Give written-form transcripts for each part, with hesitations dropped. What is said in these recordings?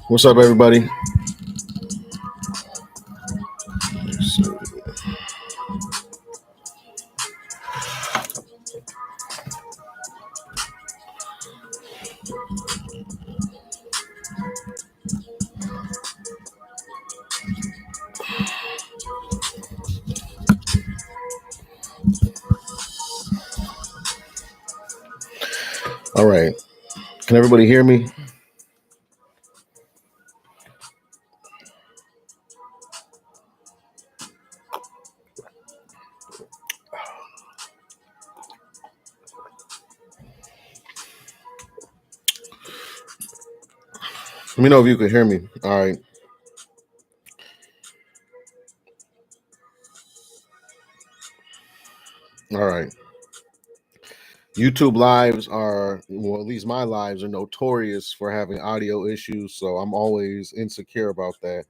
What's up, everybody? All right. Can everybody hear me? Let me know if you can hear me. All right. All right. YouTube lives are, well, at least my lives are notorious for having audio issues, so I'm always insecure about that.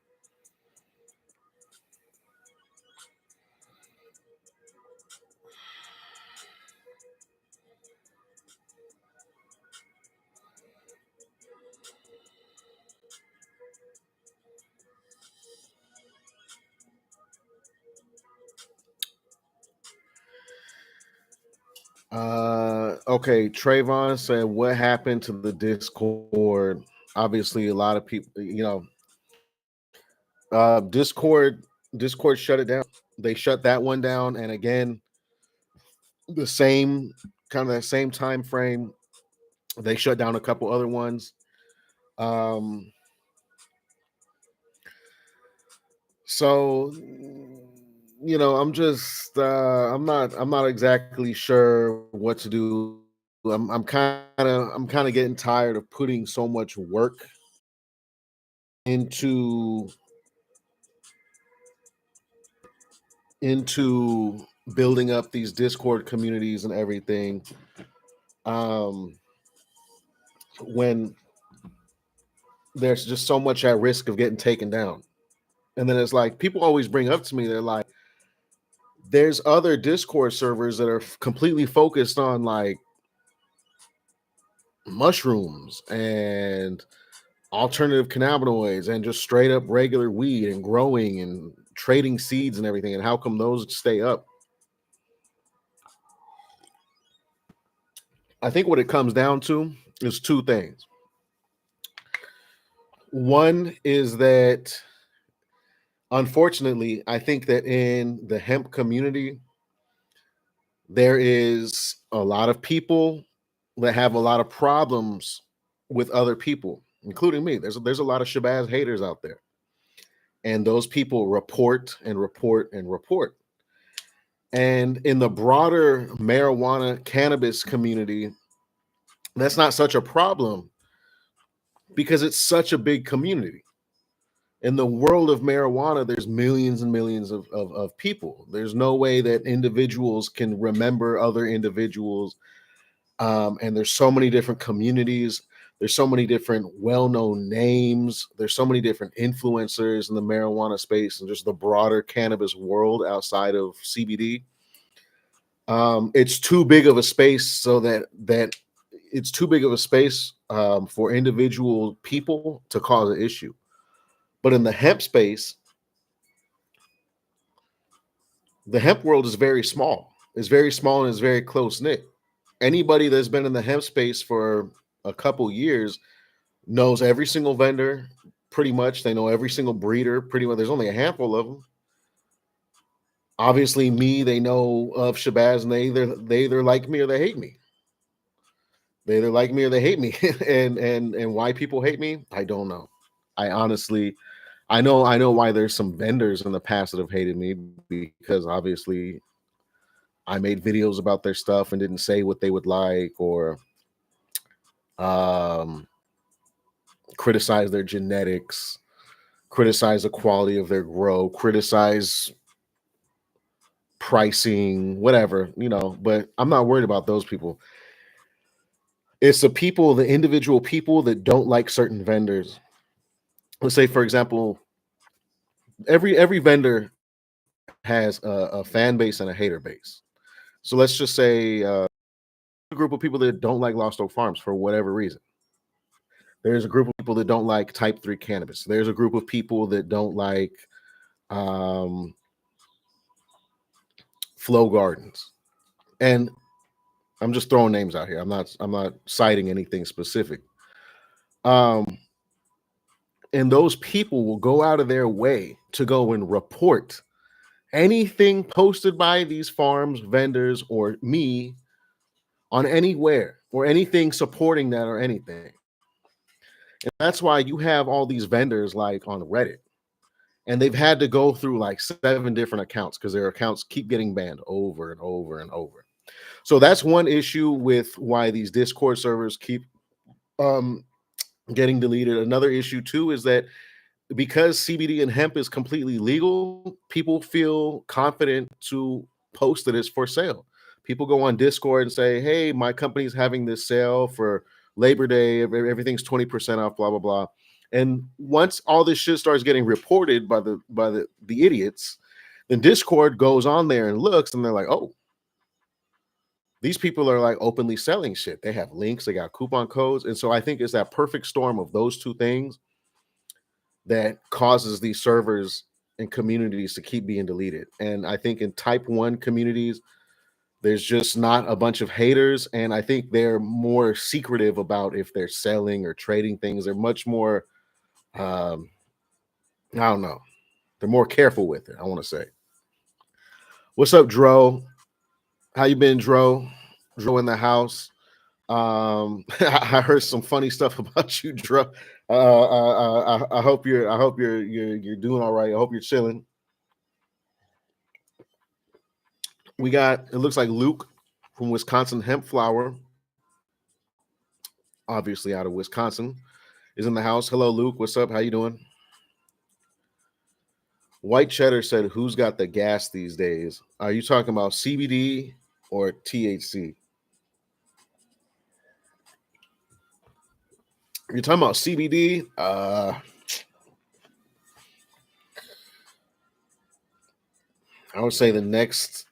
Okay, Trayvon said, what happened to the Discord? Obviously, a lot of people, Discord shut it down. They shut that one down, and again, the same kind of that same time frame, they shut down a couple other ones. So I'm not exactly sure what to do. I'm kind of getting tired of putting so much work into building up these Discord communities and everything. When there's just so much at risk of getting taken down. And then it's like people always bring up to me, they're like, there's other Discord servers that are completely focused on like mushrooms and alternative cannabinoids and just straight up regular weed and growing and trading seeds and everything. And how come those stay up? I think what it comes down to is two things. One is that, unfortunately, I think that in the hemp community, there is a lot of people that have a lot of problems with other people, including me. There's a lot of Shabazz haters out there. And those people report and report and report. And in the broader marijuana cannabis community, that's not such a problem because it's such a big community. In the world of marijuana, there's millions and millions of people. There's no way that individuals can remember other individuals. And there's so many different communities. There's so many different well-known names. There's so many different influencers in the marijuana space and just the broader cannabis world outside of CBD. It's too big of a space so that it's too big of a space for individual people to cause an issue. But in the hemp space, The hemp world is very small. It's very small and it's very close knit. Anybody that's been in the hemp space for a couple years knows every single vendor pretty much. They know every single breeder pretty much. There's only a handful of them. Obviously, me, they know of Shabazz, and they either like me or they hate me. They either like me or they hate me. And why people hate me, I don't know. I honestly, I know why there's some vendors in the past that have hated me because obviously I made videos about their stuff and didn't say what they would like, or um criticize their genetics, criticize the quality of their grow, criticize pricing, whatever, but I'm not worried about those people. It's the individual people that don't like certain vendors. Let's say, for example, every vendor has a fan base and a hater base. So let's just say a group of people that don't like Lost Oak Farms for whatever reason. There's a group of people that don't like Type 3 cannabis. There's a group of people that don't like um, Flow Gardens. And I'm just throwing names out here. I'm not citing anything specific. Um, and those people will go out of their way to go and report anything posted by these farms, vendors, or me on anywhere, or anything supporting that or anything. And that's why you have all these vendors like on Reddit, and they've had to go through like 7 different accounts because their accounts keep getting banned over and over and over. So that's one issue with why these Discord servers keep um, getting deleted. Another issue too is that because CBD and hemp is completely legal, people feel confident to post that it's for sale. People go on Discord and say, "Hey, my company's having this sale for Labor Day. Everything's 20% off, blah blah blah." And once all this shit starts getting reported by the idiots, then Discord goes on there and looks, and they're like, "Oh, these people are like openly selling shit. They have links, they got coupon codes." And so I think it's that perfect storm of those two things that causes these servers and communities to keep being deleted. And I think in type 1 communities, there's just not a bunch of haters. And I think they're more secretive about if they're selling or trading things. They're much more, um, I don't know, they're more careful with it, I want to say. What's up, Dro? How you been, Dro? Dro in the house. I heard some funny stuff about you, Dro. I hope you're doing all right. I hope you're chilling. We got, it looks like Luke from Wisconsin Hemp Flower, obviously out of Wisconsin, is in the house. Hello, Luke. What's up? How you doing? White Cheddar said, "Who's got the gas these days?" Are you talking about CBD or THC? You're talking about CBD. I would say the next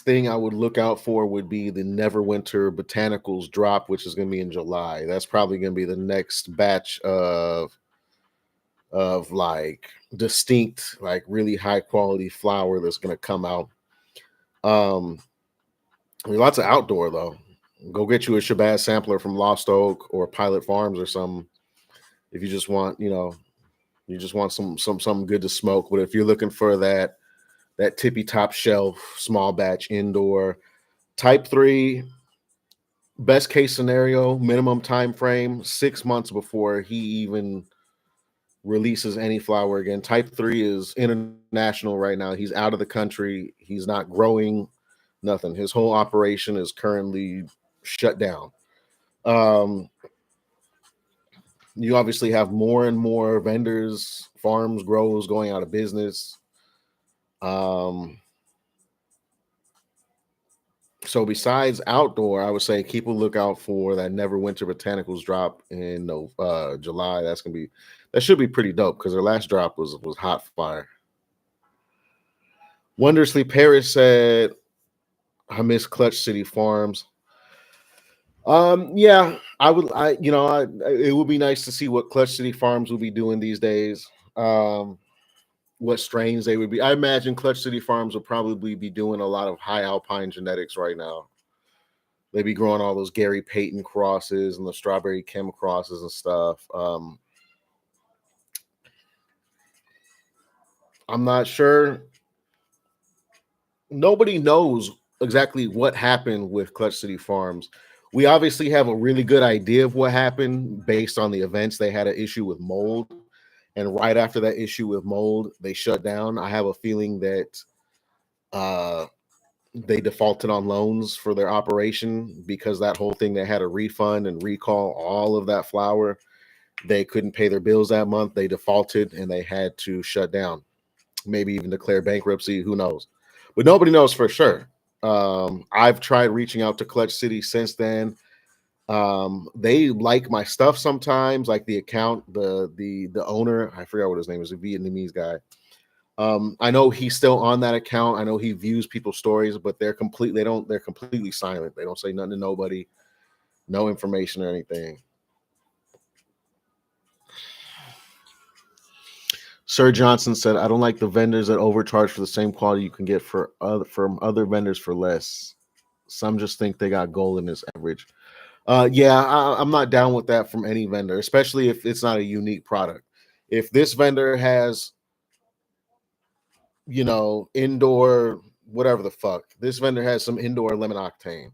thing I would look out for would be the Neverwinter Botanicals drop, which is going to be in July. That's probably going to be the next batch of like distinct, like really high quality flower that's going to come out. Um, I mean, lots of outdoor though. Go get you a Shabazz sampler from Lost Oak or Pilot Farms or something. If you just want, you just want something good to smoke. But if you're looking for that tippy top shelf, small batch indoor, type 3, best case scenario, minimum time frame, 6 months before he even releases any flower again. Type 3 is international right now. He's out of the country. He's not growing nothing. His whole operation is currently shut down. Um, you obviously have more and more vendors, farms, growers going out of business. Um, so besides outdoor, I would say keep a lookout for that Neverwinter Botanicals drop in July. That should be pretty dope because their last drop was hot fire. Wondersley Paris said, "I miss Clutch City Farms." Yeah, I would. It would be nice to see what Clutch City Farms will be doing these days. Um, what strains they would be. I imagine Clutch City Farms will probably be doing a lot of high alpine genetics right now. They be growing all those Gary Payton crosses and the strawberry Kim crosses and stuff. I'm not sure. Nobody knows exactly what happened with Clutch City Farms. We obviously have a really good idea of what happened based on the events. They had an issue with mold, and right after that issue with mold, they shut down. I have a feeling that uh, they defaulted on loans for their operation because that whole thing, they had a refund and recall all of that flour. They couldn't pay their bills that month. They defaulted and they had to shut down, maybe even declare bankruptcy. Who knows? But nobody knows for sure. I've tried reaching out to Clutch City since then. They like my stuff sometimes, like the account, the owner, I forgot what his name is, a Vietnamese guy. I know he's still on that account. I know he views people's stories, but they're completely silent. They don't say nothing to nobody, no information or anything. Sir Johnson said, "I don't like the vendors that overcharge for the same quality you can get from other vendors for less. Some just think they got gold in this average." Yeah, I'm not down with that from any vendor, especially if it's not a unique product. If this vendor has, indoor whatever the fuck, this vendor has some indoor lemon octane,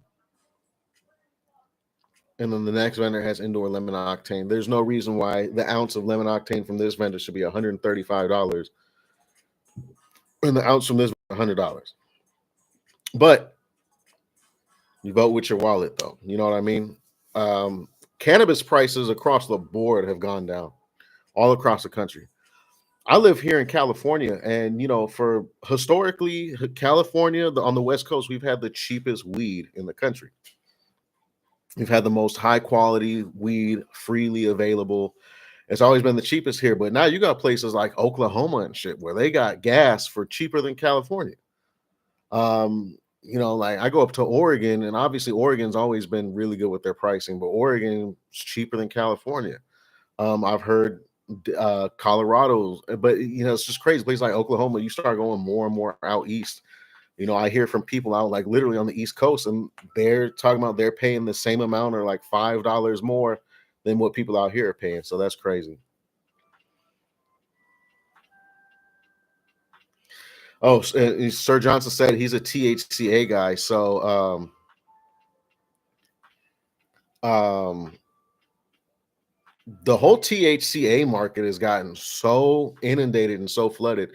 and then the next vendor has indoor lemon octane. There's no reason why the ounce of lemon octane from this vendor should be $135, and the ounce from this $100. But you vote with your wallet, though. You know what I mean? Cannabis prices across the board have gone down all across the country. I live here in California, and for historically California, on the West Coast, we've had the cheapest weed in the country. We've had the most high quality weed freely available. It's always been the cheapest here, but now you got places like Oklahoma and shit where they got gas for cheaper than California. Like I go up to Oregon, and obviously Oregon's always been really good with their pricing, but Oregon's cheaper than California. I've heard Colorado, but it's just crazy. Places like Oklahoma, you start going more and more out east. I hear from people out like literally on the East Coast, and they're talking about they're paying the same amount or like $5 more than what people out here are paying. So that's crazy. Oh, Sir Johnson said he's a THCA guy. So the whole THCA market has gotten so inundated and so flooded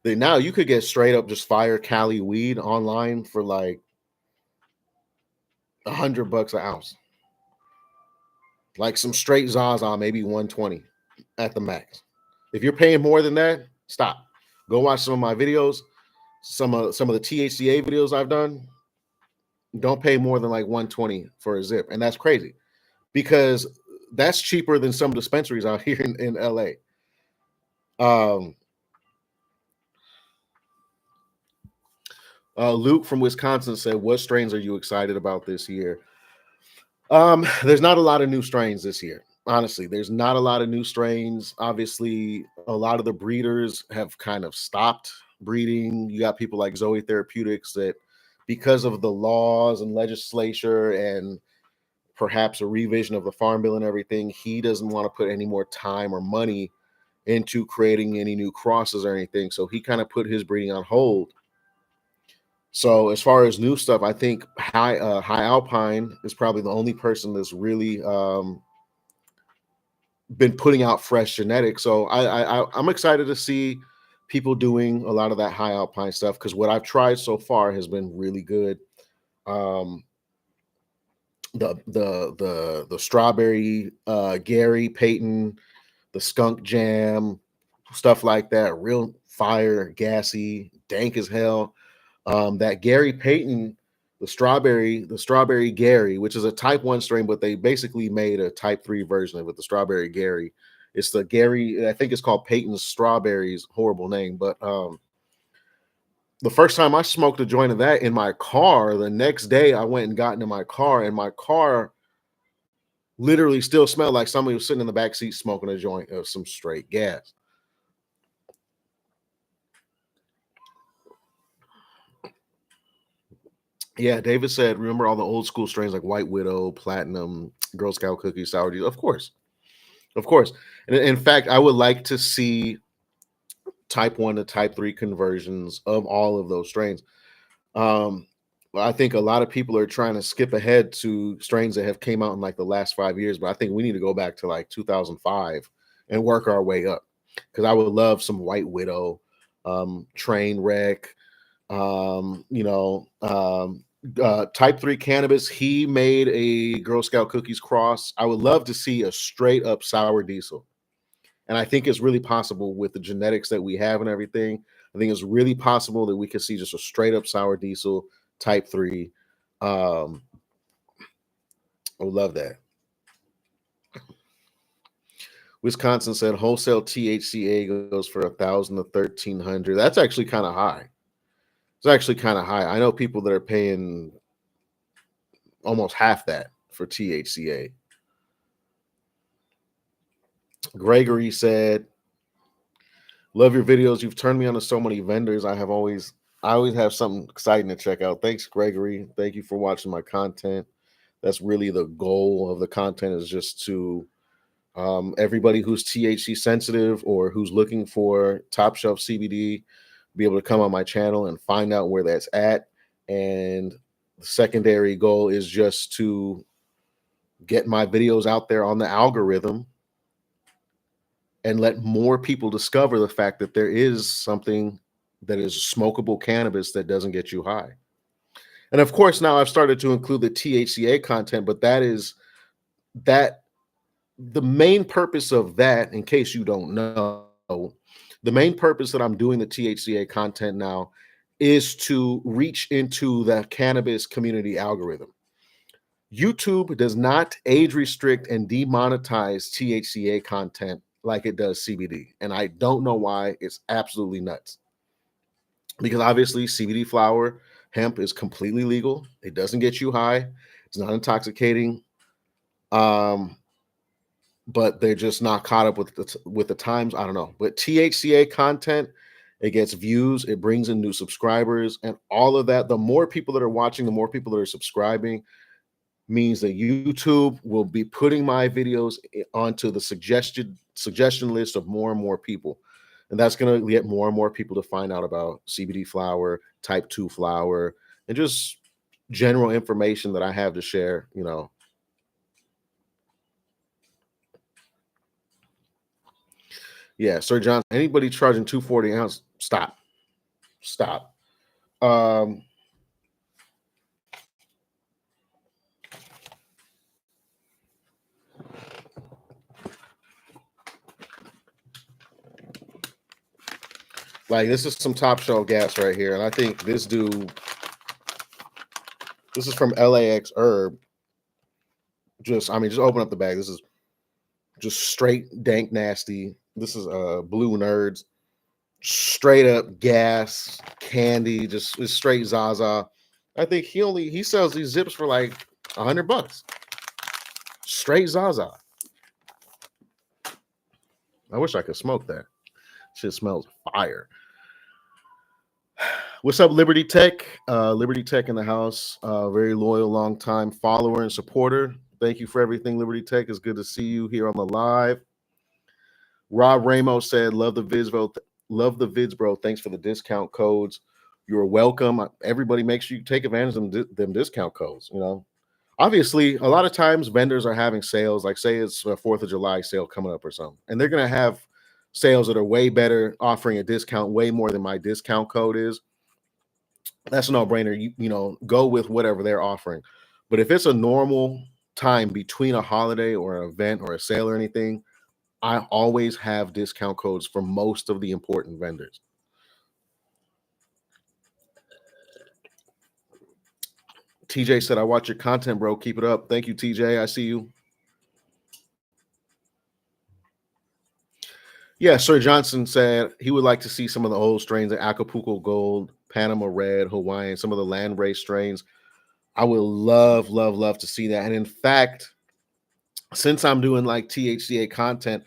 that now you could get straight up just fire Cali weed online for like $100 an ounce. Like some straight Zaza, maybe 120 at the max. If you're paying more than that, stop. Go watch some of my videos, some of the THCA videos I've done. Don't pay more than like 120 for a zip. And that's crazy because that's cheaper than some dispensaries out here in LA. Luke from Wisconsin said, "What strains are you excited about this year?" There's not a lot of new strains this year. Honestly, there's not a lot of new strains. Obviously, a lot of the breeders have kind of stopped breeding. You got people like Zoe Therapeutics that, because of the laws and legislature and perhaps a revision of the farm bill and everything, he doesn't want to put any more time or money into creating any new crosses or anything. So he kind of put his breeding on hold. So as far as new stuff, I think High Alpine is probably the only person that's really been putting out fresh genetics. So I'm excited to see people doing a lot of that High Alpine stuff because what I've tried so far has been really good. Um, the strawberry Gary Payton, the skunk jam, stuff like that, real fire, gassy, dank as hell. That Gary Payton, the strawberry Gary, which is a type 1 strain, but they basically made a type 3 version of it, the strawberry Gary. It's the Gary, I think it's called Peyton's Strawberries, horrible name, but the first time I smoked a joint of that in my car, the next day I went and got into my car, and my car literally still smelled like somebody was sitting in the back seat smoking a joint of some straight gas. Yeah, David said, remember all the old school strains like White Widow, Platinum, Girl Scout Cookies, Sour Diesel? Of course. Of course. And in fact, I would like to see type 1 to type 3 conversions of all of those strains. Um, I think a lot of people are trying to skip ahead to strains that have came out in like the last 5 years, but I think we need to go back to like 2005 and work our way up because I would love some White Widow, Train Wreck, you know, type 3 cannabis. He made a Girl Scout cookies cross. I would love to see a straight up sour diesel. And I think it's really possible with the genetics that we have and everything. I think it's really possible that we could see just a straight up sour diesel type 3. Um, I would love that. Wisconsin said wholesale THCA goes for 1,000 to 1,300. That's actually kind of high. It's actually kind of high. I know people that are paying almost half that for THCA. Gregory said, love your videos. You've turned me on to so many vendors. I always have something exciting to check out. Thanks, Gregory. Thank you for watching my content. That's really the goal of the content, is just to everybody who's THC sensitive or who's looking for top shelf CBD be able to come on my channel and find out where that's at. And the secondary goal is just to get my videos out there on the algorithm and let more people discover the fact that there is something that is smokable cannabis that doesn't get you high. And of course, now I've started to include the THCA content, but that the main purpose of that, in case you don't know, the main purpose that I'm doing the THCA content now is to reach into the cannabis community algorithm. YouTube does not age restrict and demonetize THCA content like it does CBD. And I don't know why. It's absolutely nuts. Because obviously, CBD flower, hemp is completely legal. It doesn't get you high. It's not intoxicating. But they're just not caught up with the times. I don't know. But THCA content, it gets views, it brings in new subscribers, and all of that. The more people that are watching, the more people that are subscribing, means that YouTube will be putting my videos onto the suggestion list of more and more people. And that's going to get more and more people to find out about CBD flower, type 2 flower, and just general information that I have to share, you know. Yeah, Sir John, anybody charging 240 ounce, stop. Stop. Um, like this is some top shelf gas right here. And I think this dude, this is from LAX Herb. Just open up the bag. This is just straight dank nasty. This is Blue Nerds. Straight up gas, candy, just it's straight Zaza. I think he sells these zips for like $100. Straight Zaza. I wish I could smoke that. Shit smells fire. What's up, Liberty Tech? Liberty Tech in the house. Very loyal, long time follower and supporter. Thank you for everything, Liberty Tech. It's good to see you here on the live. Rob Ramos said, love the vids, bro. Love the vids, bro. Thanks for the discount codes. You're welcome. Everybody, make sure you take advantage of them discount codes. You know, obviously, a lot of times vendors are having sales, like say it's a 4th of July sale coming up or something, and they're going to have sales that are way better, offering a discount way more than my discount code is. That's a no-brainer. You know, go with whatever they're offering. But if it's a normal time between a holiday or an event or a sale or anything, I always have discount codes for most of the important vendors. TJ said, I watch your content, bro. Keep it up. Thank you, TJ. I see you. Yeah, Sir Johnson said he would like to see some of the old strains of Acapulco Gold, Panama Red, Hawaiian, some of the landrace strains. I would love, love, love to see that. And in fact, since I'm doing like THCA content,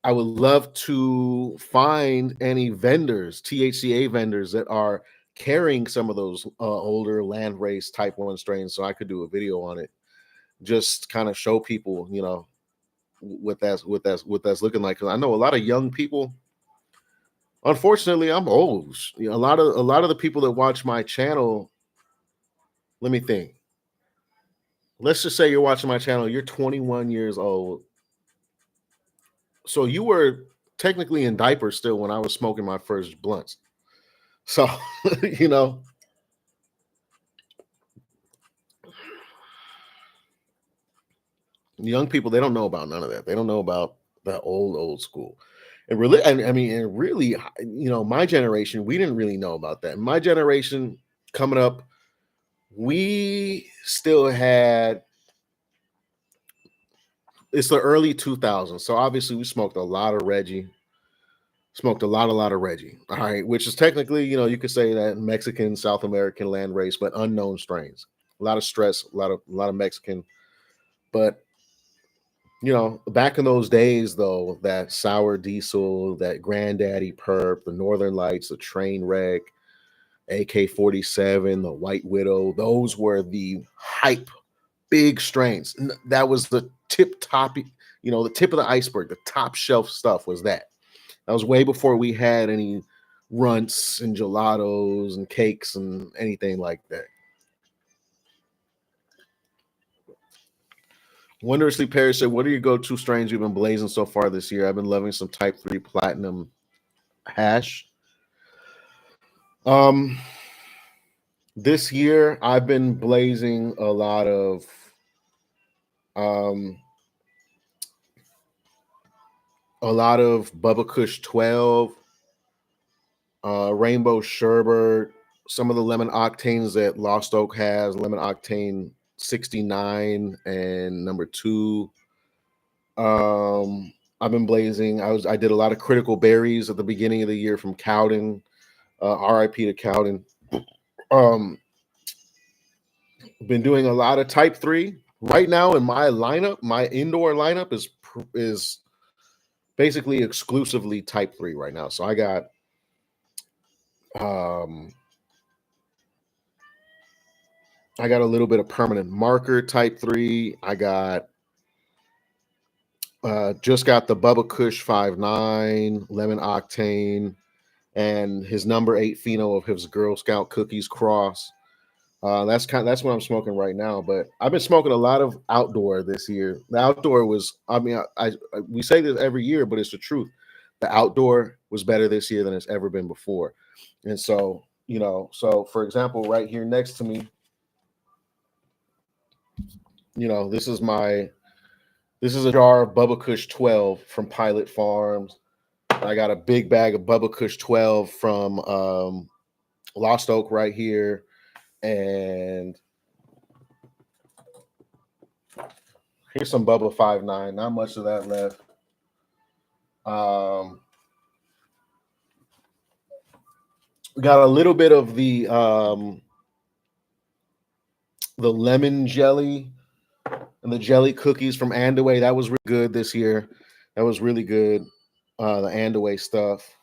I would love to find any vendors, THCA vendors that are carrying some of those older land race type 1 strains, so I could do a video on it, just kind of show people, what that's looking like. Because I know a lot of young people. Unfortunately, I'm old. A lot of the people that watch my channel. Let me think. Let's just say you're watching my channel. You're 21 years old, so you were technically in diapers still when I was smoking my first blunts. So, you know, young people, they don't know about none of that. They don't know about the old school. And really, my generation, we didn't really know about that. My generation coming up, we still had, it's the early 2000s. So obviously we smoked a lot of Reggie, smoked a lot of Reggie. All right. Which is technically, you could say that Mexican, South American land race, but unknown strains. A lot of stress, a lot of Mexican. But back in those days, though, that sour diesel, that granddaddy perp, the Northern Lights, the train wreck, AK-47, the White Widow, those were the hype big strains. That was the the tip of the iceberg, the top shelf stuff was that. That was way before we had any runts and gelatos and cakes and anything like that. Wondrously Perry said, "What are your go-to strains you've been blazing so far this year? I've been loving some Type 3 Platinum hash. Um, this year I've been blazing um a lot of Bubba Kush 12, Rainbow Sherbet, some of the lemon octanes that Lost Oak has, lemon octane 69 and number 2. I've been blazing. I did a lot of critical berries at the beginning of the year from Cowden. RIP to Cowden. Um, been doing a lot of Type 3 right now in my lineup. My indoor lineup is basically exclusively Type 3 right now. So I got a little bit of permanent marker Type 3. I got just got the Bubba Kush 5.9 lemon octane and his number 8 pheno of his Girl Scout cookies cross. That's what I'm smoking right now. But I've been smoking a lot of outdoor this year. The outdoor was, we say this every year, but it's the truth. The outdoor was better this year than it's ever been before. And so, so for example, right here next to me, this is a jar of Bubba Kush 12 from Pilot Farms. I got a big bag of Bubba Kush 12 from Lost Oak right here. And here's some Bubba 5.9. Not much of that left. We got a little bit of the lemon jelly and the jelly cookies from Andaway. That was really good this year. That was really good. The Andaway stuff.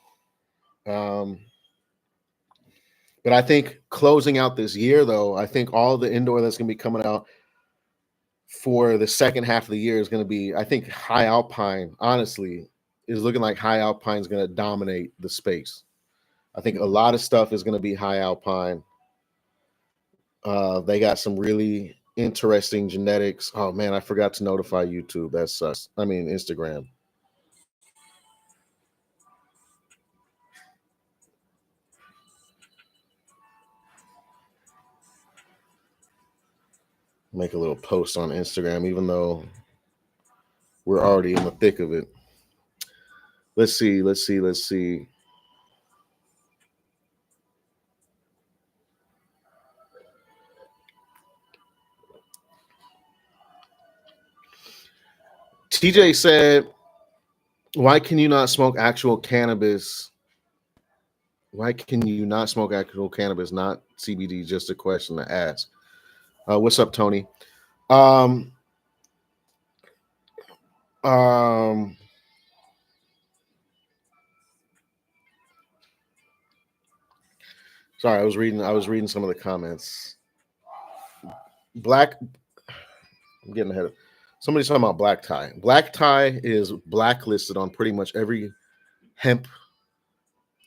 But I think closing out this year, though, I think all the indoor that's going to be coming out for the second half of the year is going to be, I think High Alpine, honestly, is looking like High Alpine is going to dominate the space. I think a lot of stuff is going to be High Alpine. They got some really interesting genetics. Oh man, I forgot to notify YouTube. That sucks. I mean, Instagram. Make a little post on Instagram, even though we're already in the thick of it. Let's see. TJ said, "Why can you not smoke actual cannabis? Why can you not smoke actual cannabis, not CBD?" Just a question to ask. What's up, Tony? Um, um, Sorry, I was reading some of the comments. Black. I'm getting ahead of. Somebody's talking about black tie. Black tie is blacklisted on pretty much every hemp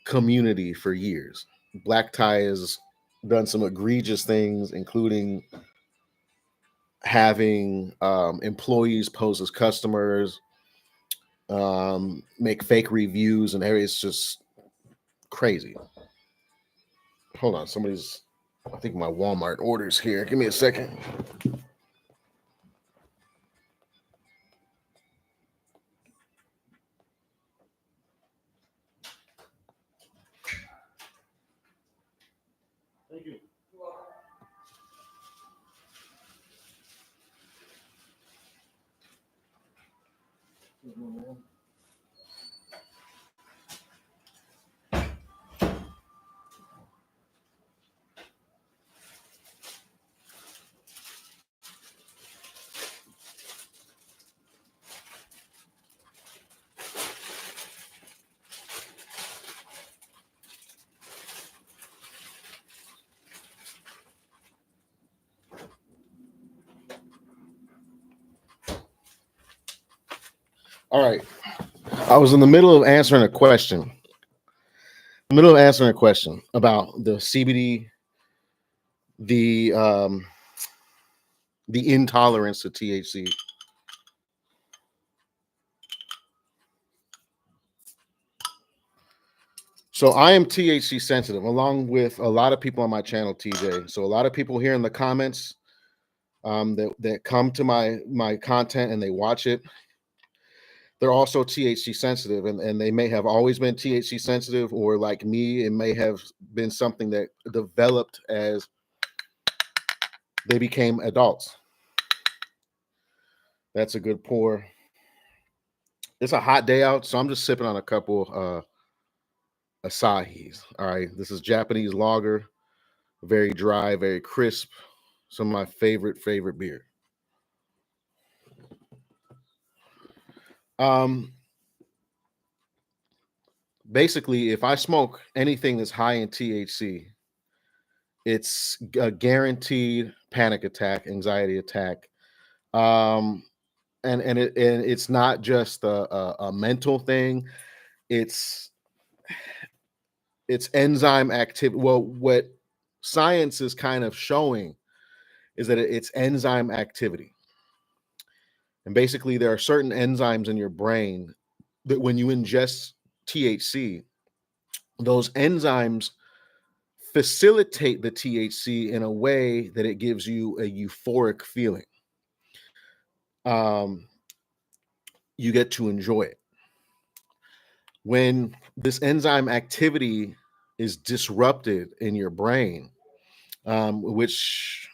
community for years. Black tie has done some egregious things, including having employees pose as customers, make fake reviews, and it's just crazy. Hold on, somebody's. I think my Walmart orders here. Give me a second. Thank you. All right. I was in the middle of answering a question. About the CBD, the the intolerance to THC. So I am THC sensitive, along with a lot of people on my channel, TJ. So a lot of people here in the comments that come to my content and they watch it, they're also THC sensitive, and they may have always been THC sensitive, or like me, it may have been something that developed as they became adults. That's a good pour. It's a hot day out, so I'm just sipping on a couple Asahis. All right, this is Japanese lager, very dry, very crisp. Some of my favorite beer. Um, Basically, if I smoke anything that's high in THC, it's a guaranteed panic attack, anxiety attack. Um, and it's not just a mental thing. It's it's enzyme activity. Well, what science is kind of showing is that it's enzyme activity. And basically, there are certain enzymes in your brain that when you ingest THC, those enzymes facilitate the THC in a way that it gives you a euphoric feeling. Um, you get to enjoy it. When this enzyme activity is disrupted in your brain, which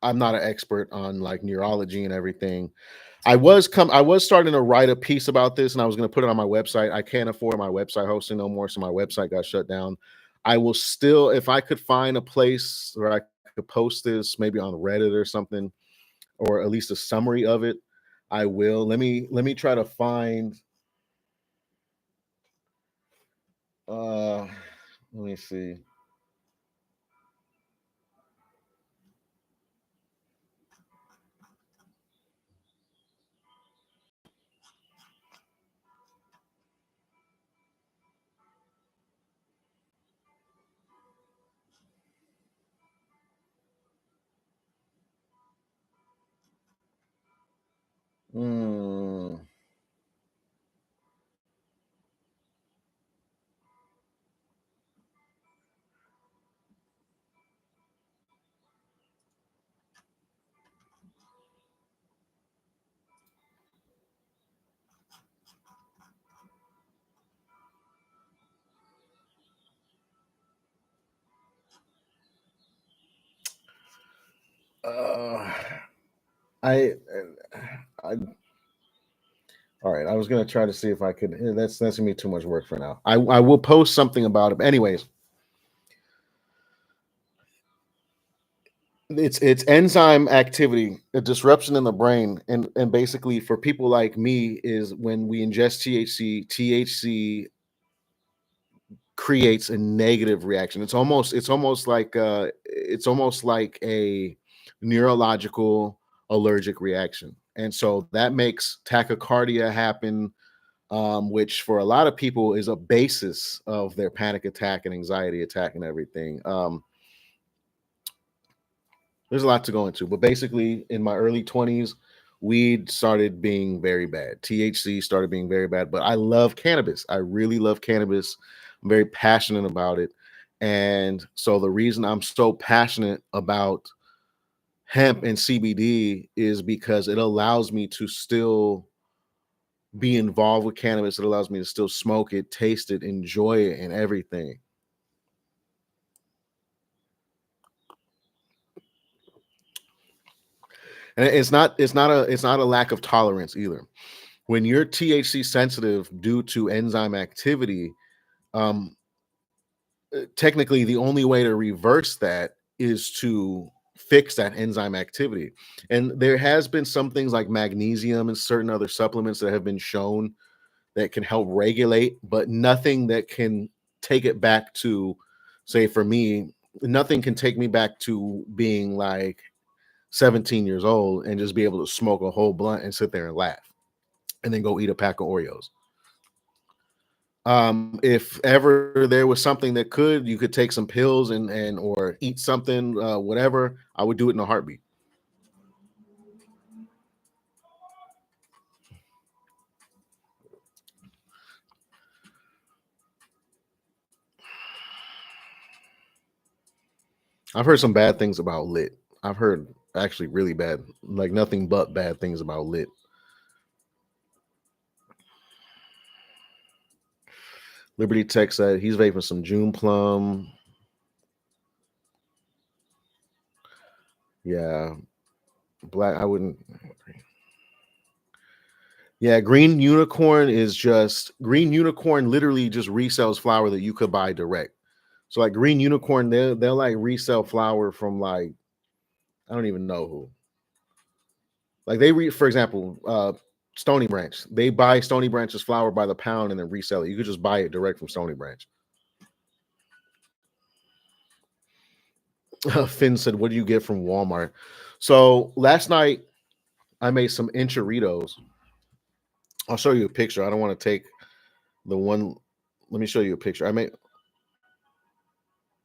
I'm not an expert on, like neurology and everything. I was starting to write a piece about this, and I was going to put it on my website. I can't afford my website hosting no more, so my website got shut down. I will still, if I could find a place where I could post this, maybe on Reddit or something, or at least a summary of it, I will. Let me try to find. Let me see. Hmm. Uh, I, I All right, I was gonna try to see if I could. That's gonna be too much work for now. I will post something about it. But anyways, it's enzyme activity, a disruption in the brain, and basically for people like me is when we ingest THC. THC creates a negative reaction. It's almost like a neurological allergic reaction. And so that makes tachycardia happen, which for a lot of people is a basis of their panic attack and anxiety attack and everything. There's a lot to go into, but basically, in my early 20s, weed started being very bad. THC started being very bad, but I love cannabis. I really love cannabis. I'm very passionate about it. And so, the reason I'm so passionate about hemp and CBD is because it allows me to still be involved with cannabis. It allows me to still smoke it, taste it, enjoy it, and everything. And it's not a lack of tolerance either. When you're THC sensitive due to enzyme activity, um, technically the only way to reverse that is to fix that enzyme activity. And there has been some things like magnesium and certain other supplements that have been shown that can help regulate, but nothing that can take it back to, say, for me, nothing can take me back to being like 17 years old and just be able to smoke a whole blunt and sit there and laugh and then go eat a pack of Oreos. If ever there was something that you could take some pills and or eat something, whatever, I would do it in a heartbeat. I've heard some bad things about lit. I've heard actually really bad, like nothing but bad things about lit. Liberty Tech said he's vaping some June Plum. Yeah, black. I wouldn't. Yeah, Green Unicorn literally just resells flour that you could buy direct. So like Green Unicorn, they'll like resell flour from like I don't even know who. Like for example, Stony Branch. They buy Stony Branch's flour by the pound and then resell it. You could just buy it direct from Stony Branch. Finn said, "What do you get from Walmart?" So last night I made some enchiladas. I'll show you a picture. I don't want to take the one. Let me show you a picture. I made.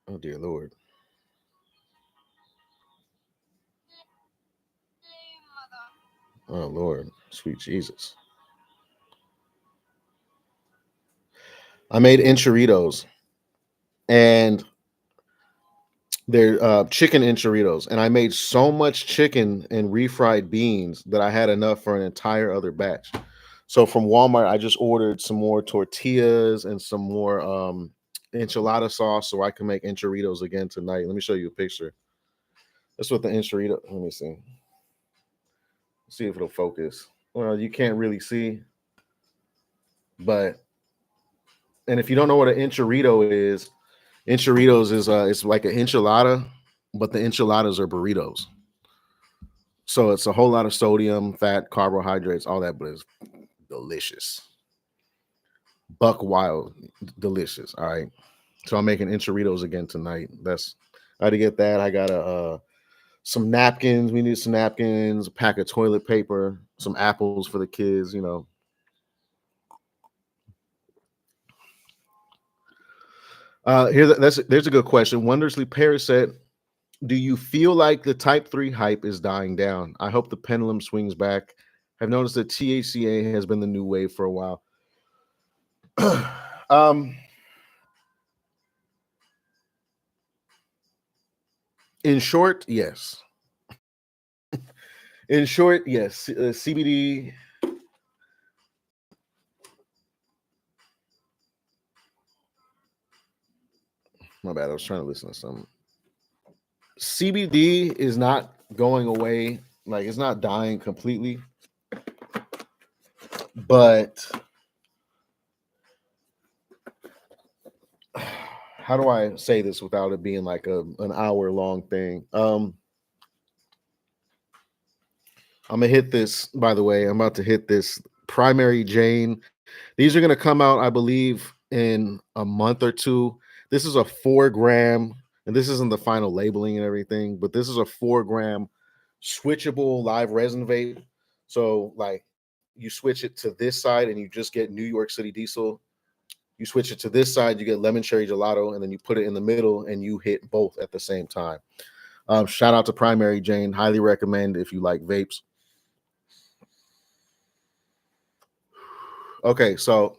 Oh dear Lord. Oh Lord, sweet Jesus. I made enchiladas and they're chicken enchiladas, and I made so much chicken and refried beans that I had enough for an entire other batch. So from Walmart, I just ordered some more tortillas and some more enchilada sauce so I can make enchiladas again tonight. Let me show you a picture. That's what the enchilada. Let me see if it'll focus. Well, you can't really see, but and if you don't know what an enchilada is, enchiladas is it's like an enchilada, but the enchiladas are burritos. So it's a whole lot of sodium, fat, carbohydrates, all that, but it's delicious. Buck wild, delicious. All right. So I'm making enchiladas again tonight. I had to get that. I got some napkins. We need some napkins, a pack of toilet paper, some apples for the kids, you know. There's a good question. Wondersley Paris said, "Do you feel like the Type 3 hype is dying down? I hope the pendulum swings back. I've noticed that THCA has been the new wave for a while." um, in short, yes. In short, yes. CBD. My bad. I was trying to listen to something. CBD is not going away. Like it's not dying completely, but how do I say this without it being like an hour long thing? I'm gonna hit this. By the way, I'm about to hit this primary Jane. These are gonna come out, I believe, in a month or two. This is a 4 gram, and this isn't the final labeling and everything, but this is a 4 gram switchable live resin vape. So, like, you switch it to this side and you just get New York City Diesel. You switch it to this side, you get lemon cherry gelato, and then you put it in the middle and you hit both at the same time. Shout out to Primary Jane. Highly recommend if you like vapes. Okay, so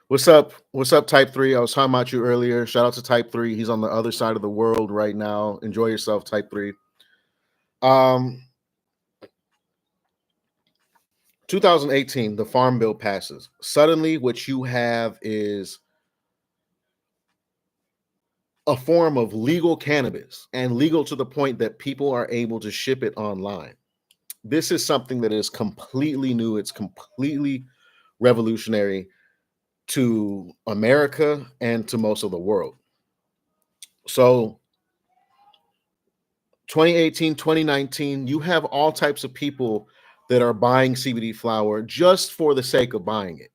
what's up? What's up, Type 3? I was talking about you earlier. Shout out to Type 3. He's on the other side of the world right now. Enjoy yourself, Type 3. 2018, the Farm Bill passes. Suddenly, what you have is a form of legal cannabis, and legal to the point that people are able to ship it online. This is something that is completely new. It's completely revolutionary to America and to most of the world. So 2018, 2019, you have all types of people that are buying CBD flower just for the sake of buying it.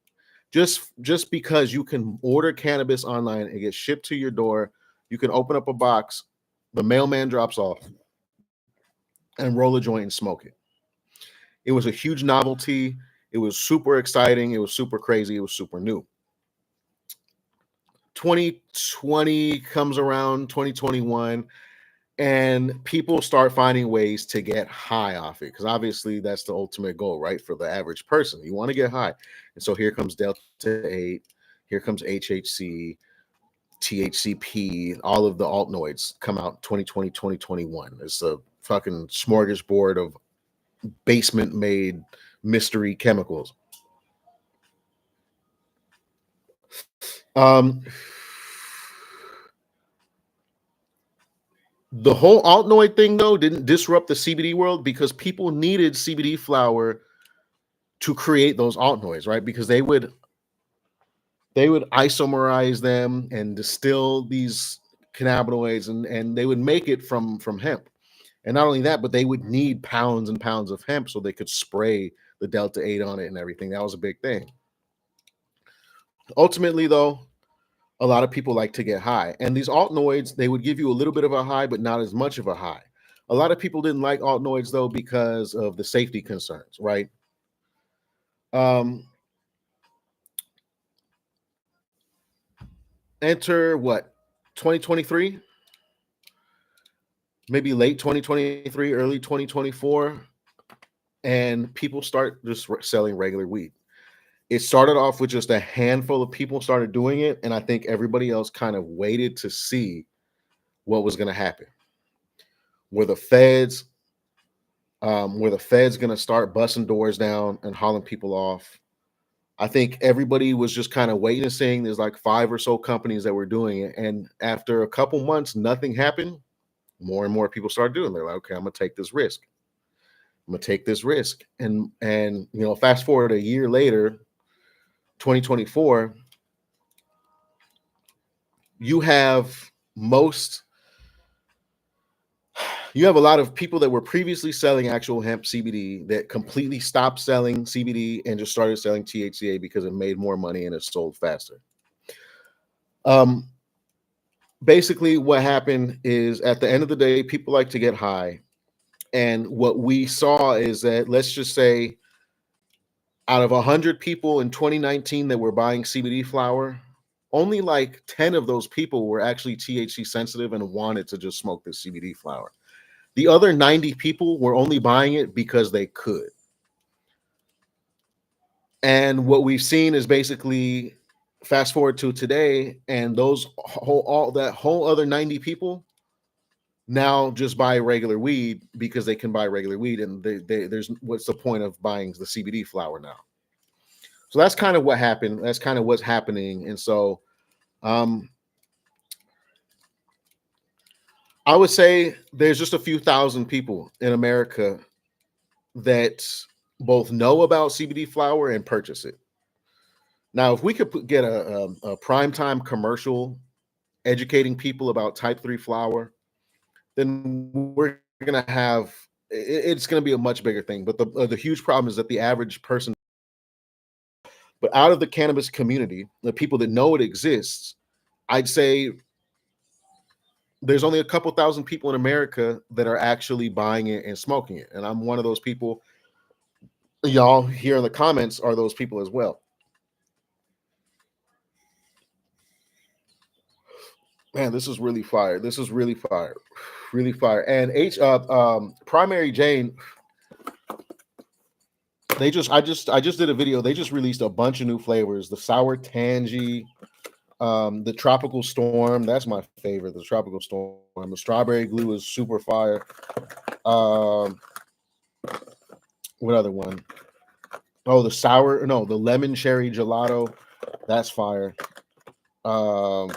Just because you can order cannabis online and get shipped to your door, you can open up a box, the mailman drops off, and roll a joint and smoke it. It was a huge novelty. It was super exciting. It was super crazy. It was super new. 2020 comes around, 2021, and people start finding ways to get high off it, because obviously that's the ultimate goal, right? For the average person, you want to get high. And so here comes Delta 8, here comes HHC, THCP, all of the altnoids come out 2020, 2021. It's a fucking smorgasbord of basement made mystery chemicals. The whole altnoid thing, though, didn't disrupt the CBD world, because people needed CBD flower to create those altnoids, right? Because they would isomerize them and distill these cannabinoids, and they would make it from hemp. And not only that, but they would need pounds and pounds of hemp so they could spray the Delta 8 on it and everything. That was a big thing. Ultimately, though, a lot of people like to get high. And these altnoids, they would give you a little bit of a high, but not as much of a high. A lot of people didn't like altnoids, though, because of the safety concerns, right? Enter what? 2023? Maybe late 2023, early 2024. And people start just selling regular weed. It started off with just a handful of people started doing it, and I think everybody else kind of waited to see what was going to happen. Were the feds going to start busting doors down and hauling people off? I think everybody was just kind of waiting and seeing. There's like 5 or so companies that were doing it, and after a couple months, nothing happened. More and more people started doing it. They're like, okay, I'm gonna take this risk. And fast forward a year later, 2024, you have a lot of people that were previously selling actual hemp CBD that completely stopped selling CBD and just started selling THCA because it made more money and it sold faster. Basically what happened is, at the end of the day, people like to get high. And what we saw is that, let's just say, out of 100 people in 2019 that were buying CBD flower, only like 10 of those people were actually THC sensitive and wanted to just smoke this CBD flower. The other 90 people were only buying it because they could. And what we've seen is, basically, fast forward to today, and that whole other 90 people now just buy regular weed because they can buy regular weed, and there's, what's the point of buying the CBD flower now? So that's kind of what happened. That's kind of what's happening. And so I would say there's just a few thousand people in America that both know about CBD flower and purchase it. Now, if we could get a primetime commercial educating people about Type 3 flower, then we're going to have it's going to be a much bigger thing. But the huge problem is that the average person, but out of the cannabis community, the people that know it exists, I'd say there's only a couple thousand people in America that are actually buying it and smoking it. And I'm one of those people. Y'all here in the comments are those people as well. Man, this is really fire. This is really fire. Really fire. And Primary Jane, I just did a video. They just released a bunch of new flavors. The sour tangy, the tropical storm, that's my favorite. The tropical storm. The strawberry glue is super fire. Um, what other one? Oh, the lemon cherry gelato. That's fire. Um,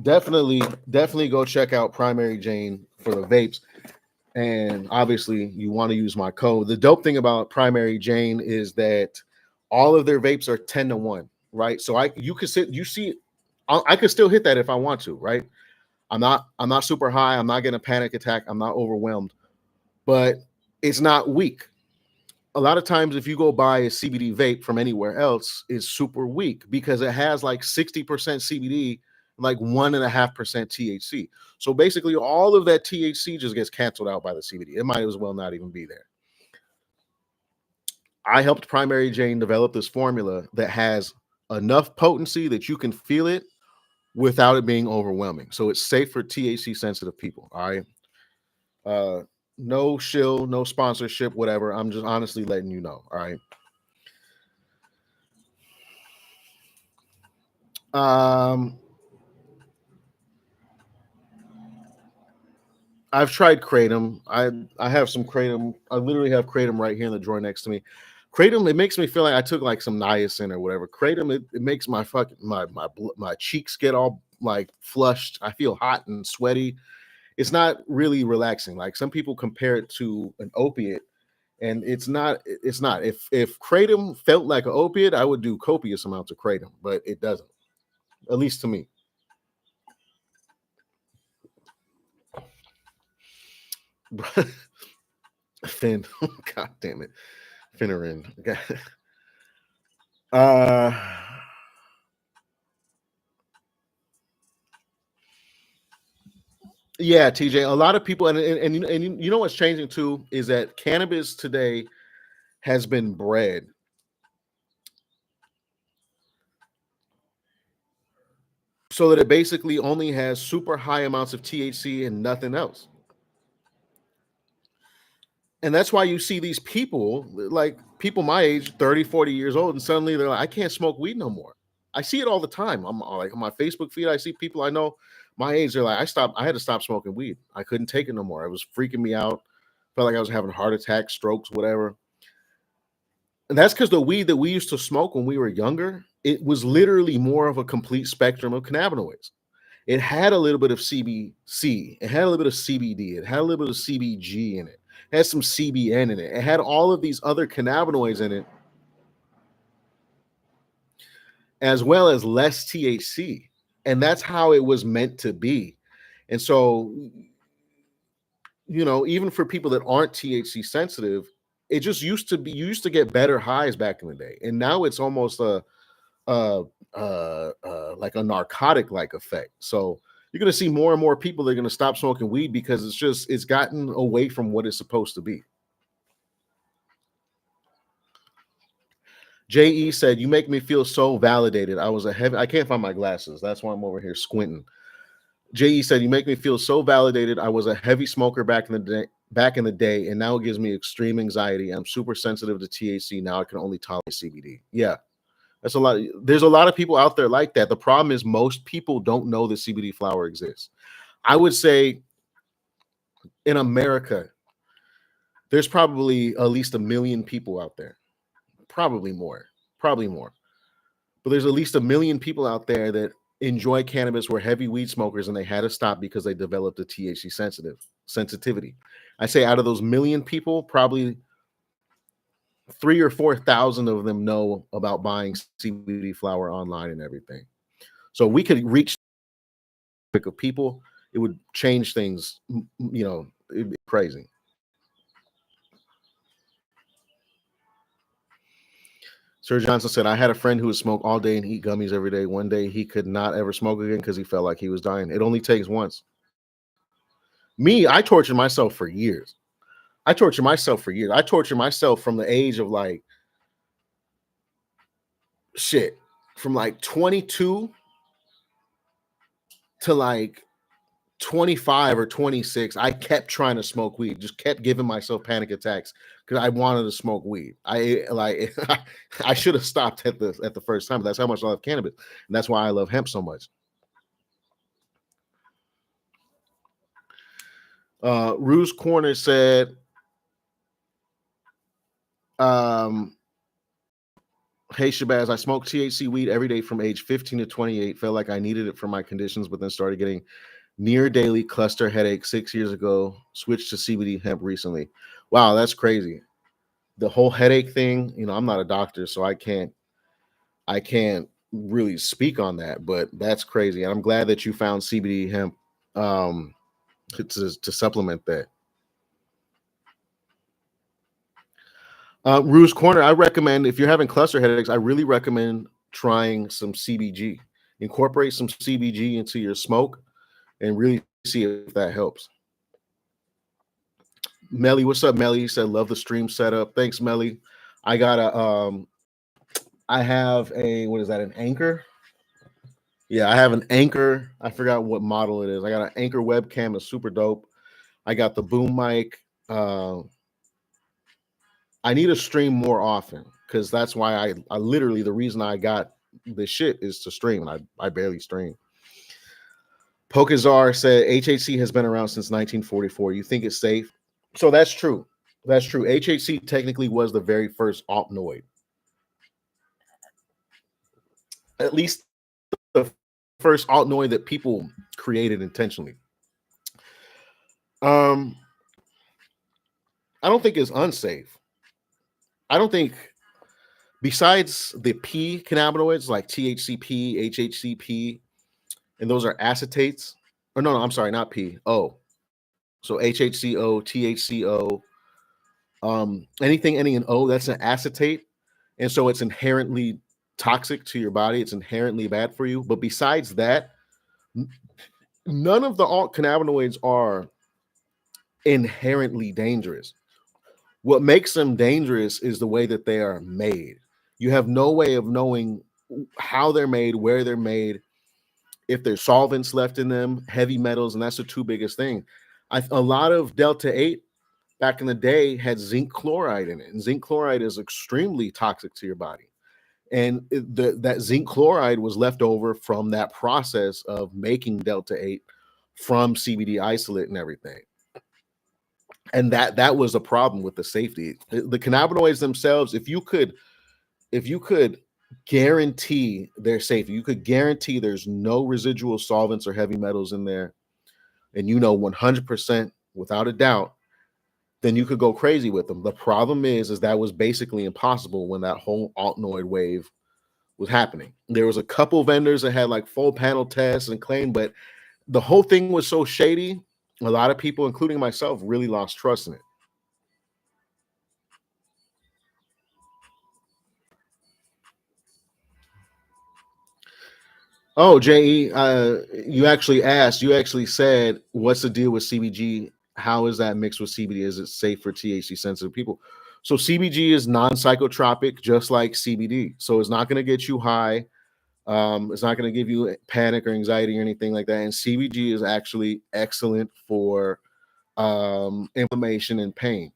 definitely go check out Primary Jane for the vapes. And obviously, you want to use my code. The dope thing about Primary Jane is that all of their vapes are 10-1, right? So I could still hit that if I want to, right? I'm not super high. I'm not getting a panic attack. I'm not overwhelmed, but it's not weak. A lot of times, if you go buy a CBD vape from anywhere else, it's super weak because it has like 60% CBD, like 1.5% THC. So basically, all of that THC just gets canceled out by the CBD. It might as well not even be there. I helped Primary Jane develop this formula that has enough potency that you can feel it without it being overwhelming. So it's safe for THC sensitive people. All right. Uh, no shill, no sponsorship, whatever. I'm just honestly letting you know. All right. Um, I've tried kratom. I have some kratom. I literally have kratom right here in the drawer next to me. Kratom, it makes me feel like I took like some niacin or whatever. Kratom, it makes my fucking my cheeks get all like flushed. I feel hot and sweaty. It's not really relaxing. Like some people compare it to an opiate, and it's not. It's not. If kratom felt like an opiate, I would do copious amounts of kratom, but it doesn't. At least to me. Finn, god damn it, Finnerin. Uh, yeah, TJ. A lot of people, and you know what's changing too is that cannabis today has been bred so that it basically only has super high amounts of THC and nothing else. And that's why you see these people, like people my age, 30, 40 years old, and suddenly they're like, I can't smoke weed no more. I see it all the time. I'm like on my Facebook feed, I see people I know my age, they're like, I had to stop smoking weed. I couldn't take it no more. It was freaking me out. Felt like I was having heart attacks, strokes, whatever. And that's because the weed that we used to smoke when we were younger, it was literally more of a complete spectrum of cannabinoids. It had a little bit of CBC, it had a little bit of CBD, it had a little bit of CBG in it, it had some CBN in it, it had all of these other cannabinoids in it, as well as less THC. And that's how it was meant to be. And so, even for people that aren't THC sensitive, it just used to be, you used to get better highs back in the day. And now it's almost uh, like a narcotic like effect. So you're going to see more and more people that are going to stop smoking weed because it's gotten away from what it's supposed to be. JE said, "You make me feel so validated. I can't find my glasses. That's why I'm over here squinting." JE said, "You make me feel so validated. I was a heavy smoker back in the day, and now it gives me extreme anxiety. I'm super sensitive to THC. Now I can only tolerate CBD." Yeah. That's a lot. There's a lot of people out there like that. The problem is most people don't know the CBD flower exists. I would say in America, there's probably at least 1 million people out there. Probably more. Probably more. But there's at least 1 million people out there that enjoy cannabis, were heavy weed smokers, and they had to stop because they developed a THC sensitivity. I say out of those 1 million people, probably 3 or 4 thousand of them know about buying CBD flower online and everything. So we could reach of people, it would change things. It'd be crazy. Sir Johnson said, I had a friend who would smoke all day and eat gummies every day. One day he could not ever smoke again because he felt like he was dying. It only takes once. Me, I tortured myself for years. I tortured myself from the age of like shit, from like 22 to like 25 or 26. I kept trying to smoke weed, just kept giving myself panic attacks because I wanted to smoke weed. I like I should have stopped at the first time, but that's how much I love cannabis. And that's why I love hemp so much. Ruse Corner said, hey Shabazz, I smoked THC weed every day from age 15 to 28. Felt like I needed it for my conditions, but then started getting near daily cluster headache 6 years ago. Switched to CBD hemp recently. Wow, that's crazy. The whole headache thing, I'm not a doctor, so I can't really speak on that, but that's crazy. And I'm glad that you found CBD hemp to supplement that. Ruse Corner, I recommend, if you're having cluster headaches, I really recommend trying some CBG. Incorporate some CBG into your smoke and really see if that helps. Melly, what's up, Melly? He said, love the stream setup. Thanks, Melly. I got I have what is that, an Anchor? Yeah, I have an Anchor. I forgot what model it is. I got an Anchor webcam. It's super dope. I got the boom mic. I need to stream more often because that's why I literally, the reason I got this shit is to stream, and I barely stream. Pokazar said HHC has been around since 1944. You think it's safe? So that's true. That's true. HHC technically was the very first opioid. At least the first opioid that people created intentionally. I don't think it's unsafe. I don't think, besides the P cannabinoids like THCP, HHCP, and those are acetates. Or no, I'm sorry, not P. O. So HHCO, THCO, anything ending in O, that's an acetate, and so it's inherently toxic to your body. It's inherently bad for you. But besides that, none of the alt cannabinoids are inherently dangerous. What makes them dangerous is the way that they are made. You have no way of knowing how they're made, where they're made, if there's solvents left in them, heavy metals, and that's the two biggest things. A lot of Delta 8 back in the day had zinc chloride in it, and zinc chloride is extremely toxic to your body. And that zinc chloride was left over from that process of making Delta 8 from CBD isolate and everything. And that was a problem with the safety. The cannabinoids themselves, if you could guarantee their safety, you could guarantee there's no residual solvents or heavy metals in there, and 100% without a doubt, then you could go crazy with them. The problem is that was basically impossible when that whole altnoid wave was happening. There was a couple vendors that had like full panel tests and claimed, but the whole thing was so shady. A lot of people, including myself, really lost trust in it. Oh, JE, you actually said, what's the deal with CBG? How is that mixed with CBD? Is it safe for THC sensitive people? So CBG is non-psychotropic, just like CBD. So it's not going to get you high. It's not going to give you panic or anxiety or anything like that. And CBG is actually excellent for inflammation and pain.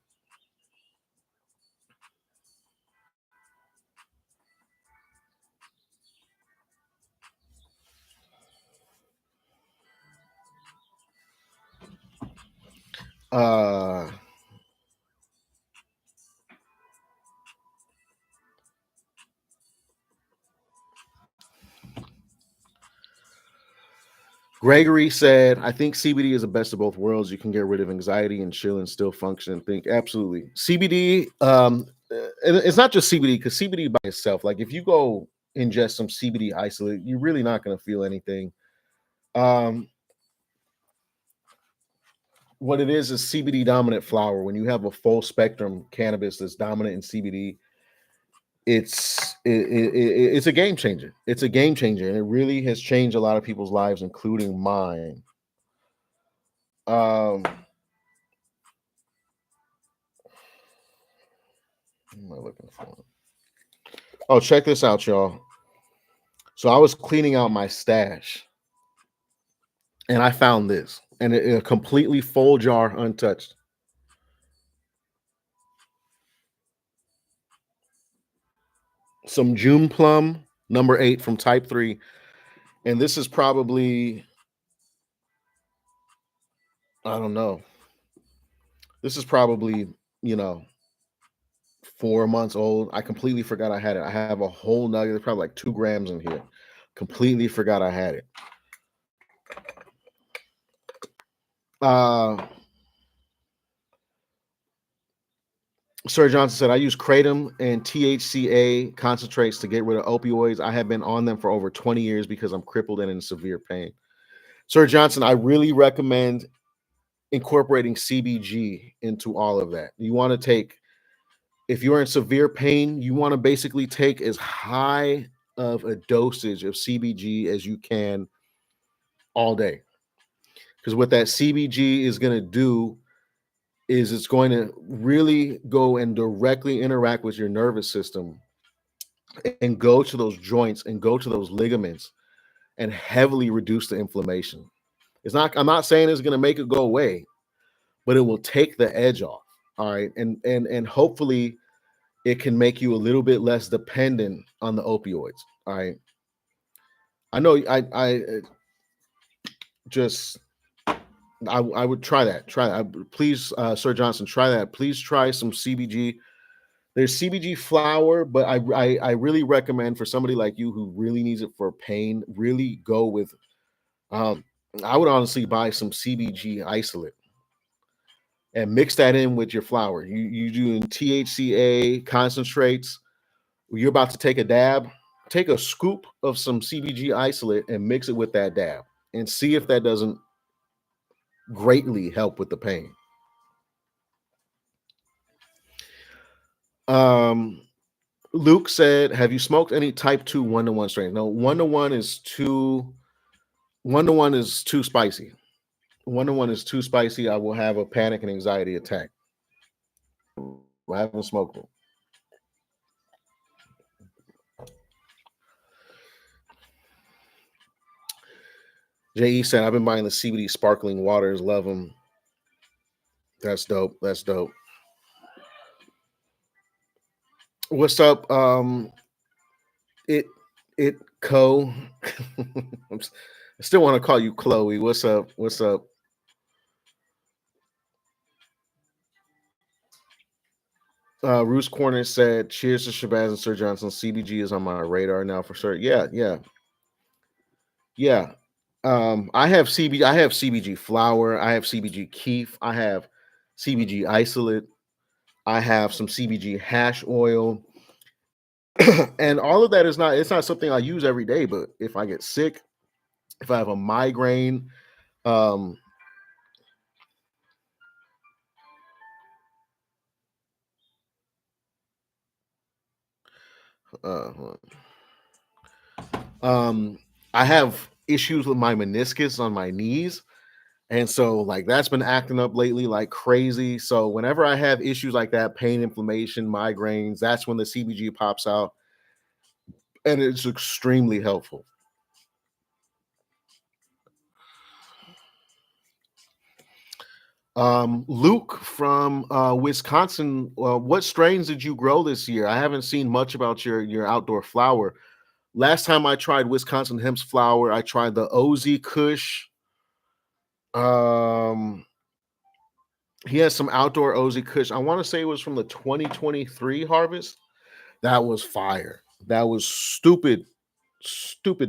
Uh, Gregory said, I think CBD is the best of both worlds. You can get rid of anxiety and chill and still function and think. Absolutely. CBD, and it's not just CBD, because CBD by itself, like if you go ingest some CBD isolate, you're really not going to feel anything. what it is CBD dominant flower. When you have a full spectrum cannabis that's dominant in CBD, it's a game changer. It's a game changer, and it really has changed a lot of people's lives, including mine. What am I looking for? Oh, check this out, y'all. So I was cleaning out my stash, and I found this, and a completely full jar, untouched. Some June plum, number 8 from Type 3, and this is probably, I don't know. This is probably, you know, 4 months old. I completely forgot I had it. I have a whole nugget. There's probably like 2 grams in here. Completely forgot I had it. Uh, Sir Johnson said, I use kratom and THCA concentrates to get rid of opioids. I have been on them for over 20 years because I'm crippled and in severe pain. Sir Johnson, I really recommend incorporating CBG into all of that. You want to take, if you're in severe pain, you want to basically take as high of a dosage of CBG as you can all day. Because what that CBG is going to do is it's going to really go and directly interact with your nervous system and go to those joints and go to those ligaments and heavily reduce the inflammation. It's not, I'm not saying it's going to make it go away, but it will take the edge off. All right. And hopefully it can make you a little bit less dependent on the opioids. All right. I know I just I would try that. Try that. Please, Sir Johnson, try that. Please try some CBG. There's CBG flower, but I really recommend for somebody like you who really needs it for pain, really go with. Um, I would honestly buy some CBG isolate and mix that in with your flower. You doing THCA concentrates. You're about to take a dab. Take a scoop of some CBG isolate and mix it with that dab, and see if that doesn't greatly help with the pain. Luke said, "Have you smoked any Type 2 1-to-1 strains?" No, 1-to-1 is too. 1-to-1 is too spicy. 1-to-1 is too spicy. I will have a panic and anxiety attack. I haven't smoked them. JE said, "I've been buying the CBD sparkling waters. Love them." That's dope. That's dope. What's up? It Co. I still want to call you Chloe. What's up? What's up? Roos Corner said, "Cheers to Shabazz and Sir Johnson. CBG is on my radar now for sure." Yeah, yeah, yeah. I have CBG. I have CBG flower. I have CBG keef. I have CBG isolate. I have some CBG hash oil, and all of that is not. It's not something I use every day. But if I get sick, if I have a migraine, um, uh, I have issues with my meniscus on my knees. And so, like, that's been acting up lately like crazy. So, whenever I have issues like that, pain, inflammation, migraines, that's when the CBG pops out. And it's extremely helpful. Luke from Wisconsin, what strains did you grow this year? I haven't seen much about your outdoor flower. Last time I tried Wisconsin hemp's flower, I tried the OZ Kush. Um, he has some outdoor OZ Kush. I want to say it was from the 2023 harvest. That was fire. That was stupid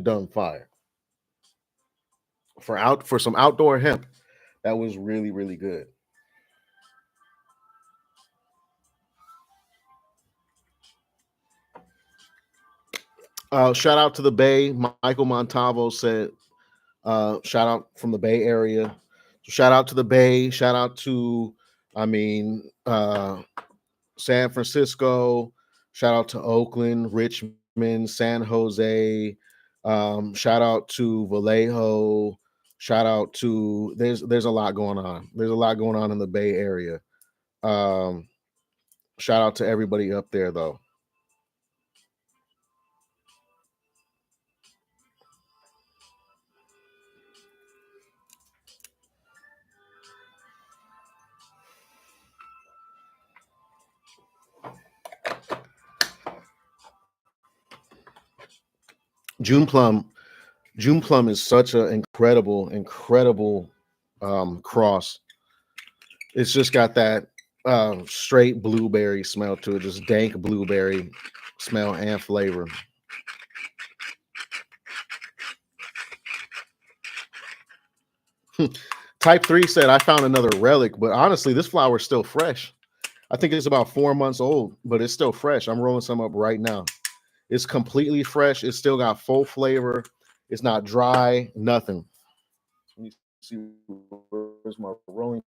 dumb fire. For some outdoor hemp, that was really, really good. Shout out to the Bay. Michael Montavo said, shout out from the Bay Area. So shout out to the Bay. Shout out to, I mean, San Francisco. Shout out to Oakland, Richmond, San Jose. Shout out to Vallejo. Shout out to there's a lot going on. There's a lot going on in the Bay Area. Um, Shout out to everybody up there though. June Plum, June Plum is such an incredible cross. It's just got that straight blueberry smell to it, just dank blueberry smell and flavor. Type 3 said, I found another relic, but honestly, this flower is still fresh. I think it's about 4 months old, but it's still fresh. I'm rolling some up right now. It's completely fresh. It's still got full flavor. It's not dry, nothing. Let me see where's my rolling.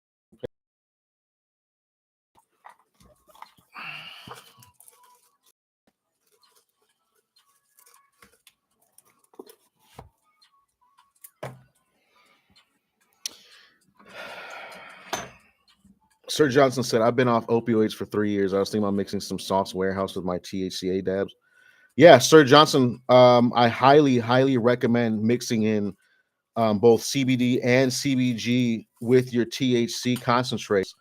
Sir Johnson said, I've been off opioids for 3 years. I was thinking about mixing some sauce warehouse with my THCA dabs. Yeah, Sir Johnson, I highly recommend mixing in both CBD and CBG with your THC concentrates.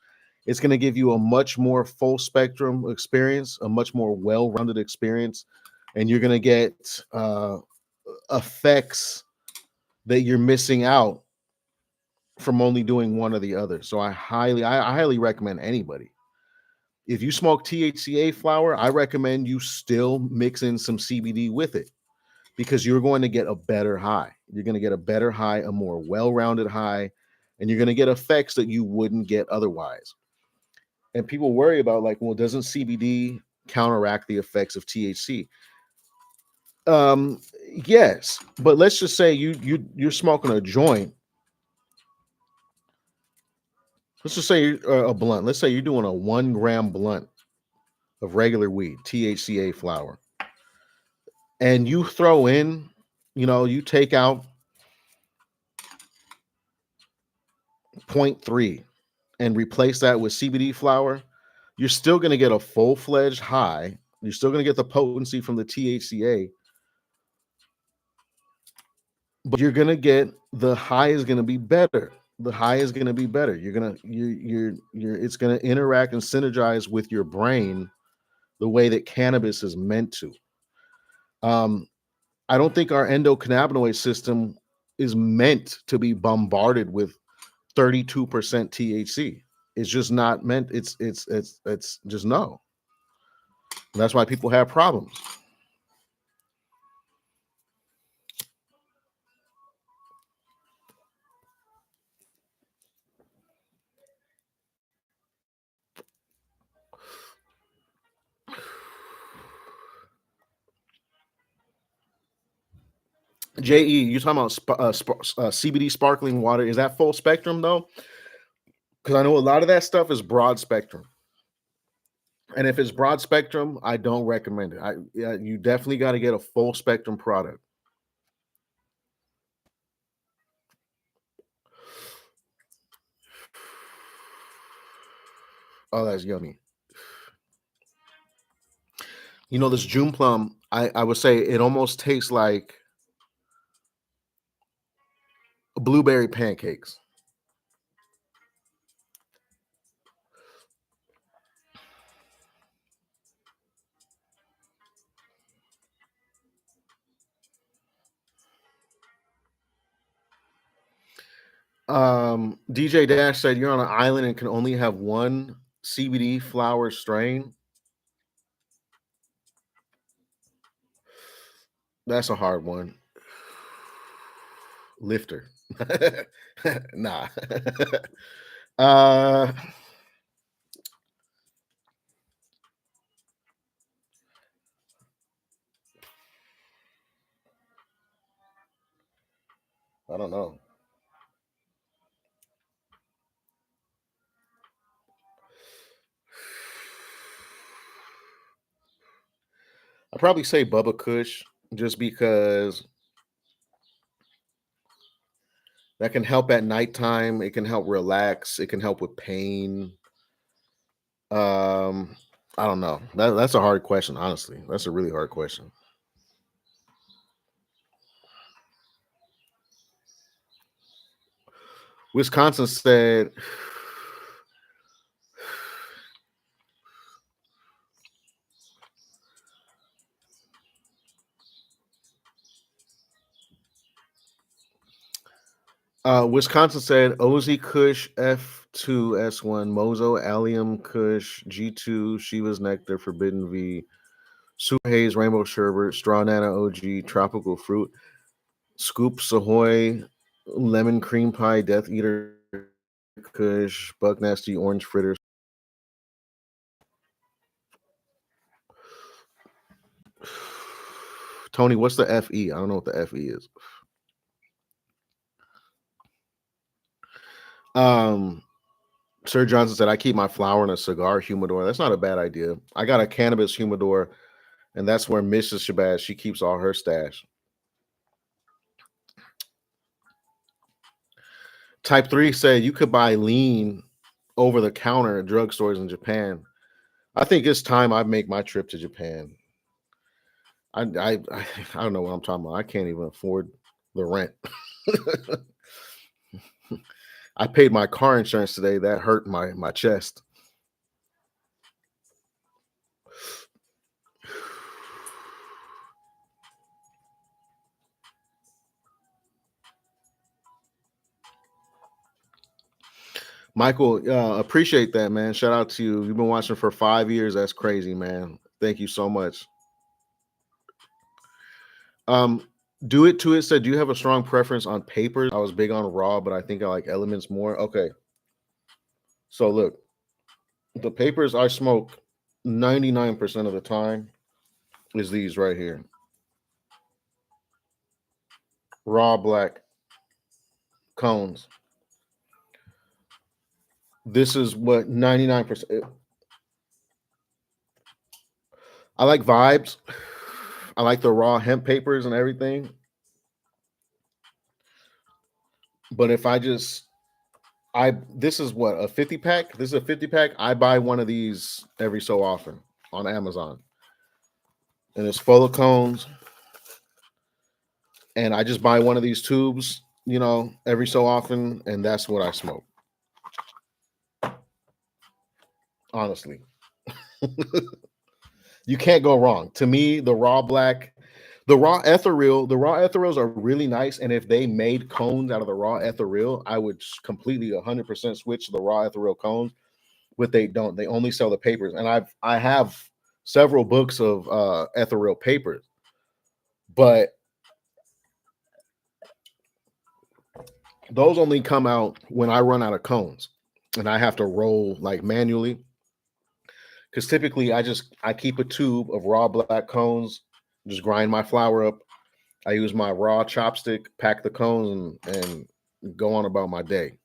It's going to give you a much more full spectrum experience, a much more well rounded experience, and you're going to get effects that you're missing out from only doing one or the other. So I highly recommend anybody. If you smoke THCA flower, I recommend you still mix in some CBD with it because you're going to get a better high. You're going to get a better high, a more well-rounded high, and you're going to get effects that you wouldn't get otherwise. And people worry about like, well, doesn't CBD counteract the effects of THC? Yes, but let's just say you're smoking a joint. Let's just say a blunt. Let's say you're doing a 1 gram blunt of regular weed, THCA flower, and you throw in, you take out zero point 0.3 and replace that with CBD flower, you're still going to get a full-fledged high. You're still going to get the potency from the THCA, but you're going to get the high is going to be better. The high is going to be better. You're going to you're it's going to interact and synergize with your brain the way that cannabis is meant to. Um, I don't think our endocannabinoid system is meant to be bombarded with 32% THC. It's just not meant. It's just no. And that's why people have problems. JE, you talking about CBD sparkling water? Is that full spectrum though? Because I know a lot of that stuff is broad spectrum, and if it's broad spectrum, I don't recommend it. Yeah, you definitely got to get a full spectrum product. Oh, that's yummy. This June plum, I would say it almost tastes like blueberry pancakes. DJ Dash said you're on an island and can only have one CBD flower strain. That's a hard one. Lifter. Nah. uh I don't know. I'll probably say Bubba Kush just because that can help at nighttime. It can help relax. It can help with pain. Um, I don't know. That's a hard question, honestly. That's a really hard question. Wisconsin said, Wisconsin said Ozy Kush F2 S1 Mozo Allium Kush G2 Shiva's Nectar Forbidden V Super Haze Rainbow Sherbet Straw Nana OG Tropical Fruit Scoops Ahoy Lemon Cream Pie Death Eater Kush Buck Nasty Orange Fritters. Tony, what's the FE? I don't know what the FE is. Sir Johnson said, I keep my flower in a cigar humidor. That's not a bad idea. I got a cannabis humidor, and that's where Mrs. Shabazz, she keeps all her stash. Type 3 said you could buy lean over the counter at drugstores in Japan. I think it's time I make my trip to Japan. I don't know what I'm talking about. I can't even afford the rent. I paid my car insurance today. That hurt my chest. Michael, appreciate that, man. Shout out to you. You've been watching for 5 years. That's crazy, man. Thank you so much. Do it to it said, do you have a strong preference on papers? I was big on raw, but I think I like elements more. Okay. So look, the papers I smoke 99% of the time is these right here. Raw black cones. This is what 99%. I like vibes. I like the raw hemp papers and everything. But if this is what, a 50 pack? This is a 50 pack. I buy one of these every so often on Amazon. And it's full of cones. And I just buy one of these tubes, every so often, and that's what I smoke. Honestly. You can't go wrong. To me, the raw ethereals are really nice. And if they made cones out of the raw ethereal, I would completely 100% switch to the raw ethereal cones. But they don't. They only sell the papers. And I have several books of ethereal papers, but those only come out when I run out of cones and I have to roll like manually. Because typically I keep a tube of raw black cones, just grind my flour up. I use my raw chopstick, pack the cones, and go on about my day.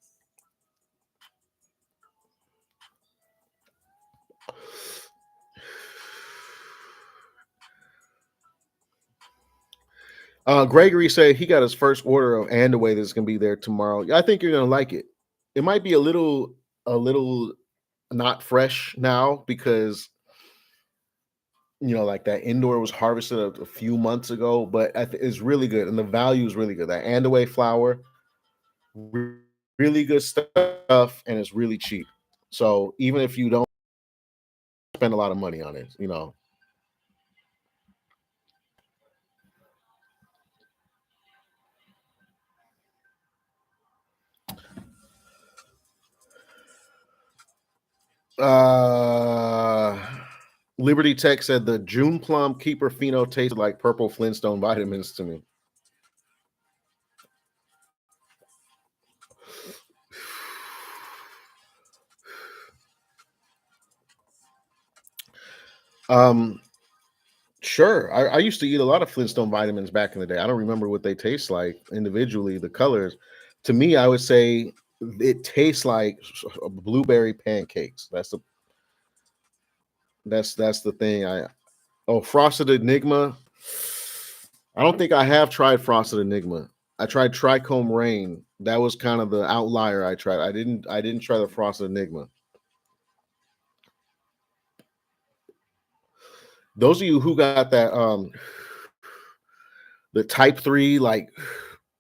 Gregory said he got his first order of Andaway that's gonna be there tomorrow. I think you're gonna like it. It might be a little not fresh now because like that indoor was harvested a few months ago, but it's really good and the value is really good. That Andaway flour, really good stuff, and it's really cheap. So even if you don't spend a lot of money on it, Liberty Tech said the June Plum Keeper Pheno tasted like purple Flintstone vitamins to me. Sure. I used to eat a lot of Flintstone vitamins back in the day. I don't remember what they taste like individually, the colors. To me, I would say it tastes like blueberry pancakes. That's the thing. Oh, Frosted Enigma. I don't think I have tried Frosted Enigma. I tried Trichome Rain. That was kind of the outlier I tried. I didn't try the Frosted Enigma. Those of you who got that the type 3, like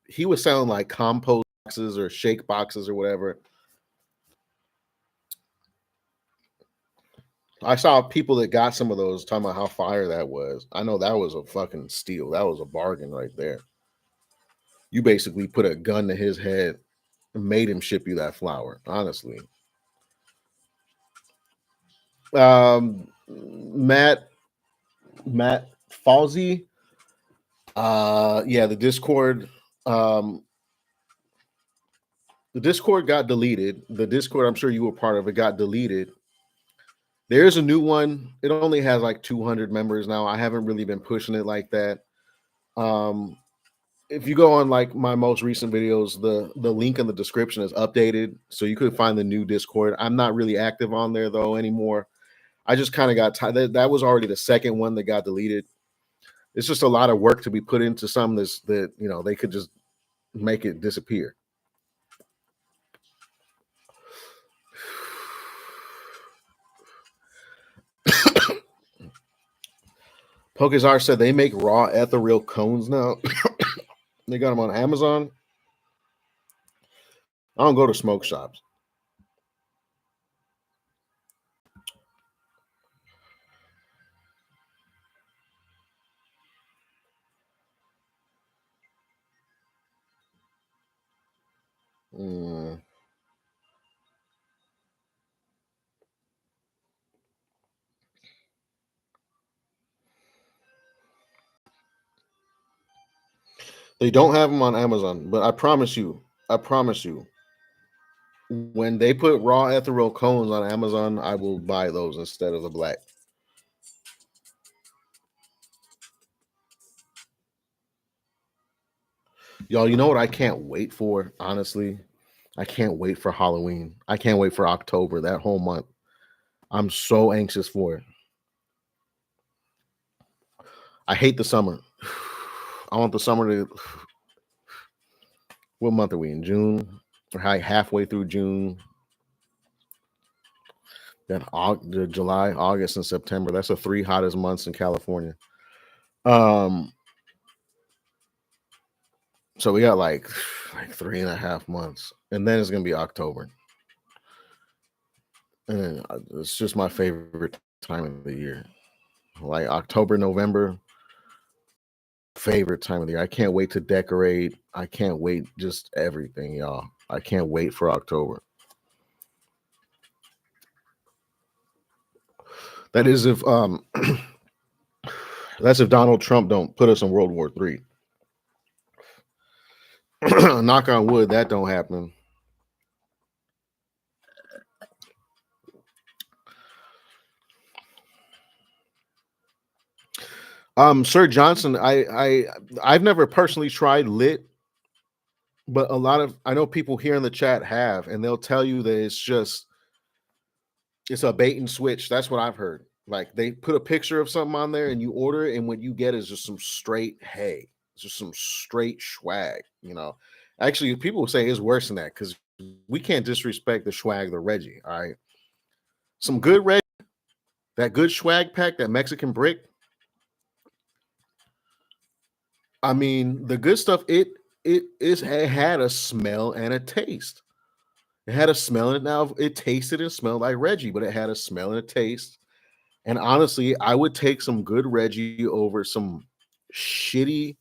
he was selling like compost boxes or shake boxes or whatever. I saw people that got some of those talking about how fire that was. I know that was a fucking steal. That was a bargain right there. You basically put a gun to his head and made him ship you that flower, honestly. Matt Falsey. Yeah, um the Discord got deleted. The Discord, I'm sure you were part of it, got deleted. There's a new one. It only has like 200 members now. I haven't really been pushing it like that. Um, if you go on like my most recent videos, the link in the description is updated, so you could find the new Discord. I'm not really active on there though anymore. I just kind of got tired. That was already the second one that got deleted. It's just a lot of work to be put into something that they could just make it disappear. Pokezar said they make raw ethereal cones now. They got them on Amazon. I don't go to smoke shops. Mm. They don't have them on Amazon, but I promise you, when they put raw ethereal cones on Amazon, I will buy those instead of the black. Y'all, you know what I can't wait for, honestly? I can't wait for Halloween. I can't wait for October, that whole month. I'm so anxious for it. I hate the summer. I want the summer to. What month are we in? June? We're halfway through June. Then July, August, and September. That's the three hottest months in California. So we got like 3.5 months, and then it's gonna be October. And it's just my favorite time of the year. Like October, November, favorite time of the year. I can't wait to decorate. I can't wait, just everything, y'all. I can't wait for October. That is if that's if Donald Trump don't put us in World War III. Knock on wood, that don't happen. Sir Johnson, I've never personally tried lit, but I know people here in the chat have, and they'll tell you that it's a bait and switch. That's what I've heard. Like they put a picture of something on there and you order it, and what you get is just some straight hay. It's just some straight swag. Actually, people say it's worse than that because we can't disrespect the swag, the Reggie. All right. Some good Reggie, that good swag pack, that Mexican brick. I mean, the good stuff, it had a smell and a taste. It had a smell in it. Now it tasted and smelled like Reggie, but it had a smell and a taste. And honestly, I would take some good Reggie over some shitty,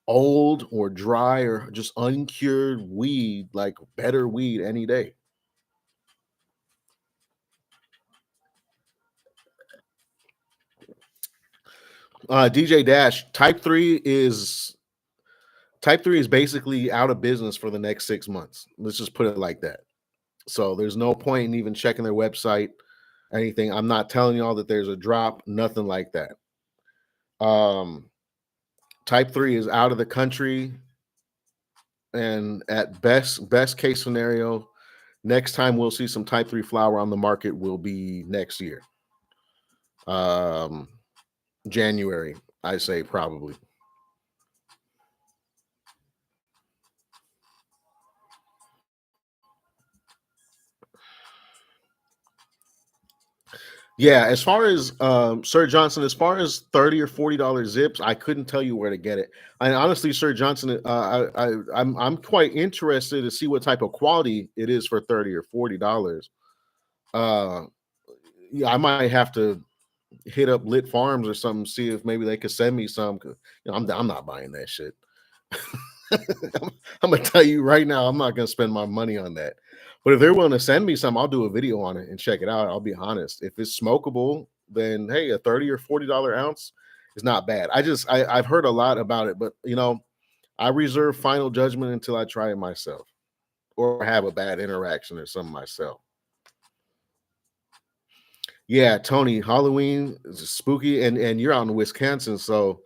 old or dry or just uncured weed, like better weed any day. DJ Dash, Type 3 is basically out of business for the next 6 months. Let's just put it like that. So there's no point in even checking their website, anything. I'm not telling y'all that there's a drop, nothing like that. Type 3 is out of the country, and at best case scenario, next time we'll see some Type 3 flower on the market will be next year. January, I say probably. Yeah, as far as Sir Johnson, as far as $30 or $40 zips, I couldn't tell you where to get it. And honestly, Sir Johnson, I'm quite interested to see what type of quality it is for $30 or $40. Uh, yeah, I might have to hit up Lit Farms or something, see if maybe they could send me some. 'Cause, I'm not buying that shit. I'm gonna tell you right now, I'm not gonna spend my money on that. But if they're willing to send me some, I'll do a video on it and check it out. I'll be honest. If it's smokable, then hey, a $30 or $40 ounce is not bad. I've heard a lot about it, but I reserve final judgment until I try it myself or have a bad interaction or something myself. Yeah, Tony, Halloween is spooky, and you're out in Wisconsin, so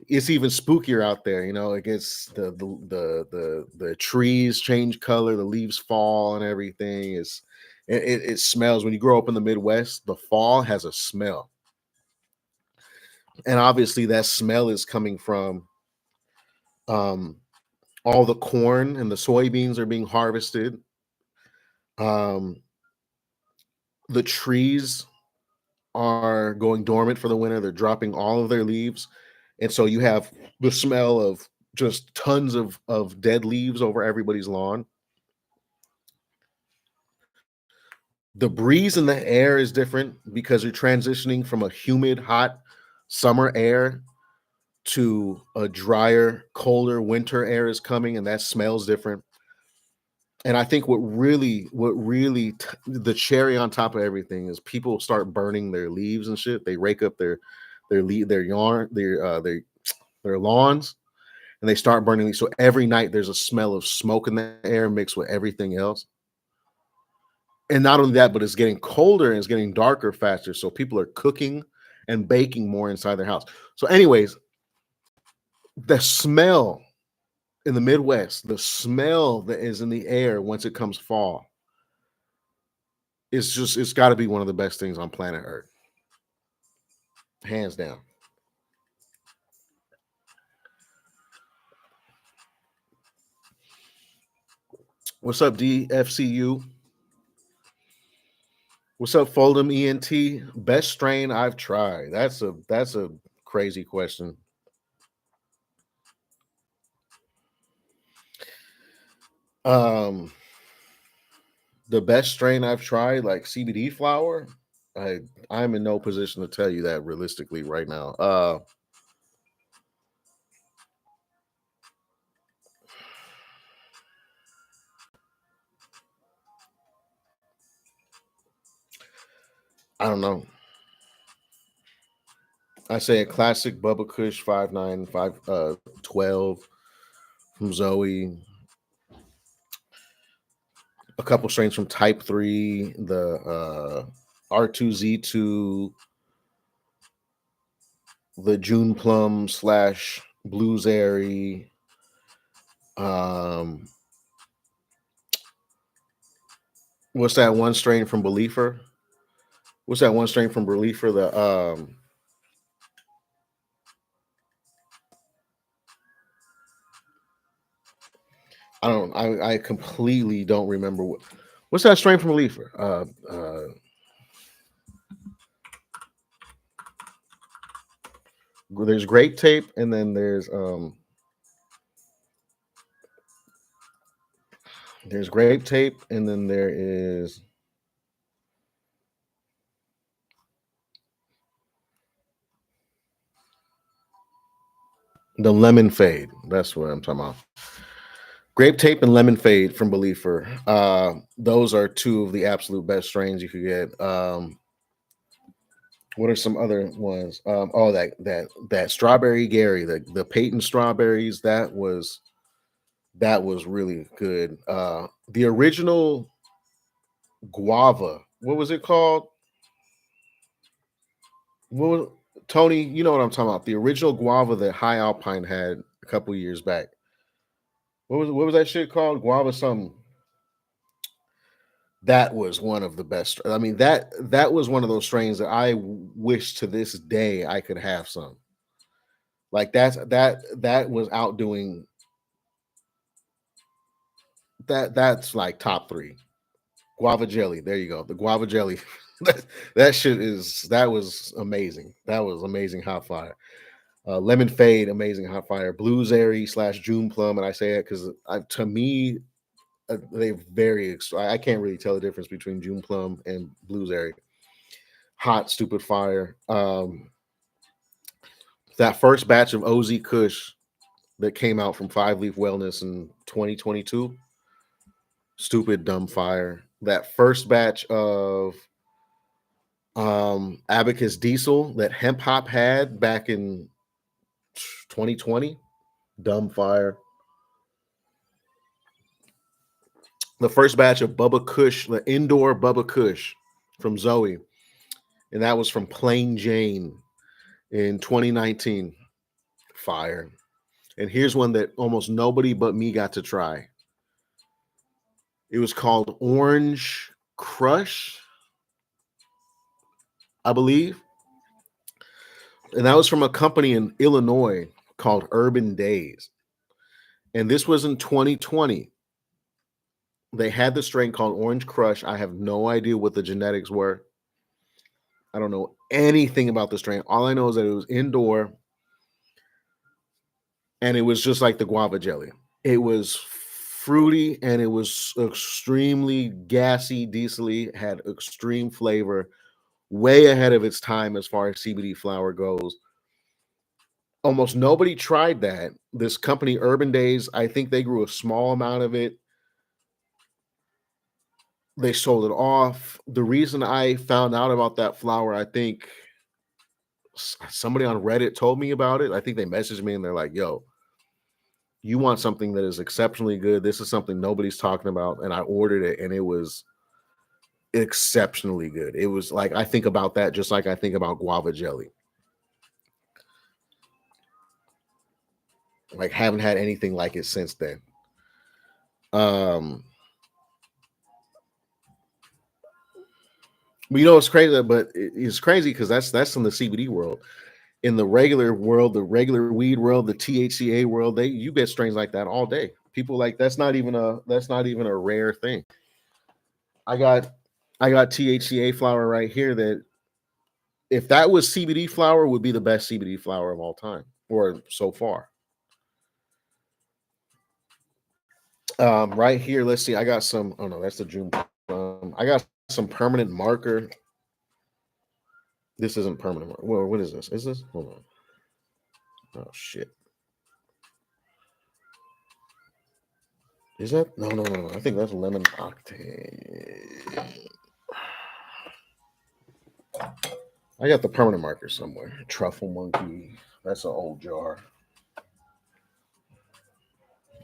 it's even spookier out there. It gets the trees change color, the leaves fall, and everything is. It smells when you grow up in the Midwest. The fall has a smell, and obviously that smell is coming from um, all the corn and the soybeans are being harvested. Um, the trees are going dormant for the winter. They're dropping all of their leaves. And so you have the smell of just tons of dead leaves over everybody's lawn. The breeze in the air is different because you're transitioning from a humid, hot summer air to a drier, colder winter air is coming, and that smells different. And I think the cherry on top of everything is people start burning their leaves and shit. They rake up their yarn, their lawns, and they start burning these. So every night there's a smell of smoke in the air mixed with everything else. And not only that, but it's getting colder and it's getting darker faster. So people are cooking and baking more inside their house. So, anyways, the smell in the Midwest, the smell that is in the air once it comes fall, it's got to be one of the best things on planet Earth, hands down. What's up, DFCU? What's up, Fold'em ENT? Best strain I've tried. That's a crazy question. Um, the best strain I've tried, like CBD flower. I I'm in no position to tell you that realistically right now. I don't know. I say a classic Bubba Kush 595 12 from Zoe. A couple strains from Type 3, the R2Z2, the June Plum slash Bluesberry. Um, what's that one strain from Beliefer? What's that one strain from Beliefer? I completely don't remember what's that strain from Beliefer? There's grape tape, and then there's grape tape, and then there is the lemon fade. That's what I'm talking about. Grape tape and lemon fade from Beliefer. Those are two of the absolute best strains you could get. What are some other ones? Oh, that strawberry Gary, the Peyton strawberries. That was really good. The original guava. What was it called? What was, Tony? You know what I'm talking about. The original guava that High Alpine had a couple years back. What was that shit called? Guava something. That was one of the best. I mean, that was one of those strains that I wish to this day I could have some. Like that was outdoing that's like top three. Guava jelly. There you go. The guava jelly. that shit is that was amazing. That was amazing hot fire. Lemon fade, amazing hot fire. Blueberry slash June plum, and I say it because to me they very. I can't really tell the difference between June plum and blueberry. Hot, stupid fire. That first batch of OZ Kush that came out from Five Leaf Wellness in 2022. Stupid dumb fire. That first batch of Abacus Diesel that Hemp Hop had back in 2020. Dumb fire. The first batch of Bubba Kush, the indoor Bubba Kush from Zoe, and that was from Plain Jane in 2019. Fire. And here's one that almost nobody but me got to try. It was called Orange Crush, I believe. And that was from a company in Illinois called Urban Days. And this was in 2020. They had the strain called Orange Crush. I have no idea what the genetics were. I don't know anything about the strain. All I know is that it was indoor and it was just like the guava jelly. It was fruity and it was extremely gassy, diesely, had extreme flavor, way ahead of its time as far as CBD flower goes. Almost nobody tried that. This company, Urban Days, I think they grew a small amount of it. They sold it off. The reason I found out about that flower, I think somebody on Reddit told me about it. I think they messaged me and they're like, yo, you want something that is exceptionally good. This is something nobody's talking about. And I ordered it and it was exceptionally good. It was like, I think about that just like I think about guava jelly. Like, haven't had anything like it since then. But it's crazy, but it's crazy because that's in the CBD world. In the regular world, the regular weed world, the THCA world, you get strains like that all day. People like that's not even a rare thing. I got THCA flower right here that if that was CBD flower would be the best CBD flower of all time or so far. Right here, let's see. I got some. Oh no, that's the June. I got some permanent marker. This isn't permanent. Well, what is this? Is this? Hold on. Oh shit. Is that? No. I think that's lemon octane. I got the permanent marker somewhere. Truffle monkey. That's an old jar.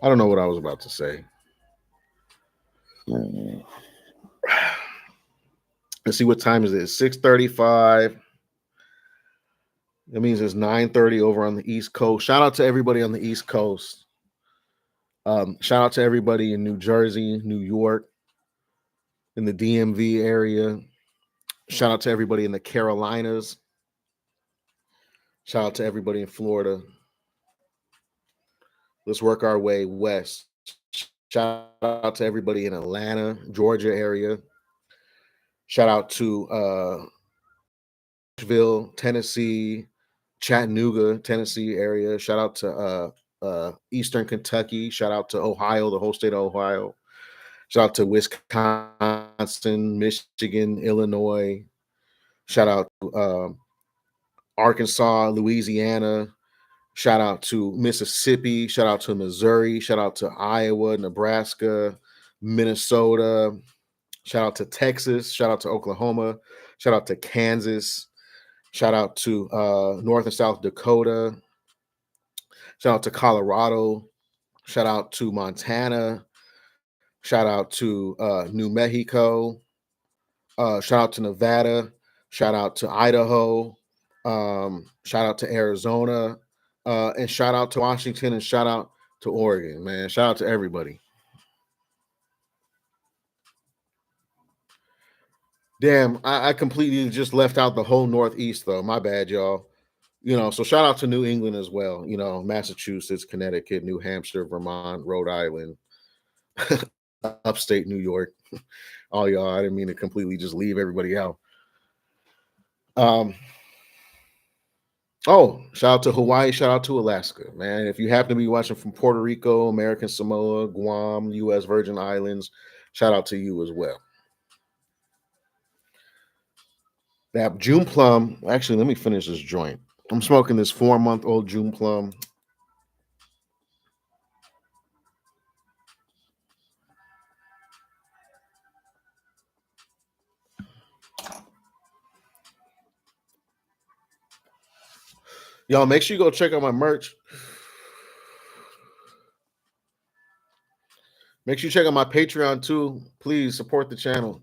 I don't know what I was about to say. Let's see what time is it. 6:35. That means it's 9:30 over on the East Coast. Shout out to everybody on the East Coast. Shout out to everybody in New Jersey, New York, in the DMV area. Shout out to everybody in the Carolinas. Shout out to everybody in Florida. Let's work our way west. Shout out to everybody in Atlanta, Georgia area. Shout out to Nashville, Tennessee, Chattanooga, Tennessee area. Shout out to Eastern Kentucky. Shout out to Ohio, the whole state of Ohio. Shout out to Wisconsin, Michigan, Illinois. Shout out to Arkansas, Louisiana. Shout out to Mississippi. Shout out to Missouri. Shout out to Iowa, Nebraska, Minnesota. Shout out to Texas. Shout out to Oklahoma. Shout out to Kansas. Shout out to North and South Dakota. Shout out to Colorado. Shout out to Montana. Shout out to New Mexico. Shout out to Nevada. Shout out to Idaho. Shout out to Arizona. And shout out to Washington and shout out to Oregon, man. Shout out to everybody. Damn, I completely just left out the whole Northeast though. My bad, y'all. So shout out to New England as well. Massachusetts, Connecticut, New Hampshire, Vermont, Rhode Island, upstate New York. All y'all. I didn't mean to completely just leave everybody out. Um, oh, shout out to Hawaii, shout out to Alaska, man. If you happen to be watching from Puerto Rico, American Samoa, Guam, US Virgin Islands, shout out to you as well. That June plum, actually, let me finish this joint. I'm smoking this 4-month-old June plum. Y'all, make sure you go check out my merch. Make sure you check out my Patreon too. Please support the channel.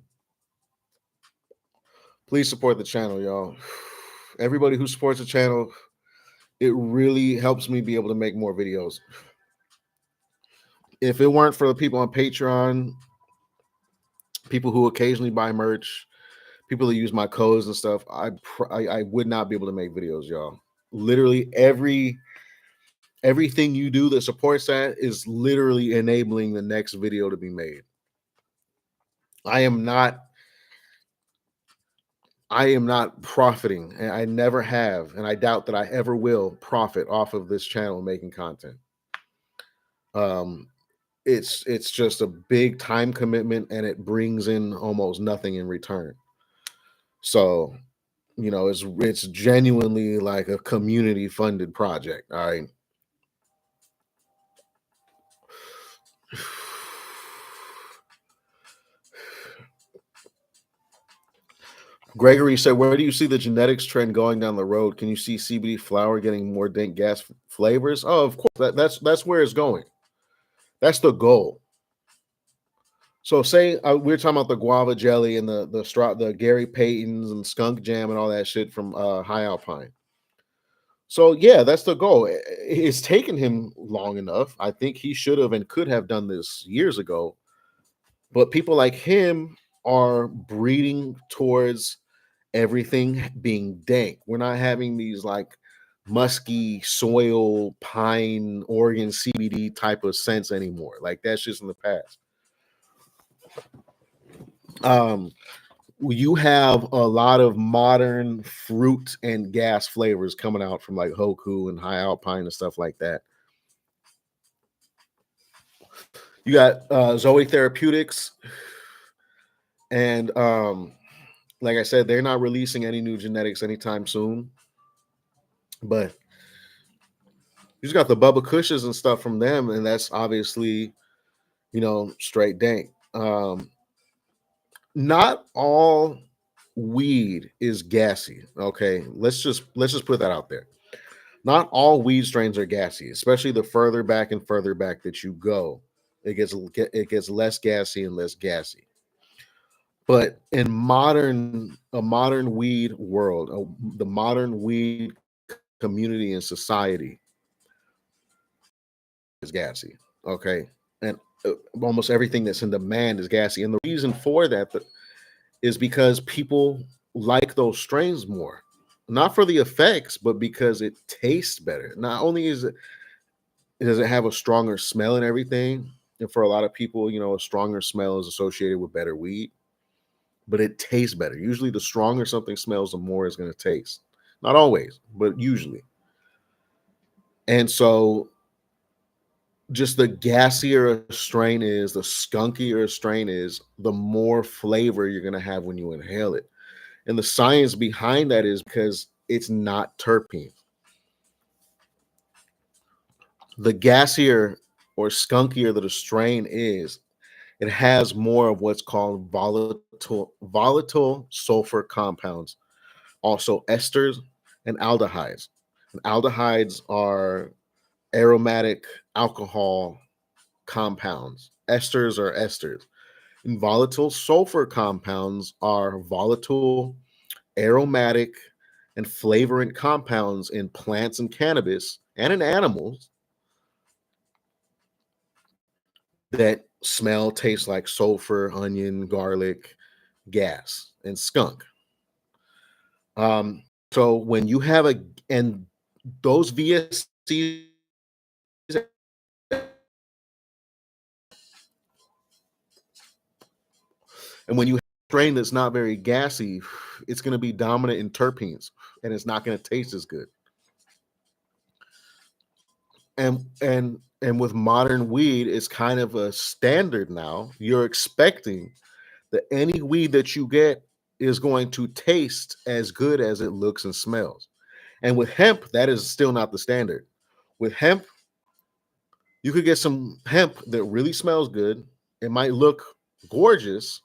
Please support the channel, y'all. Everybody who supports the channel, it really helps me be able to make more videos. If it weren't for the people on Patreon, people who occasionally buy merch, people that use my codes and stuff, I would not be able to make videos, y'all. Literally everything you do that supports that is literally enabling the next video to be made. I am not profiting, and I never have, and I doubt that I ever will profit off of this channel making content. It's just a big time commitment, and it brings in almost nothing in return. So, it's genuinely like a community funded project. All right. Gregory said, "Where do you see the genetics trend going down the road? Can you see CBD flower getting more dank gas flavors?" Oh, of course. That's where it's going. That's the goal. So, say we're talking about the guava jelly and the Gary Paytons and skunk jam and all that shit from High Alpine. So, yeah, that's the goal. It's taken him long enough. I think he should have and could have done this years ago. But people like him are breeding towards everything being dank. We're not having these like musky soil, pine, Oregon CBD type of scents anymore. Like that's just in the past. You have a lot of modern fruit and gas flavors coming out from like Hoku and High Alpine and stuff like that. You got Zoe Therapeutics, and like I said, they're not releasing any new genetics anytime soon. But you just got the Bubba Cushes and stuff from them, and that's obviously, straight dank. Not all weed is gassy. Okay, let's just put that out there. Not all weed strains are gassy, especially the further back and further back that you go. It gets less gassy and less gassy. But in a modern weed world, the modern weed community and society is gassy. Okay, and almost everything that's in demand is gassy, and the reason for that is because people like those strains more, not for the effects, but because it tastes better. Not only does it have a stronger smell and everything, and for a lot of people, a stronger smell is associated with better weed, but it tastes better. Usually, the stronger something smells, the more it's going to taste. Not always, but usually. And so, just the gassier a strain is, the skunkier a strain is, the more flavor you're going to have when you inhale it. And the science behind that is because it's not terpene. The gassier or skunkier that a strain is, it has more of what's called volatile sulfur compounds, also esters and aldehydes. And aldehydes are aromatic alcohol compounds. Esters are esters. And volatile sulfur compounds are volatile, aromatic, and flavorant compounds in plants and cannabis and in animals that smell, taste like sulfur, onion, garlic, gas and skunk. So when you have a and those VSCs, and when you have a strain that's not very gassy, it's going to be dominant in terpenes, and it's not going to taste as good. And with modern weed, it's kind of a standard now. You're expecting that any weed that you get is going to taste as good as it looks and smells. And with hemp, that is still not the standard. With hemp, you could get some hemp that really smells good. It might look gorgeous,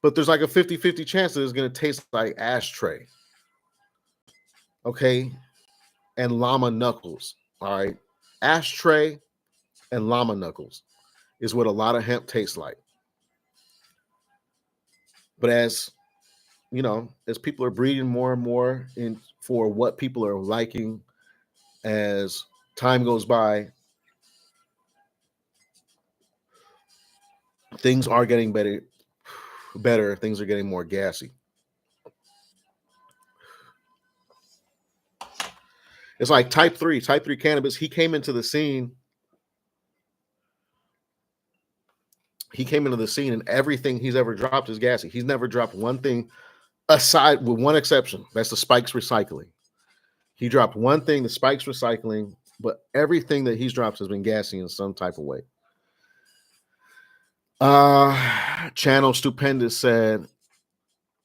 but there's like a 50-50 chance that it's going to taste like ashtray. Okay. And llama knuckles. All right. Ashtray and llama knuckles is what a lot of hemp tastes like. But as you know, as people are breeding more and more in for what people are liking as time goes by, things are getting better, things are getting more gassy. It's like type 3 cannabis. He came into the scene and everything he's ever dropped is gassy. He's never dropped one thing aside with one exception. That's the Spikes Recycling. He dropped one thing, the Spikes Recycling, but everything that he's dropped has been gassy in some type of way. Channel Stupendous said,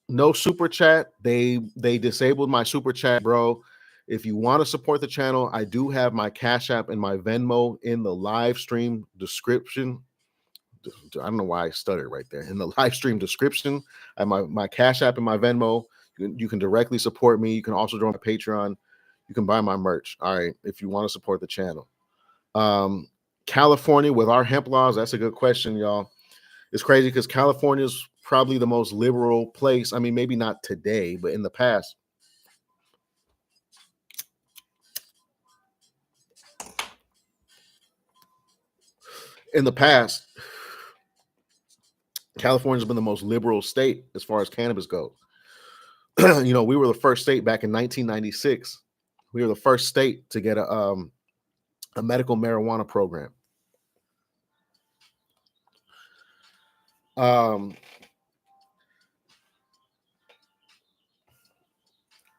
no super chat. They disabled my super chat, bro. If you want to support the channel, I do have my Cash App and my Venmo in the live stream description. I don't know why I stuttered right there. In the live stream description, I have my Cash App and my Venmo. You can directly support me. You can also join my Patreon. You can buy my merch. All right, if you want to support the channel. California with our hemp laws, that's a good question, y'all. It's crazy because California is probably the most liberal place. I mean, maybe not today, but in the past. In the past, California's been the most liberal state as far as cannabis goes. You know, we were the first state back in 1996. We were the first state to get a medical marijuana program.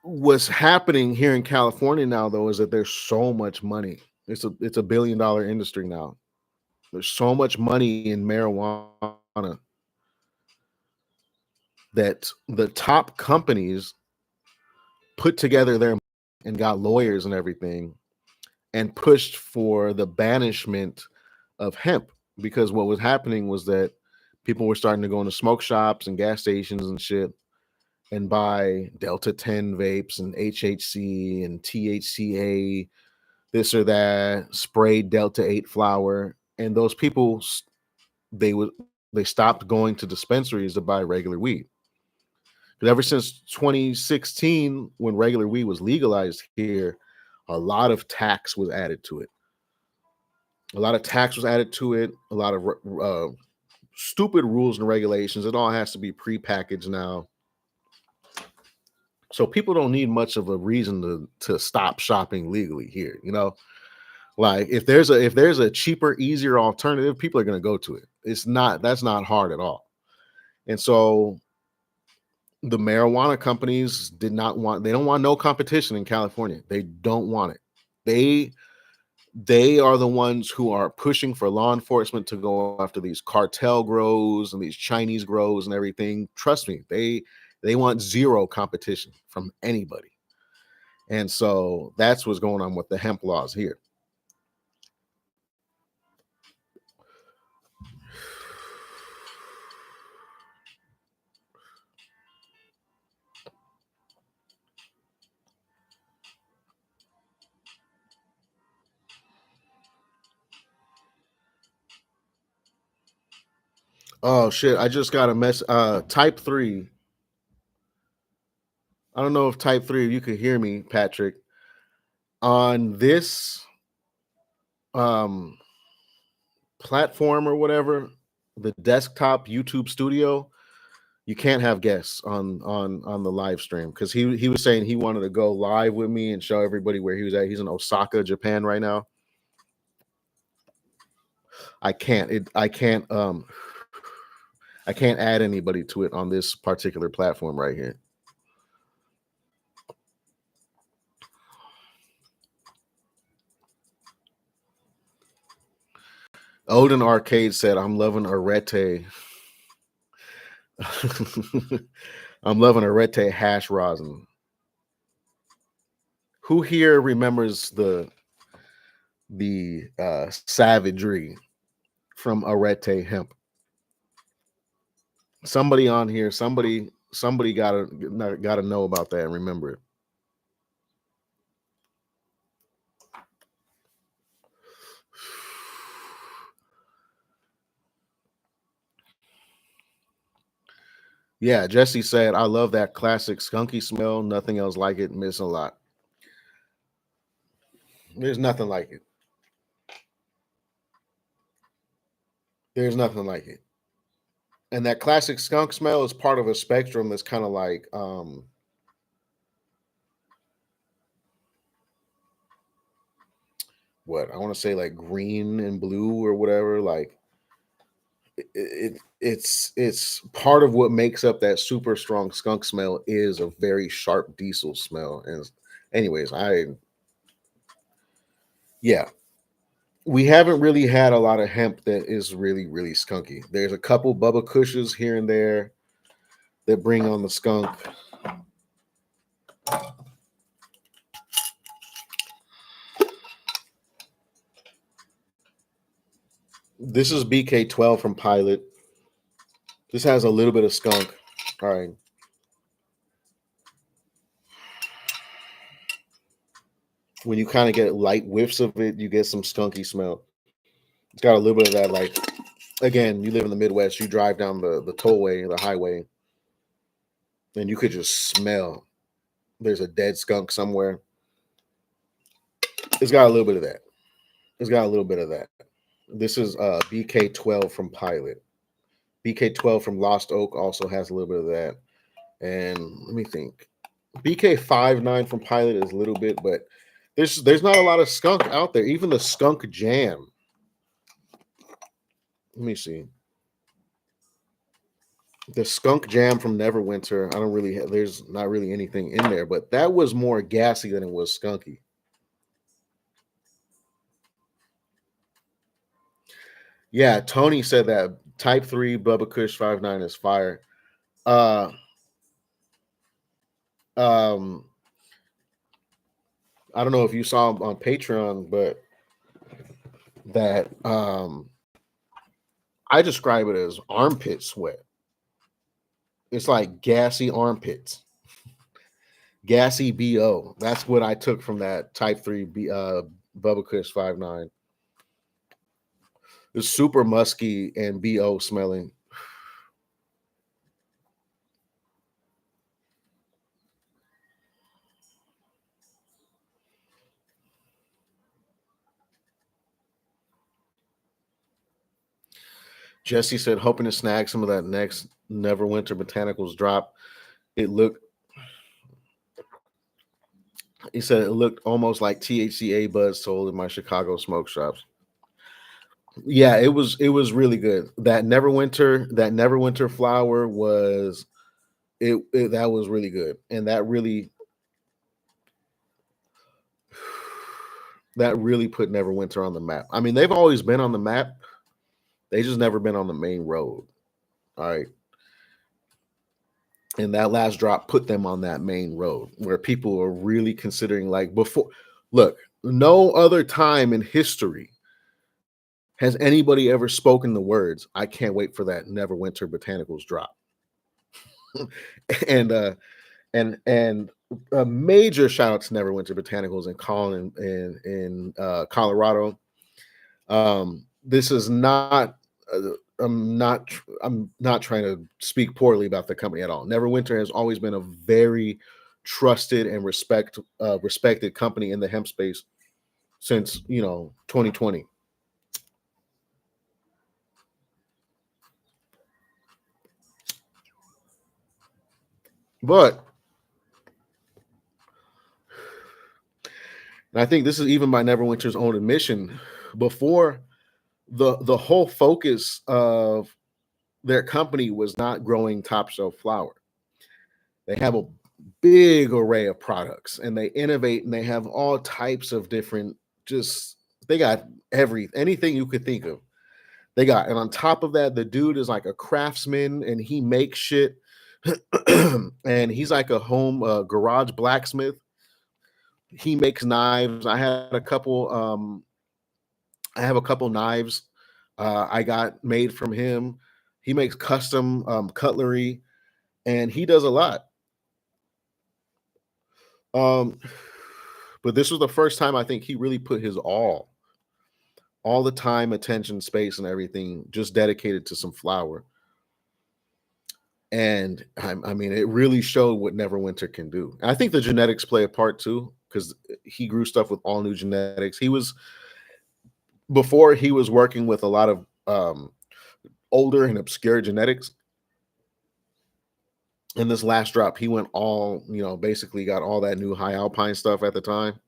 What's happening here in California now, though, is that there's so much money. It's a $1 billion industry now. There's so much money in marijuana that the top companies put together their and got lawyers and everything and pushed for the banishment of hemp, because what was happening was that people were starting to go into smoke shops and gas stations and shit and buy Delta 10 vapes and HHC and THCA, this or that, sprayed Delta 8 flower. And those people, they stopped going to dispensaries to buy regular weed. But ever since 2016, when regular weed was legalized here, a lot of tax was added to it. A lot of tax was added to it. A lot of stupid rules and regulations. It all has to be prepackaged now. So people don't need much of a reason to stop shopping legally here. You know, like if there's a cheaper, easier alternative, people are going to go to it. That's not hard at all. And so the marijuana companies they don't want no competition in California. They don't want it. They are the ones who are pushing for law enforcement to go after these cartel grows and these Chinese grows and everything. Trust me, they want zero competition from anybody. And so that's what's going on with the hemp laws here. Oh shit, I just got a mess. Type 3. I don't know if type 3, if you could hear me, Patrick. On this platform or whatever, the desktop YouTube studio, You can't have guests on the live stream because he was saying he wanted to go live with me and show everybody where he was at. He's in Osaka, Japan right now. I can't. I can't add anybody to it on this particular platform right here. Odin Arcade said, "I'm loving Arete." I'm loving Arete hash rosin. Who here remembers the savagery from Arete hemp? Somebody on here, somebody gotta know about that and remember it. Yeah, Jesse said, "I love that classic skunky smell. Nothing else like it. Miss a lot. There's nothing like it. There's nothing like it." And that classic skunk smell is part of a spectrum that's kind of like what I want to say, like green and blue or whatever. Like it's part of what makes up that super strong skunk smell is a very sharp diesel smell. And anyways, yeah, we haven't really had a lot of hemp that is really, really skunky. There's a couple Bubba Kushes here and there that bring on the skunk. This is BK12 from Pilot. This has a little bit of skunk. All right. When you kind of get light whiffs of it, you get some skunky smell. It's got a little bit of that, like, again, you live in the Midwest, you drive down the tollway, the highway, and you could just smell there's a dead skunk somewhere. It's got a little bit of that. It's got a little bit of that. This is BK12 from Pilot. BK12 from Lost Oak also has a little bit of that. And let me think. BK59 from Pilot is a little bit, but there's not a lot of skunk out there. Even the skunk jam. Let me see. The skunk jam from Neverwinter. I don't really have, there's not really anything in there, but that was more gassy than it was skunky. Yeah, Tony said that Type 3 Bubba Kush 59 is fire. Um I don't know if you saw him on Patreon, but that I describe it as armpit sweat. It's like gassy armpits. Gassy BO. That's what I took from that Type 3 Bubba Kush 59. It's super musky and BO smelling. Jesse said, hoping to snag some of that next Neverwinter Botanicals drop. He said it looked almost like THCA buds sold in my Chicago smoke shops. Yeah, it was really good. That Neverwinter flower was it that was really good. And that really put Neverwinter on the map. I mean, they've always been on the map. They just never been on the main road. All right. And that last drop put them on that main road where people are really considering, like, before. Look, no other time in history has anybody ever spoken the words, "I can't wait for that Neverwinter Botanicals drop." and a major shout out to Neverwinter Botanicals and Colin in Colorado. This is not. I'm not trying to speak poorly about the company at all. Neverwinter has always been a very trusted and respected company in the hemp space since 2020. But I think this is even by Neverwinter's own admission. Before, the whole focus of their company was not growing top shelf flower. They have a big array of products and they innovate and they have all types of different, just they got anything you could think of. They got, and on top of that, the dude is like a craftsman and he makes shit. And he's like a home garage blacksmith. He makes knives. I have a couple knives I got made from him. He makes custom cutlery and he does a lot. Um, but this was the first time I think he really put his all the time, attention, space, and everything just dedicated to some flower. And I mean, it really showed what Neverwinter can do. And I think the genetics play a part too, because he grew stuff with all new genetics. Before he was working with a lot of older and obscure genetics. In this last drop, he went all, basically got all that new high alpine stuff at the time.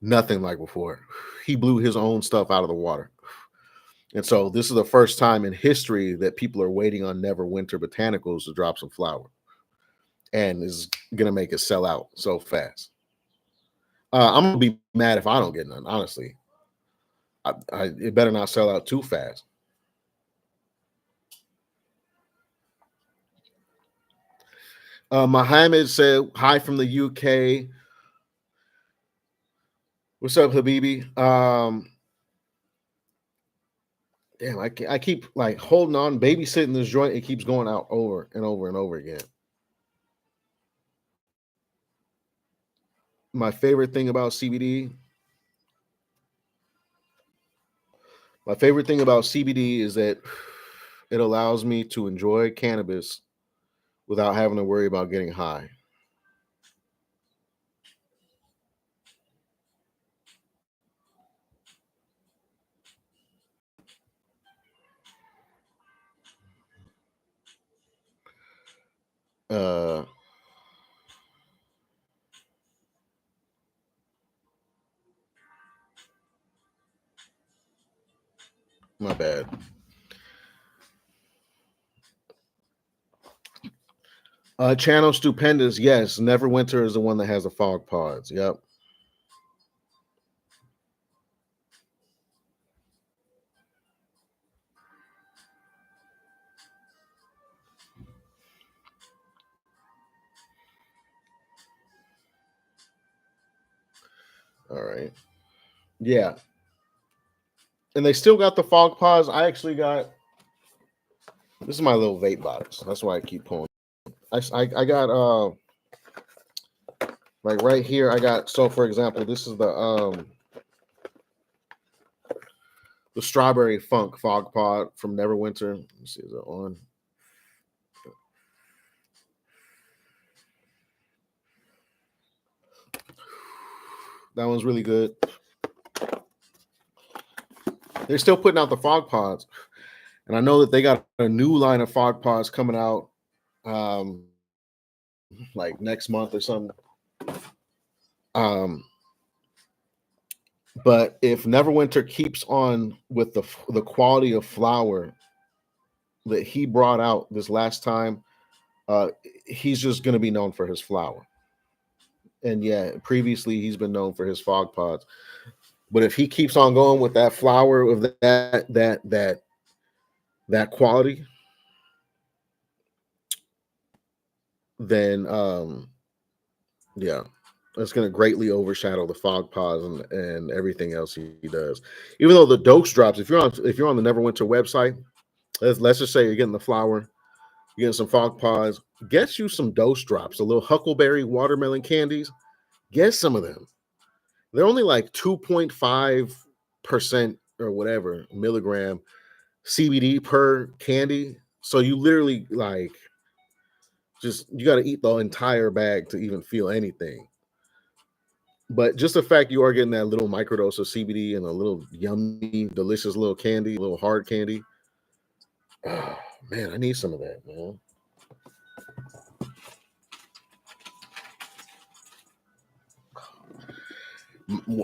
Nothing like before. He blew his own stuff out of the water. And so this is the first time in history that people are waiting on Neverwinter Botanicals to drop some flower. And is going to make it sell out so fast. I'm going to be mad if I don't get none, honestly. It better not sell out too fast. Mohammed said, hi from the UK. What's up, Habibi? Damn, I keep like holding on, babysitting this joint. It keeps going out over and over and over again. My favorite thing about CBD. My favorite thing about CBD is that it allows me to enjoy cannabis without having to worry about getting high. Uh, my bad. Channel Stupendous. Yes, Neverwinter is the one that has the fog pods. Yep. All right. Yeah. And they still got the fog pods. I actually got, this is my little vape box. That's why I keep pulling. I got like right here. I got, so for example, this is the strawberry funk fog pod from Neverwinter. Let me see, is it on? That one's really good. They're still putting out the fog pods, and I know that they got a new line of fog pods coming out, like next month or something. But if Neverwinter keeps on with the quality of flower that he brought out this last time, he's just going to be known for his flower. And yeah, previously he's been known for his fog pods. But if he keeps on going with that flower of that quality, then yeah, it's going to greatly overshadow the fog pods and everything else he does. Even though the dose drops, if you're on the Neverwinter website, let's just say you're getting the flower, you're getting some fog pods, get you some dose drops, the little huckleberry watermelon candies, get some of them. They're only like 2.5% or whatever milligram CBD per candy. So you literally like you got to eat the entire bag to even feel anything. But just the fact you are getting that little microdose of CBD and a little yummy, delicious little candy, little hard candy. Oh, man, I need some of that, man.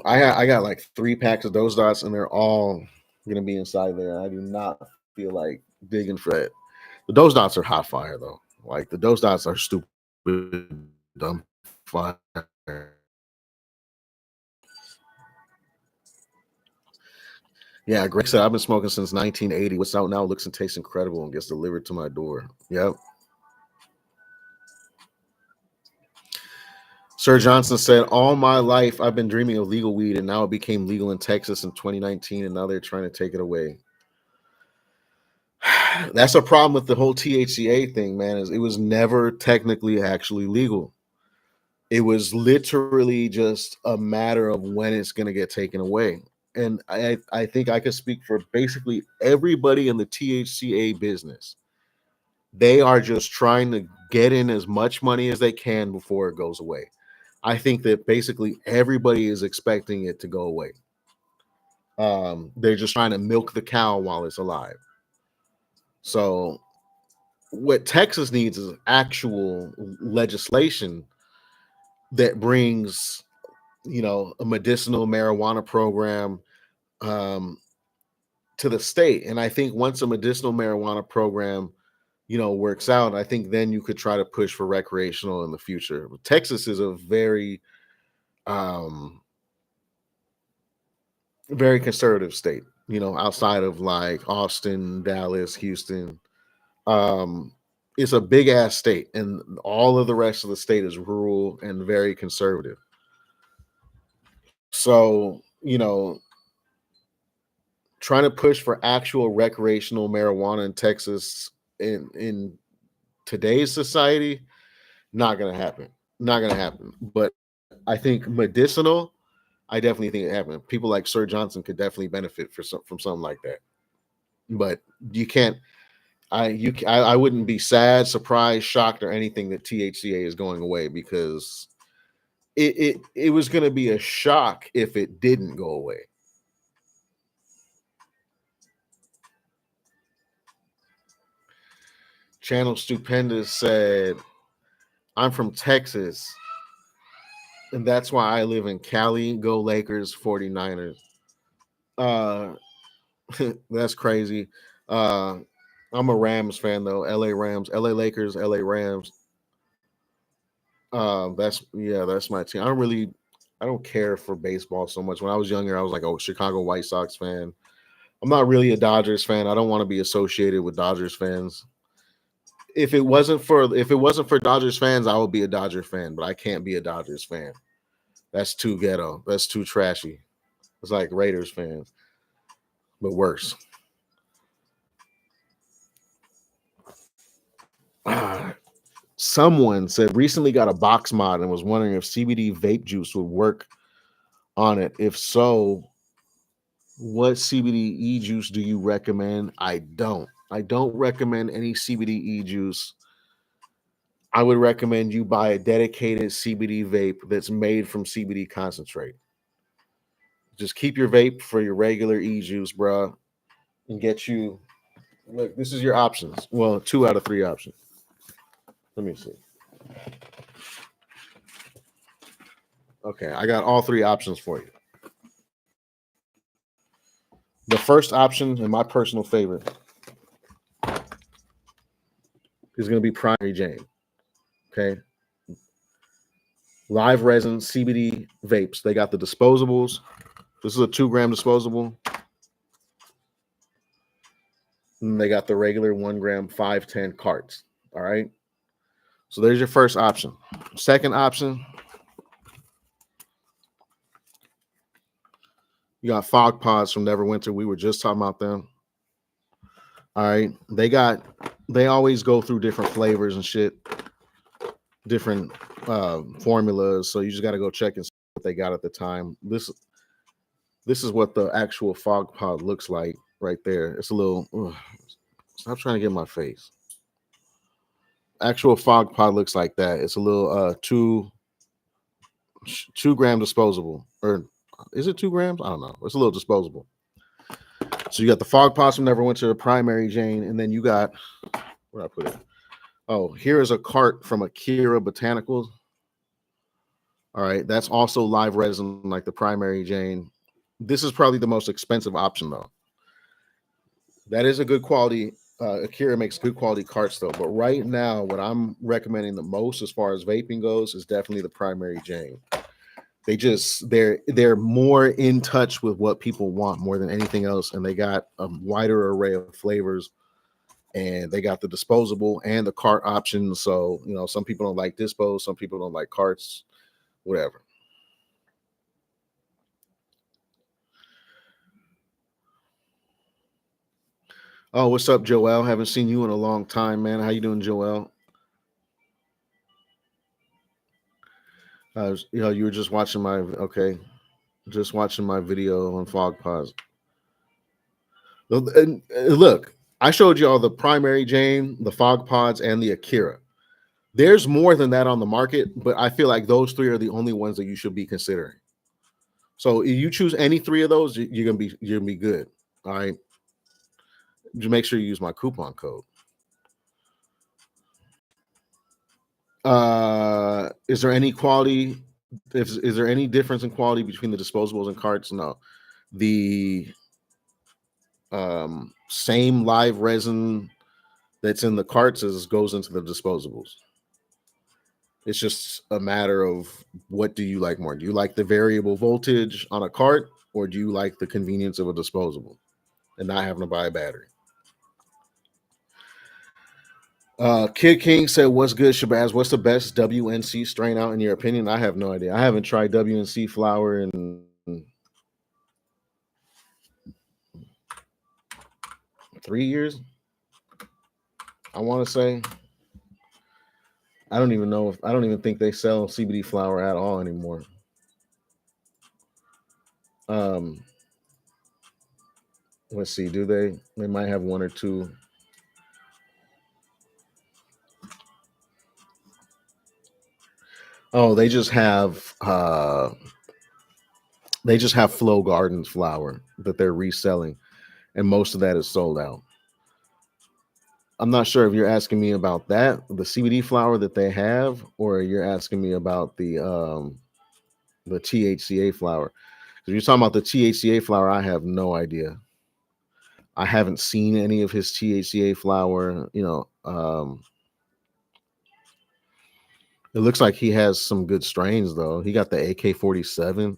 I got like 3 packs of those dots, and they're all gonna be inside there. I do not feel like digging for that. The those dots are hot fire though. Like the those dots are stupid dumb fire. Yeah, Greg said I've been smoking since 1980. What's out now looks and tastes incredible and gets delivered to my door. Yep. Sir Johnson said, all my life I've been dreaming of legal weed, and now it became legal in Texas in 2019, and now they're trying to take it away. That's a problem with the whole THCA thing, man. Is it was never technically actually legal. It was literally just a matter of when it's going to get taken away. And I think I could speak for basically everybody in the THCA business. They are just trying to get in as much money as they can before it goes away. I think that basically everybody is expecting it to go away. They're just trying to milk the cow while it's alive. So what Texas needs is actual legislation that brings, a medicinal marijuana program um, to the state. And I think once a medicinal marijuana program, works out, I think then you could try to push for recreational in the future. Texas is a um, very conservative state, outside of like Austin, Dallas, Houston. Um, it's a big ass state, and all of the rest of the state is rural and very conservative. So, trying to push for actual recreational marijuana in Texas in today's society, not gonna happen. Not gonna happen. But I think medicinal, I definitely think it happened. People like Sir Johnson could definitely benefit from something like that. But you can't. I wouldn't be sad, surprised, shocked, or anything that THCA is going away, because it was going to be a shock if it didn't go away. Channel Stupendous said, I'm from Texas, and that's why I live in Cali. Go Lakers, 49ers. Uh, that's crazy. Uh, I'm a Rams fan though. LA Rams, LA Lakers, LA Rams. That's my team. I don't care for baseball so much. When I was younger, I was like, oh, Chicago White Sox fan. I'm not really a Dodgers fan. I don't want to be associated with Dodgers fans. If it wasn't for Dodgers fans, I would be a Dodger fan, but I can't be a Dodgers fan. That's too ghetto. That's too trashy. It's like Raiders fans, but worse. Someone said recently got a box mod and was wondering if CBD vape juice would work on it. If so, what CBD juice do you recommend? I don't. I don't recommend any CBD juice. I would recommend you buy a dedicated CBD vape that's made from CBD concentrate. Just keep your vape for your regular juice, bro, and get you. Look, this is your options. Well, 2 out of 3 options. Let me see. Okay, I got all 3 options for you. The first option, and my personal favorite, is going to be Primary Jane. Okay. Live resin CBD vapes. They got the disposables. This is a 2-gram disposable. And they got the regular 1-gram 510 carts. All right. So there's your first option. Second option, you got Fog Pods from Neverwinter. We were just talking about them. All right. They always go through different flavors and shit, different formulas. So you just got to go check and see what they got at the time. This is what the actual Fog Pod looks like right there. It's a little, stop trying to get in my face. Actual Fog Pod looks like that. It's a little 2-gram disposable, or is it 2 grams? I don't know. It's a little disposable. So you got the Fog Pods from Neverwinter, Primary Jane, and then you got, where I put it? Oh, here is a cart from Akira Botanicals. All right, that's also live resin like the primary Jane. This is probably the most expensive option though. That is a good quality. Akira makes good quality carts though, but right now, what I'm recommending the most as far as vaping goes is definitely the primary Jane. They're more in touch with what people want more than anything else, and they got a wider array of flavors, and they got the disposable and the cart options. So some people don't like dispos, some people don't like carts, whatever. Oh, what's up, Joel? Haven't seen you in a long time, man. How you doing, Joel? You were just watching my okay, just watching my video on Fog Pause. And look, I showed you all the primary Jane, the Fog Pods, and the Akira. There's more than that on the market, but I feel like those three are the only ones that you should be considering. So if you choose any three of those, you're gonna be good. All right. Just make sure you use my coupon code. Is there any quality? Is there any difference in quality between the disposables and carts? No. The same live resin that's in the carts goes into the disposables. It's just a matter of what do you like more? Do you like the variable voltage on a cart, or do you like the convenience of a disposable and not having to buy a battery? Kid King said, "What's good, Shabazz? What's the best WNC strain out in your opinion?" I have no idea. I haven't tried WNC flower in 3 years. I want to say. I don't even know if I don't even think they sell CBD flower at all anymore. Um, let's see. Do they? They might have one or two. Oh, they just have Flow Gardens flower that they're reselling, and most of that is sold out. I'm not sure if you're asking me about that, the CBD flower that they have, or you're asking me about the THCA flower. If you're talking about the THCA flower, I have no idea. I haven't seen any of his THCA flower. It looks like he has some good strains though. He got the AK-47.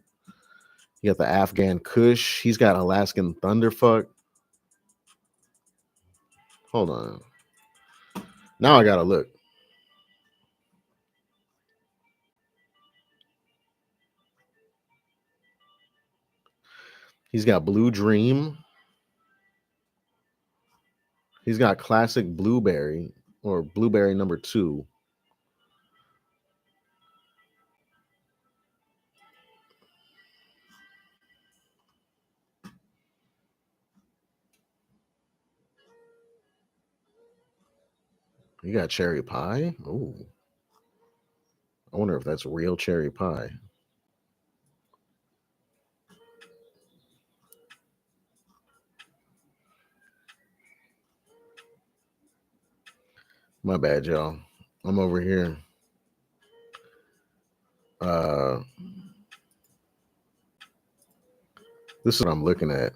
He got the Afghan Kush. He's got Alaskan Thunderfuck. Hold on. Now I gotta look. He's got Blue Dream. He's got Classic Blueberry or Blueberry number 2. You got Cherry Pie. Oh, I wonder if that's real cherry pie. My bad, y'all. I'm over here. Uh, this is what I'm looking at.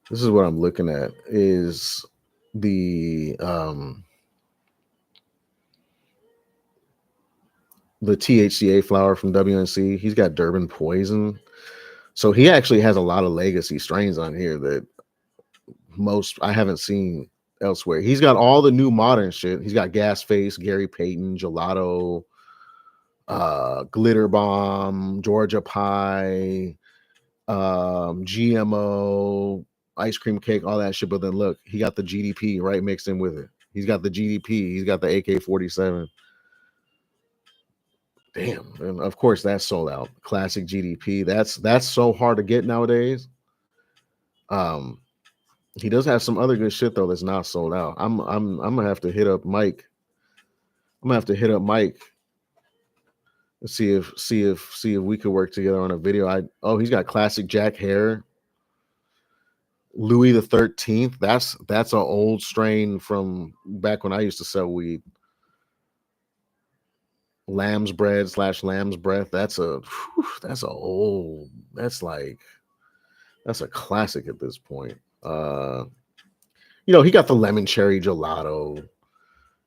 This is what I'm looking at is the THCA flower from WNC. He's got Durban Poison. So he actually has a lot of legacy strains on here that most I haven't seen elsewhere. He's got all the new modern shit. He's got Gas Face, Gary Payton, Gelato, Glitter Bomb, Georgia Pie, GMO, ice cream cake, all that shit. But then look, he got the GDP right mixed in with it. He's got the GDP. He's got the AK-47. Damn, and of course that's sold out. Classic GDP. That's so hard to get nowadays. Um, he does have some other good shit though that's not sold out. I'm gonna have to hit up Mike. I'm gonna have to hit up Mike and see if we could work together on a video. He's got Classic Jack Hare, Louis the 13th. That's an old strain from back when I used to sell weed. lamb's bread slash lamb's breath. That's a old that's like that's a classic at this point. He got the lemon cherry gelato.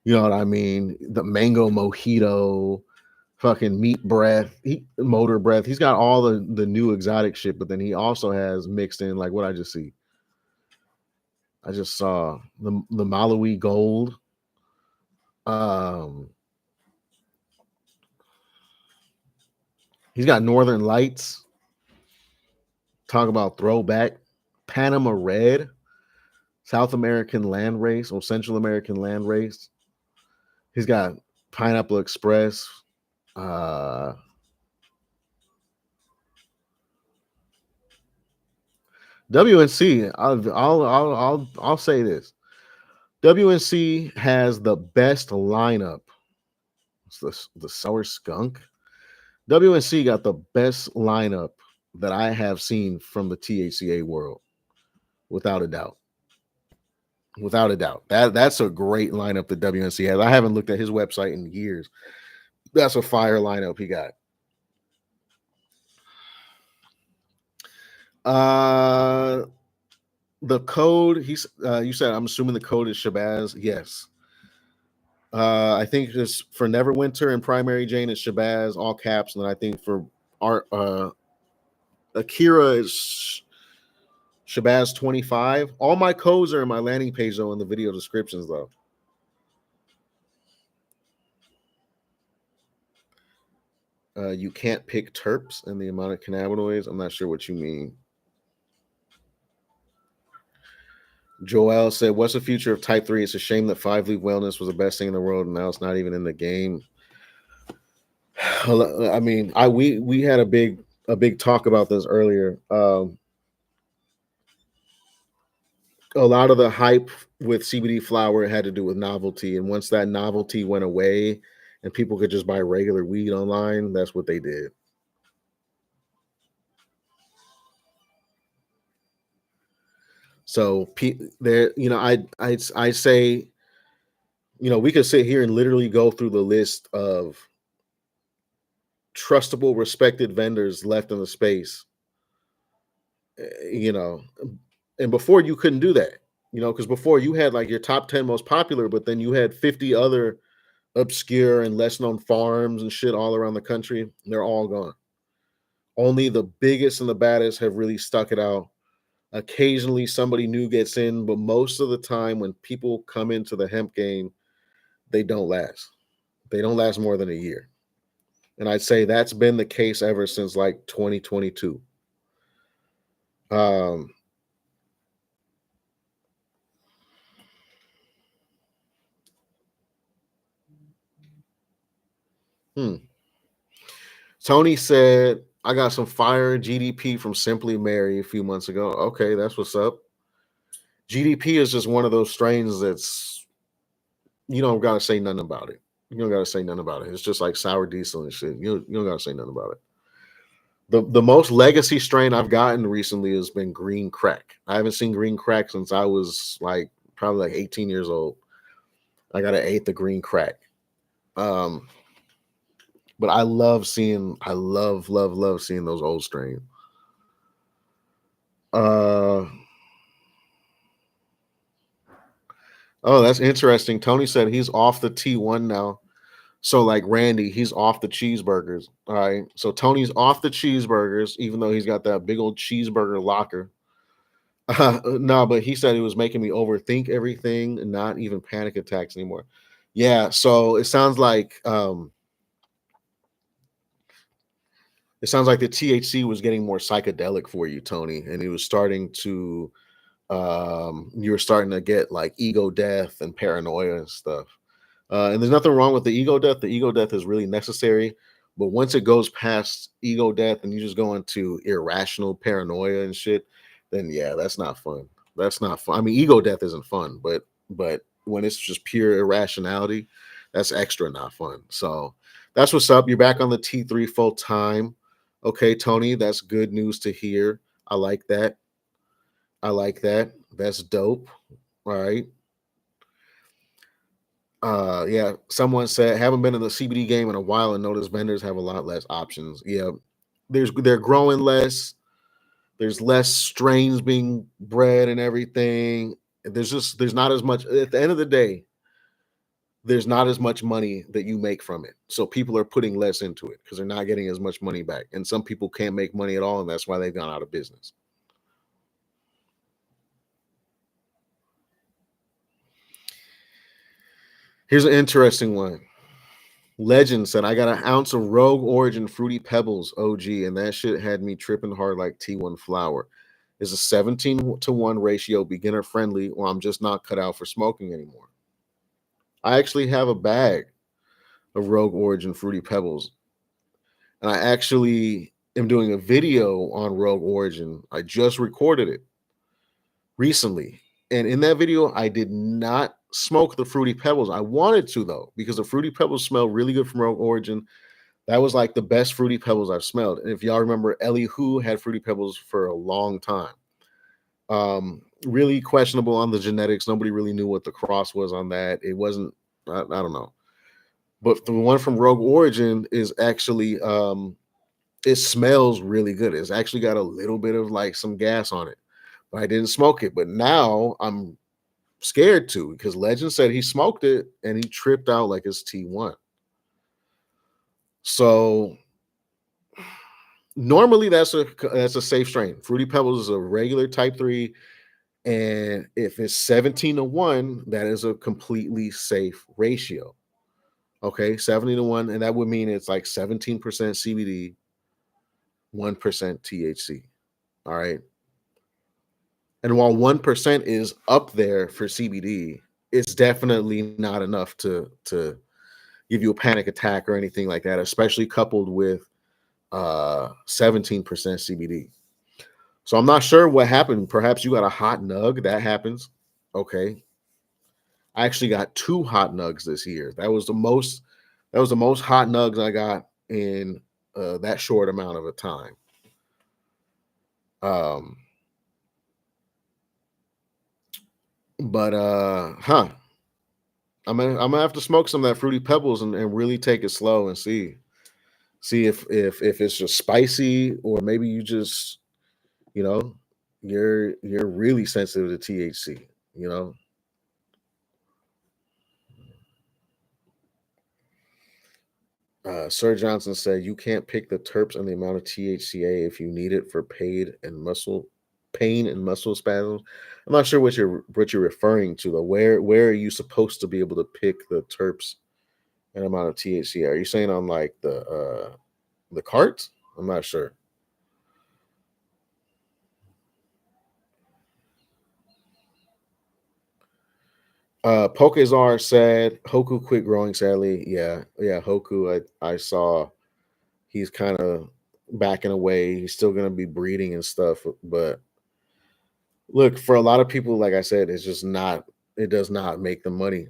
You know what I mean? The mango mojito, fucking meat breath, motor breath. He's got all the new exotic shit, but then he also has mixed in like what I just see. I just saw the Malawi Gold. Um, he's got Northern Lights. Talk about throwback. Panama Red, South American Land Race or Central American Land Race. He's got Pineapple Express. Uh, WNC. I'll say this. WNC has the best lineup. It's the Sour Skunk. WNC got the best lineup that I have seen from the THCA world, without a doubt. Without a doubt. That's a great lineup that WNC has. I haven't looked at his website in years. That's a fire lineup he got. The code you said, I'm assuming the code is Shabazz. Yes. I think just for Neverwinter and Primary Jane it's Shabazz, all caps, and then I think for art Akira is Shabazz 25. All my codes are in my landing page though in the video descriptions though. You can't pick terps and the amount of cannabinoids. I'm not sure what you mean. Joel said, "What's the future of Type 3? It's a shame that 5-leaf wellness was the best thing in the world, and now it's not even in the game." I mean, we had a big talk about this earlier. A lot of the hype with CBD flower had to do with novelty, and once that novelty went away, and people could just buy regular weed online, that's what they did. So there, I say, we could sit here and literally go through the list of trustable, respected vendors left in the space. You know, and before you couldn't do that, because before you had like your top 10 most popular, but then you had 50 other obscure and less known farms and shit all around the country. They're all gone. Only the biggest and the baddest have really stuck it out. Occasionally somebody new gets in, but most of the time when people come into the hemp game, they don't last. They don't last more than a year. And I'd say that's been the case ever since like 2022. Um, Tony said, I got some fire GDP from Simply Mary a few months ago. Okay, that's what's up. GDP is just one of those strains that's, you don't got to say nothing about it. You don't got to say nothing about it. It's just like sour diesel and shit. You don't got to say nothing about it. The most legacy strain I've gotten recently has been green crack. I haven't seen green crack since I was like probably like 18 years old. I got an eighth of green crack. But I love seeing those old strains. Oh, that's interesting. Tony said he's off the T1 now. So like Randy, he's off the cheeseburgers. All right. So Tony's off the cheeseburgers, even though he's got that big old cheeseburger locker. No, but he said it was making me overthink everything and not even panic attacks anymore. Yeah. So it sounds like the THC was getting more psychedelic for you, Tony, and it was starting to you were starting to get like ego death and paranoia and stuff. And there's nothing wrong with the ego death. The ego death is really necessary. But once it goes past ego death and you just go into irrational paranoia and shit, then yeah, that's not fun. That's not fun. I mean, ego death isn't fun, but when it's just pure irrationality, that's extra not fun. So that's what's up. You're back on the T3 full time. Okay, Tony, that's good news to hear. I like that. I like that. That's dope. All right. Yeah, someone said haven't been in the CBD game in a while and noticed vendors have a lot less options. Yeah, they're growing less. There's less strains being bred and everything. There's not as much at the end of the day. There's not as much money that you make from it. So people are putting less into it because they're not getting as much money back. And some people can't make money at all, and that's why they've gone out of business. Here's an interesting one. Legend said, I got an ounce of Rogue Origin Fruity Pebbles OG, and that shit had me tripping hard like T1 flour. Is a 17-to-1 ratio beginner friendly, or I'm just not cut out for smoking anymore? I actually have a bag of Rogue Origin Fruity Pebbles, and I actually am doing a video on Rogue Origin. I just recorded it recently. And in that video, I did not smoke the Fruity Pebbles. I wanted to, though, because the Fruity Pebbles smell really good from Rogue Origin. That was like the best Fruity Pebbles I've smelled. And if y'all remember, Ellie Hu had Fruity Pebbles for a long time. Really questionable on the genetics. Nobody really knew what the cross was on that. It wasn't, I don't know. But the one from Rogue Origin is actually, it smells really good. It's actually got a little bit of like some gas on it. But I didn't smoke it. But now I'm scared to because Legend said he smoked it and he tripped out like it's T1. So normally that's a safe strain. Fruity Pebbles is a regular type 3, and if it's 17-to-1, that is a completely safe ratio. Okay, 70-to-1, and that would mean it's like 17% CBD, 1% THC. All right. And while 1% is up there for CBD, it's definitely not enough to give you a panic attack or anything like that, especially coupled with 17% CBD. So I'm not sure what happened. Perhaps you got a hot nug. That happens. Okay. I actually got 2 hot nugs this year. That was the most hot nugs I got in that short amount of a time. Um, but I'm gonna have to smoke some of that Fruity Pebbles and really take it slow and see if it's just spicy, or maybe you just, you know, you're really sensitive to THC, you know. Sir Johnson said you can't pick the terps and the amount of THCA if you need it for pain and muscle spasms. I'm not sure what you're referring to though. Where are you supposed to be able to pick the terps and amount of THCA? Are you saying on like the carts? I'm not sure. Pokezar said Hoku quit growing sadly. Yeah, Hoku. I saw he's kind of backing away. He's still gonna be breeding and stuff, but look, for a lot of people, like I said, it's just not. It does not make the money.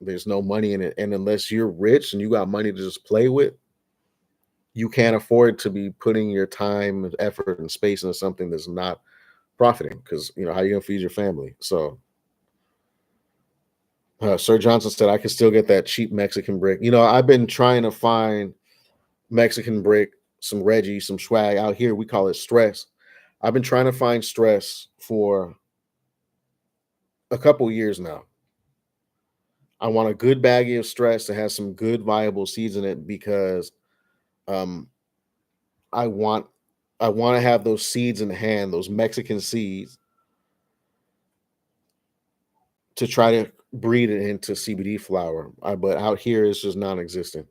There's no money in it, and unless you're rich and you got money to just play with, you can't afford to be putting your time, and effort, and space into something that's not profiting. Because how you gonna feed your family? So, Sir Johnson said, "I can still get that cheap Mexican brick." I've been trying to find Mexican brick, some Reggie, some swag out here. We call it stress. I've been trying to find stress for a couple years now. I want a good baggie of stress that has some good viable seeds in it because um I want I want to have those seeds in hand, those Mexican seeds, to try to breed it into CBD flower. But out here it's just non-existent.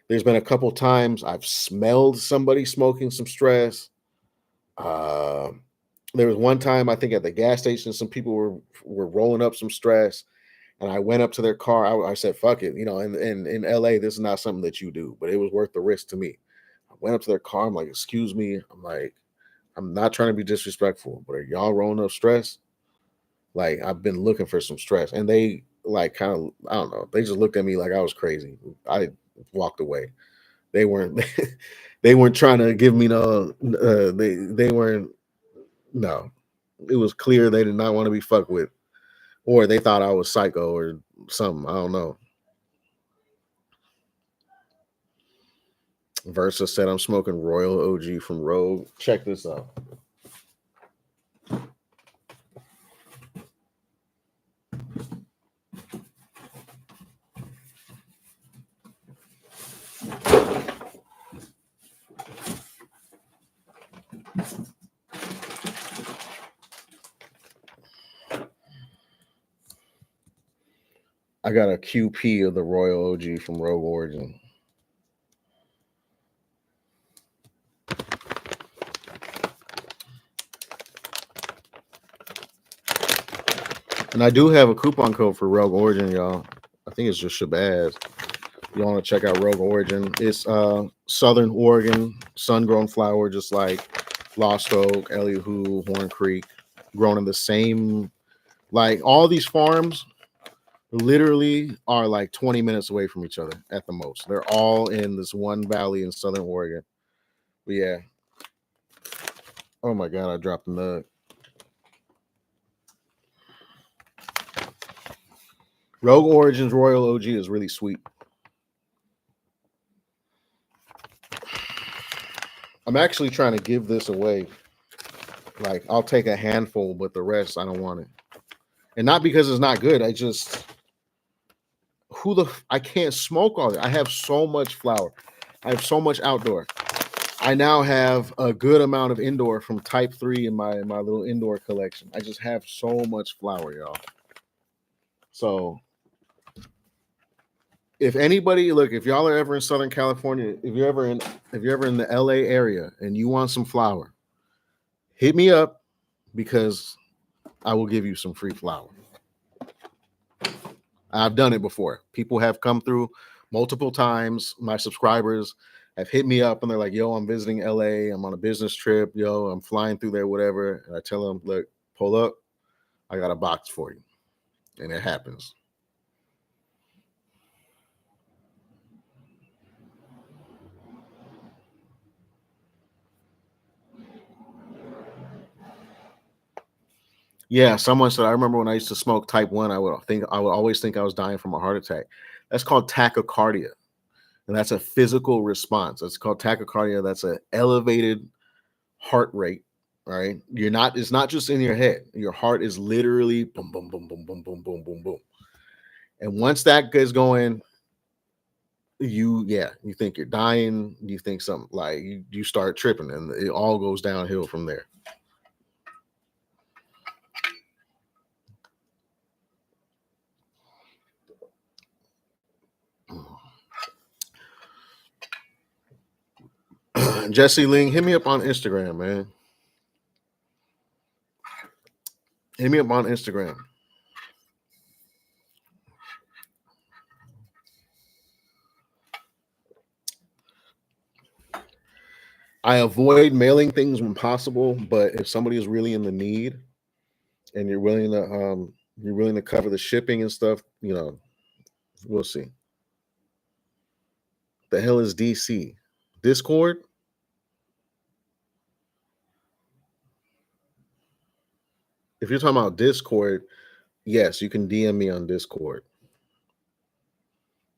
There's been a couple times I've smelled somebody smoking some stress. Uh, there was one time I think at the gas station, some people were rolling up some stress, and I went up to their car. I said, "Fuck it," in LA, this is not something that you do, but it was worth the risk to me. I went up to their car. I'm like, "Excuse me." I'm like, "I'm not trying to be disrespectful, but are y'all rolling up stress?" Like, I've been looking for some stress, and they like kind of, I don't know. They just looked at me like I was crazy. I walked away. They weren't they weren't trying to give me no. They weren't. No, it was clear they did not want to be fucked with, or they thought I was psycho or something. I don't know. Versa said I'm smoking Royal OG from Rogue. Check this out. I got a QP of the Royal OG from Rogue Origin. And I do have a coupon code for Rogue Origin, y'all. I think it's just Shabazz. You want to check out Rogue Origin? It's Southern Oregon, sun-grown flower, just like Lost Oak, Elihu, Horn Creek, grown in the same. Like all these farms, literally are like 20 minutes away from each other at the most. They're all in this one valley in Southern Oregon. But yeah. Oh my God, I dropped the nug. Rogue Origins Royal OG is really sweet. I'm actually trying to give this away. Like, I'll take a handful, but the rest, I don't want it. And not because it's not good. I just, I can't smoke all that. I have so much flower. I have so much outdoor. I now have a good amount of indoor from Type 3 in my little indoor collection. I just have so much flower, y'all. So if anybody, look, if y'all are ever in Southern California, if you're ever in the LA area and you want some flower, hit me up because I will give you some free flower. I've done it before. People have come through multiple times. My subscribers have hit me up and they're like, yo, I'm visiting LA. I'm on a business trip. Yo, I'm flying through there, whatever. And I tell them, look, pull up. I got a box for you. And it happens. Yeah, someone said, I remember when I used to smoke type 1, I would always think I was dying from a heart attack. That's called tachycardia. And that's a physical response. It's called tachycardia. That's an elevated heart rate. Right? It's not just in your head. Your heart is literally boom, boom, boom, boom, boom, boom, boom, boom, boom. And once that gets going, you think you're dying. You think something like you start tripping, and it all goes downhill from there. Jesse Ling, hit me up on Instagram, man. Hit me up on Instagram. I avoid mailing things when possible, but if somebody is really in the need and you're willing to cover the shipping and stuff, we'll see. The hell is DC? Discord? If you're talking about Discord, yes, you can DM me on Discord.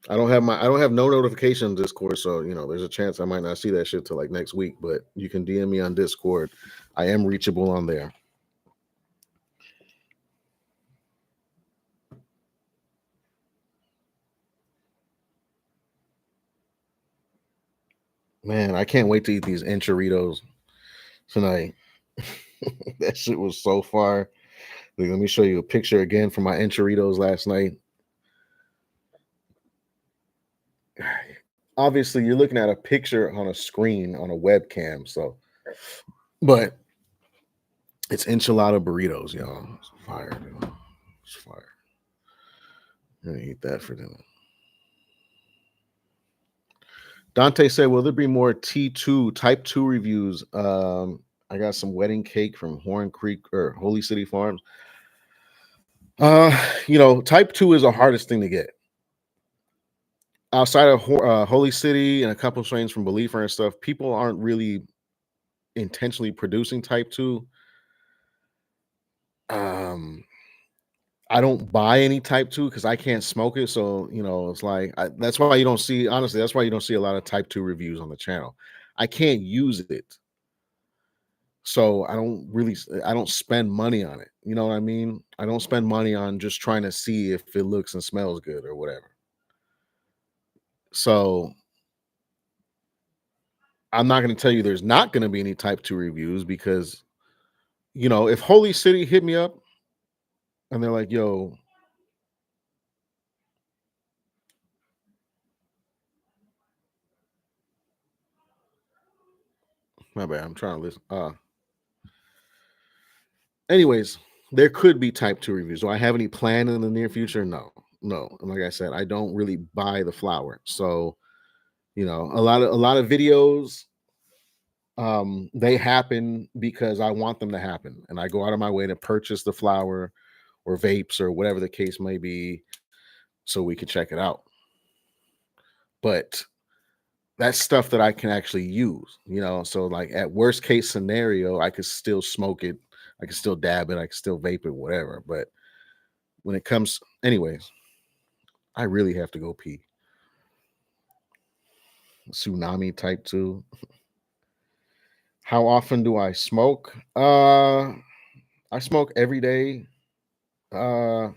I don't have no notification on Discord, so there's a chance I might not see that shit till like next week. But you can DM me on Discord. I am reachable on there. Man, I can't wait to eat these enchiladas tonight. That shit was so fire. Let me show you a picture again from my enchiladas last night. Obviously, you're looking at a picture on a screen on a webcam, so but it's enchilada burritos, y'all. It's fire, dude. It's fire. I'm gonna eat that for dinner. Dante said, "Will there be more T2 Type 2 reviews?" I got some wedding cake from Horn Creek or Holy City Farms. Type 2 is the hardest thing to get. Outside of Holy City and a couple of strains from Believer and stuff, people aren't really intentionally producing Type 2. I don't buy any type 2 because I can't smoke it. So, it's like that's why you don't see honestly, that's why you don't see a lot of type 2 reviews on the channel. I can't use it. So I don't spend money on it. You know what I mean? I don't spend money on just trying to see if it looks and smells good or whatever. So I'm not going to tell you there's not going to be any type 2 reviews because, if Holy City hit me up and they're like, yo, my bad, I'm trying to listen. Anyways, there could be type 2 reviews. Do I have any plan in the near future? No. No. And like I said, I don't really buy the flower. So, a lot of videos they happen because I want them to happen and I go out of my way to purchase the flower or vapes or whatever the case may be so we can check it out. But that's stuff that I can actually use. So like at worst case scenario, I could still smoke it, I could still dab it, I could still vape it, whatever. But when it comes, anyways, I really have to go pee. Tsunami type 2. How often do I smoke? I smoke every day. Uh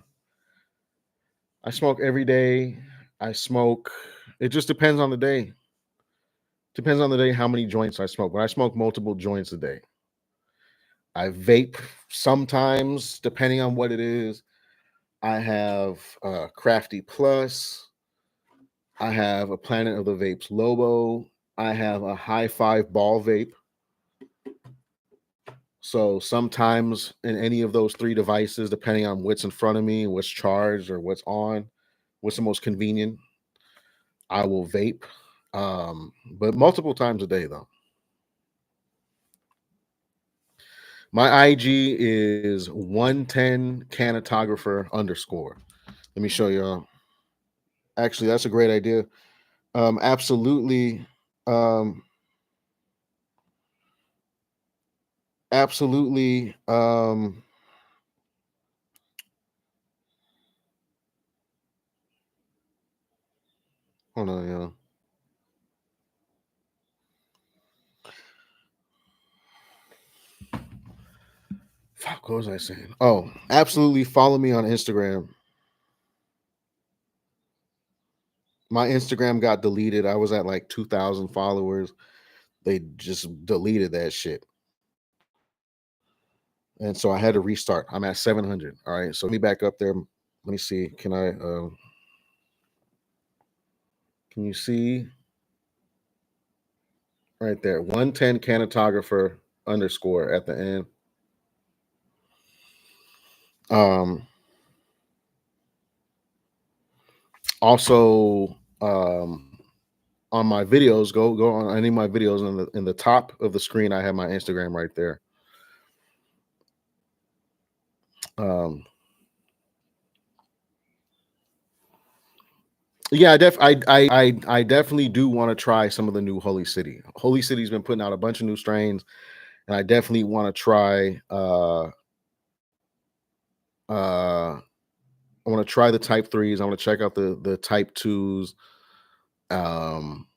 I smoke every day. I smoke it just depends on the day. Depends on the day how many joints I smoke. But I smoke multiple joints a day. I vape sometimes depending on what it is. I have Crafty Plus. I have a Planet of the Vapes Lobo. I have a High Five ball vape. So sometimes in any of those three devices, depending on what's in front of me, what's charged or what's on, what's the most convenient, I will vape. But multiple times a day though. My IG is 110 canatographer underscore. Let me show you. Actually, that's a great idea. Absolutely. Um, absolutely. Hold on, y'all. Fuck, what was I saying? Oh, absolutely follow me on Instagram. My Instagram got deleted. I was at like 2,000 followers. They just deleted that shit. And so I had to restart. I'm at 700. All right. So let me back up there. Let me see. Can you see right there? 110 canatographer underscore at the end. Um, also, on my videos, go on any of my videos in the top of the screen. I have my Instagram right there. Um, yeah, I definitely do want to try some of the new Holy City. Holy City's been putting out a bunch of new strains, and I definitely want to try. I want to try the Type 3s. I want to check out the Type 2s. Um,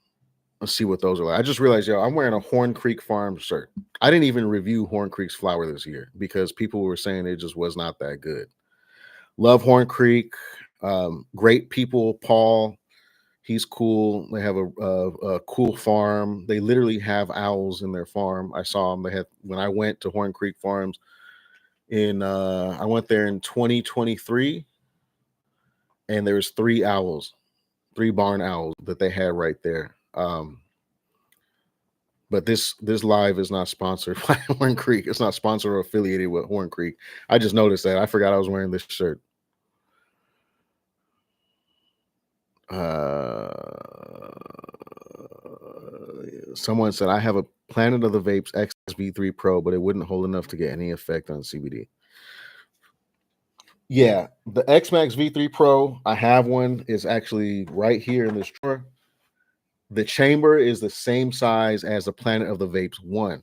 let's see what those are like. I just realized, yo, I'm wearing a Horn Creek Farm shirt. I didn't even review Horn Creek's flower this year because people were saying it just was not that good. Love Horn Creek. Great people. Paul, he's cool. They have a cool farm. They literally have owls in their farm. I saw them. They had when I went to Horn Creek Farms I went there in 2023, and there was three owls, three barn owls that they had right there. But this live is not sponsored by Horn Creek. It's not sponsored or affiliated with Horn Creek. I just noticed that. I forgot I was wearing this shirt. Someone said I have a Planet of the Vapes XV3 Pro, but it wouldn't hold enough to get any effect on CBD. Yeah, the X-Max V3 Pro, I have one. Is actually right here in this drawer. The chamber is the same size as the Planet of the Vapes 1.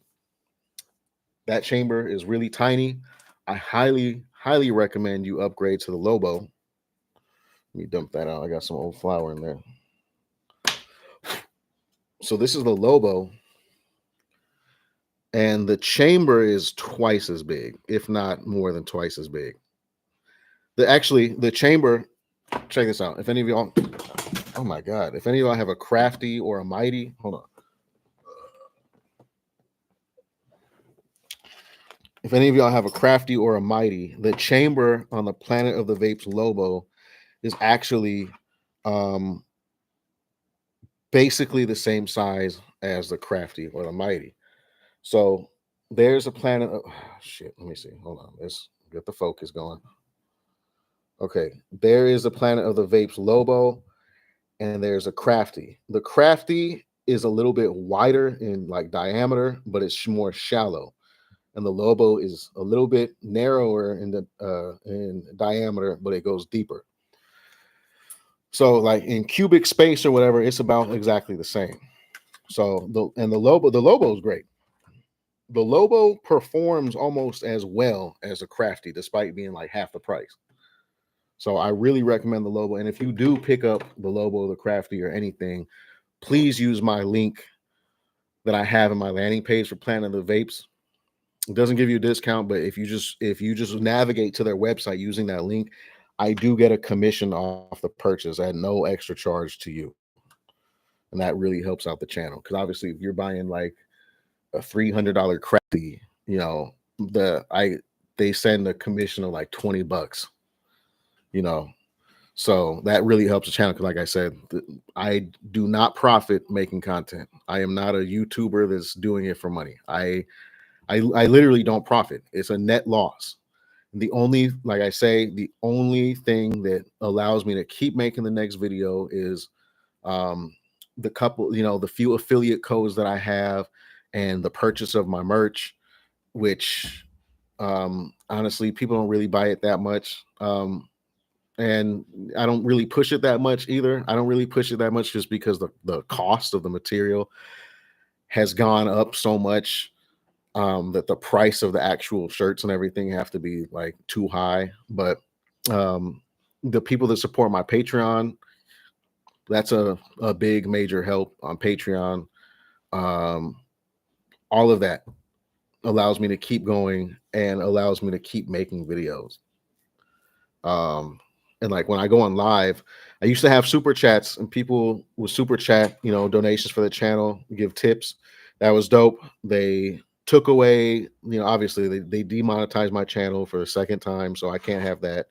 That chamber is really tiny. I highly, highly recommend you upgrade to the Lobo. Let me dump that out. I got some old flour in there. So this is the Lobo, and the chamber is twice as big, if not more than twice as big. The chamber, check this out. If any of y'all, oh my God, if any of y'all have a crafty or a mighty, hold on. If any of y'all have a crafty or a mighty, the chamber on the Planet of the Vapes Lobo is actually basically the same size as the crafty or the mighty. So there's a Planet of, shit, let me see. Hold on. Let's get the focus going. Okay, there is a Planet of the Vapes Lobo, and there's a crafty. The crafty is a little bit wider in like diameter, but it's more shallow. And the Lobo is a little bit narrower in diameter, but it goes deeper. So like in cubic space or whatever, it's about exactly the same. So the Lobo is great. The Lobo performs almost as well as a crafty, despite being like half the price. So I really recommend the Lobo. And if you do pick up the Lobo, the crafty, or anything, please use my link that I have in my landing page for Planet of the Vapes. It doesn't give you a discount, but if you just navigate to their website using that link, I do get a commission off the purchase at no extra charge to you. And that really helps out the channel. Because obviously if you're buying like a $300 crafty, you know, they send a commission of like $20, you know. So that really helps the channel. Because like I said, I do not profit making content. I am not a YouTuber that's doing it for money. I literally don't profit. It's a net loss. The only, like I say, the only thing that allows me to keep making the next video is the couple, you know, the few affiliate codes that I have and the purchase of my merch, which honestly, people don't really buy it that much. And I don't really push it that much either. I don't really push it that much just because the cost of the material has gone up so much that the price of the actual shirts and everything have to be like too high. But the people that support my Patreon, that's a big major help on Patreon. All of that allows me to keep going and allows me to keep making videos. And like when I go on live, I used to have super chats and people would super chat, you know, donations for the channel, give tips. That was dope. They took away, you know, obviously they demonetized my channel for a second time, so I can't have that.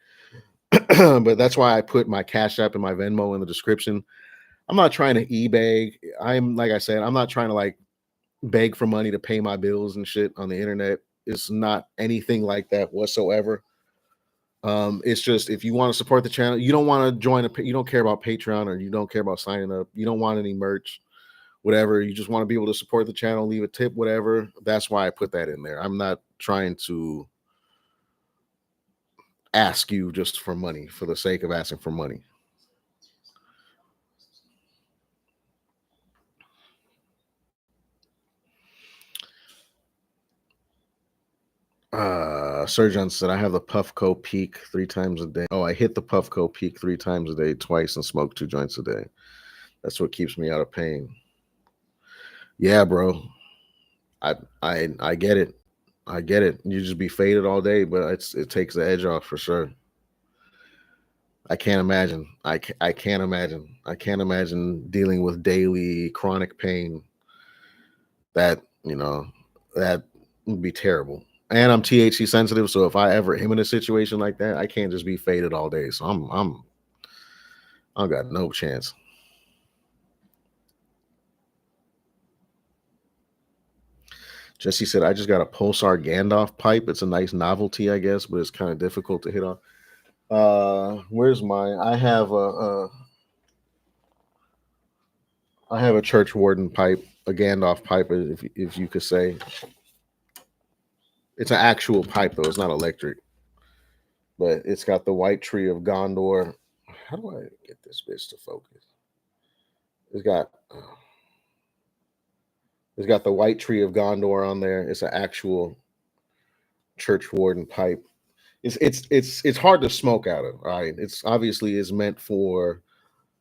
But that's why I put my Cash App and my Venmo in the description. I'm not trying to eBay. I'm, like I said, I'm not trying to like beg for money to pay my bills and shit on the internet. It's not anything like that whatsoever. It's just if you want to support the channel, you don't want to join you don't care about Patreon or you don't care about signing up, you don't want any merch, whatever, you just want to be able to support the channel, leave a tip, whatever. That's why I put that in there. I'm not trying to ask you just for money for the sake of asking for money. Surgeon said I have the Puffco Peak 3 times a day. Oh, I hit the Puffco Peak 3 times a day, twice, and smoke 2 joints a day. That's what keeps me out of pain. Yeah, bro. I get it. I get it. You just be faded all day, but it takes the edge off for sure. I can't imagine. I can't imagine. I can't imagine dealing with daily chronic pain. That, you know, that would be terrible. And I'm THC sensitive, so if I ever am in a situation like that, I can't just be faded all day. So I got no chance. Jesse said, I just got a Pulsar Gandalf pipe. It's a nice novelty, I guess, but it's kind of difficult to hit on. Where's mine? I have a church warden pipe, a Gandalf pipe, if you could say. It's an actual pipe though, it's not electric. But it's got the white tree of Gondor. How do I get this bitch to focus? It's got the white tree of Gondor on there. It's an actual church warden pipe. It's hard to smoke out of. All right, it's obviously is meant for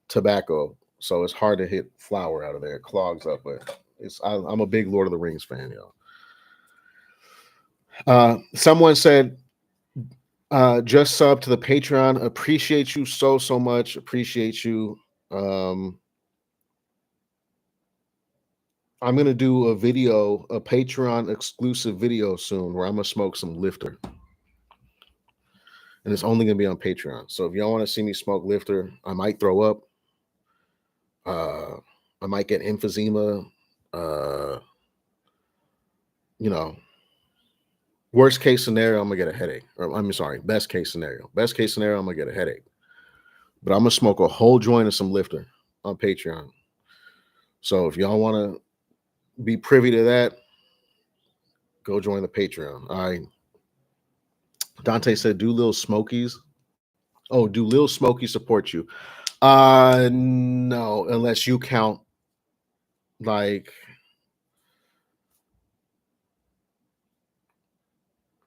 tobacco, so it's hard to hit flower out of there. It clogs up, but I'm a big Lord of the Rings fan, yo. Someone said, just sub to the Patreon. Appreciate you so much. Appreciate you. Um, I'm gonna do a Patreon exclusive video soon where I'm gonna smoke some lifter, and it's only gonna be on Patreon. So if y'all want to see me smoke lifter, I might throw up. Uh, I might get emphysema. Uh, you know, worst case scenario, I'm gonna get a headache. Or I'm sorry, best case scenario. Best case scenario, I'm gonna get a headache. But I'm gonna smoke a whole joint of some lifter on Patreon. So if y'all want to be privy to that, go join the Patreon. All right. Dante said, "Do Lil Smokies? Oh, do Lil Smokey support you? No, unless you count like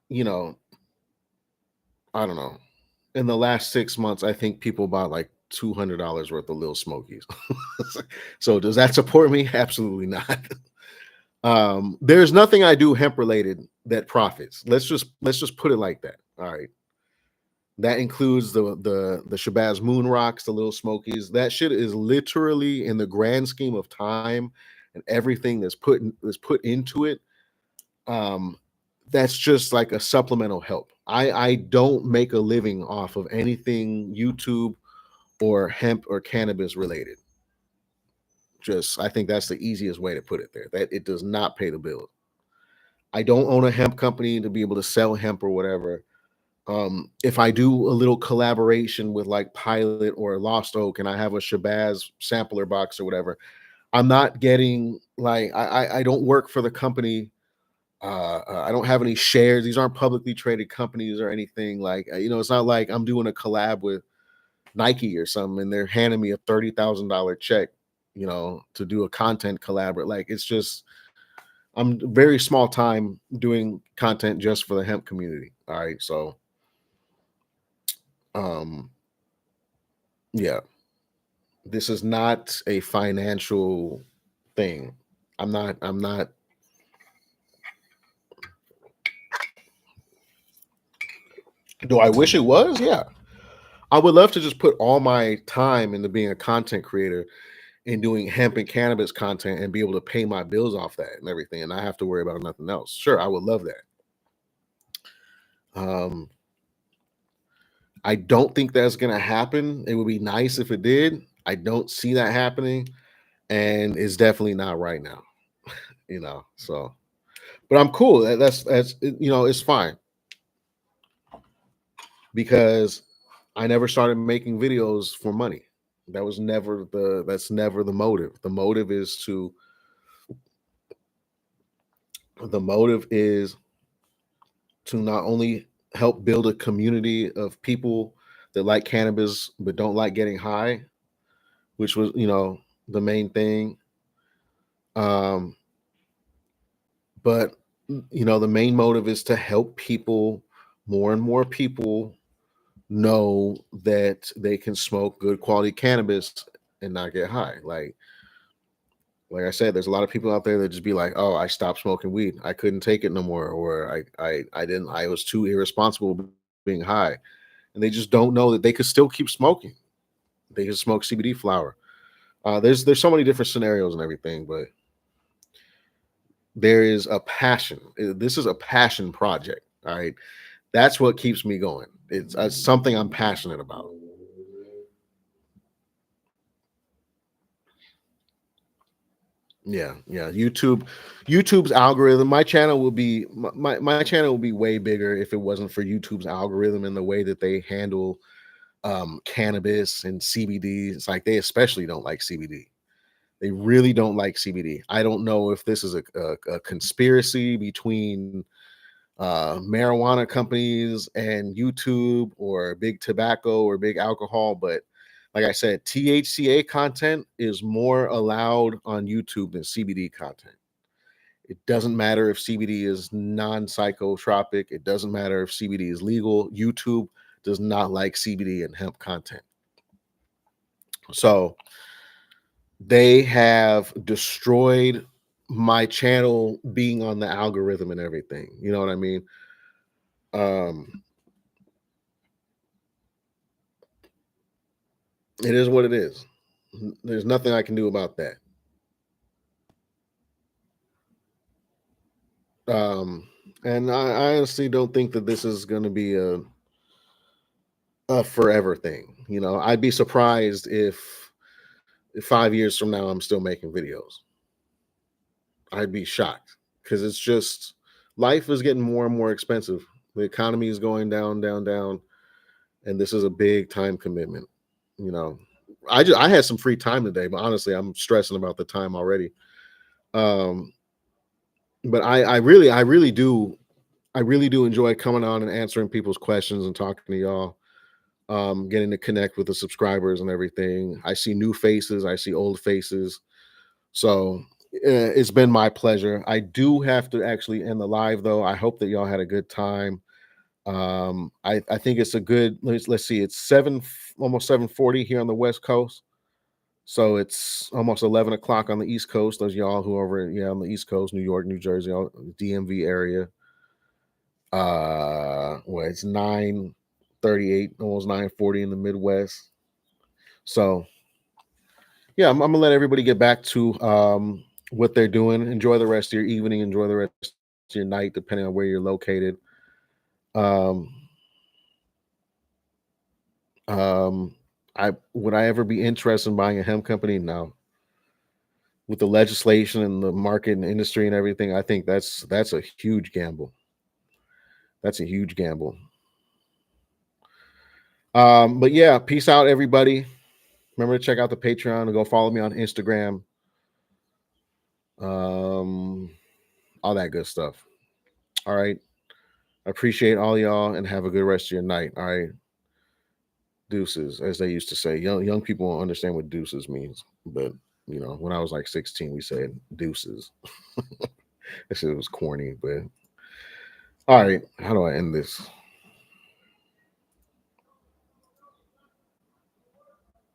you know, I don't know. In the last 6 months, I think people bought like $200 worth of Lil Smokies. So does that support me? Absolutely not. There's nothing I do hemp related that profits. Let's just put it like that. All right. That includes the Shabazz Moon Rocks, the Little Smokies. That shit is literally in the grand scheme of time and everything that's put into it. Um, that's just like a supplemental help. I don't make a living off of anything YouTube or hemp or cannabis related. Just I think that's the easiest way to put it there. That it does not pay the bill. I don't own a hemp company to be able to sell hemp or whatever. If I do a little collaboration with like Pilot or Lost Oak and I have a Shabazz sampler box or whatever, I'm not getting like I don't work for the company. I don't have any shares. These aren't publicly traded companies or anything. Like it's not like I'm doing a collab with Nike or something and they're handing me a $30,000 check, to do a content collab. Like it's just I'm very small time doing content just for the hemp community. All right, so um yeah, this is not a financial thing. I'm not. Do I wish it was? Yeah. I would love to just put all my time into being a content creator and doing hemp and cannabis content and be able to pay my bills off that and everything and I have to worry about nothing else. Sure, I would love that. Um I don't think that's going to happen. It would be nice if it did. I don't see that happening and it's definitely not right now, So, but I'm cool. That's it's fine because I never started making videos for money. That's never the motive. The motive is to not only help build a community of people that like cannabis but don't like getting high, which was, the main thing. Um, but the main motive is to help people, more and more people know that they can smoke good quality cannabis and not get high. Like I said, there's a lot of people out there that just be like, "Oh, I stopped smoking weed. I couldn't take it no more," or I didn't. I was too irresponsible being high," and they just don't know that they could still keep smoking. They can smoke CBD flower. There's so many different scenarios and everything, but there is a passion. This is a passion project. All right, that's what keeps me going. It's something I'm passionate about. Yeah. YouTube's algorithm. My channel will be my channel will be way bigger if it wasn't for YouTube's algorithm and the way that they handle cannabis and CBD. It's like they especially don't like CBD. They really don't like CBD. I don't know if this is a conspiracy between marijuana companies and YouTube or big tobacco or big alcohol, but like I said, THCA content is more allowed on YouTube than CBD content. It doesn't matter if CBD is non-psychotropic. It doesn't matter if CBD is legal. YouTube does not like CBD and hemp content. So they have destroyed my channel being on the algorithm and everything. You know what I mean? Um, it is what it is. There's nothing I can do about that. Um, and I honestly don't think that this is going to be a forever thing. You know, I'd be surprised if 5 years from now I'm still making videos. I'd be shocked because it's just life is getting more and more expensive. The economy is going down, down, down, and this is a big time commitment. You know, I had some free time today, but honestly, I'm stressing about the time already. Um, but I really do enjoy coming on and answering people's questions and talking to y'all. Getting to connect with the subscribers and everything. I see new faces, I see old faces. So it's been my pleasure. I do have to actually end the live though. I hope that y'all had a good time. I think it's a good. Let's see. It's almost 7:40 here on the West Coast. So it's almost 11 o'clock on the East Coast. Those y'all who are over on the East Coast, New York, New Jersey, DMV area. Well, it's 9:38, almost 9:40 in the Midwest. So yeah, I'm gonna let everybody get back to what they're doing. Enjoy the rest of your evening. Enjoy the rest of your night, depending on where you're located. Um, I would I ever be interested in buying a hemp company? No. With the legislation and the market and industry and everything, I think that's a huge gamble. That's a huge gamble. But yeah, peace out, everybody. Remember to check out the Patreon and go follow me on Instagram. Um, all that good stuff. All right. I appreciate all y'all and have a good rest of your night. All right. Deuces, as they used to say. Young people won't understand what deuces means. But when I was like 16, we said deuces. That shit was corny, but all right. How do I end this?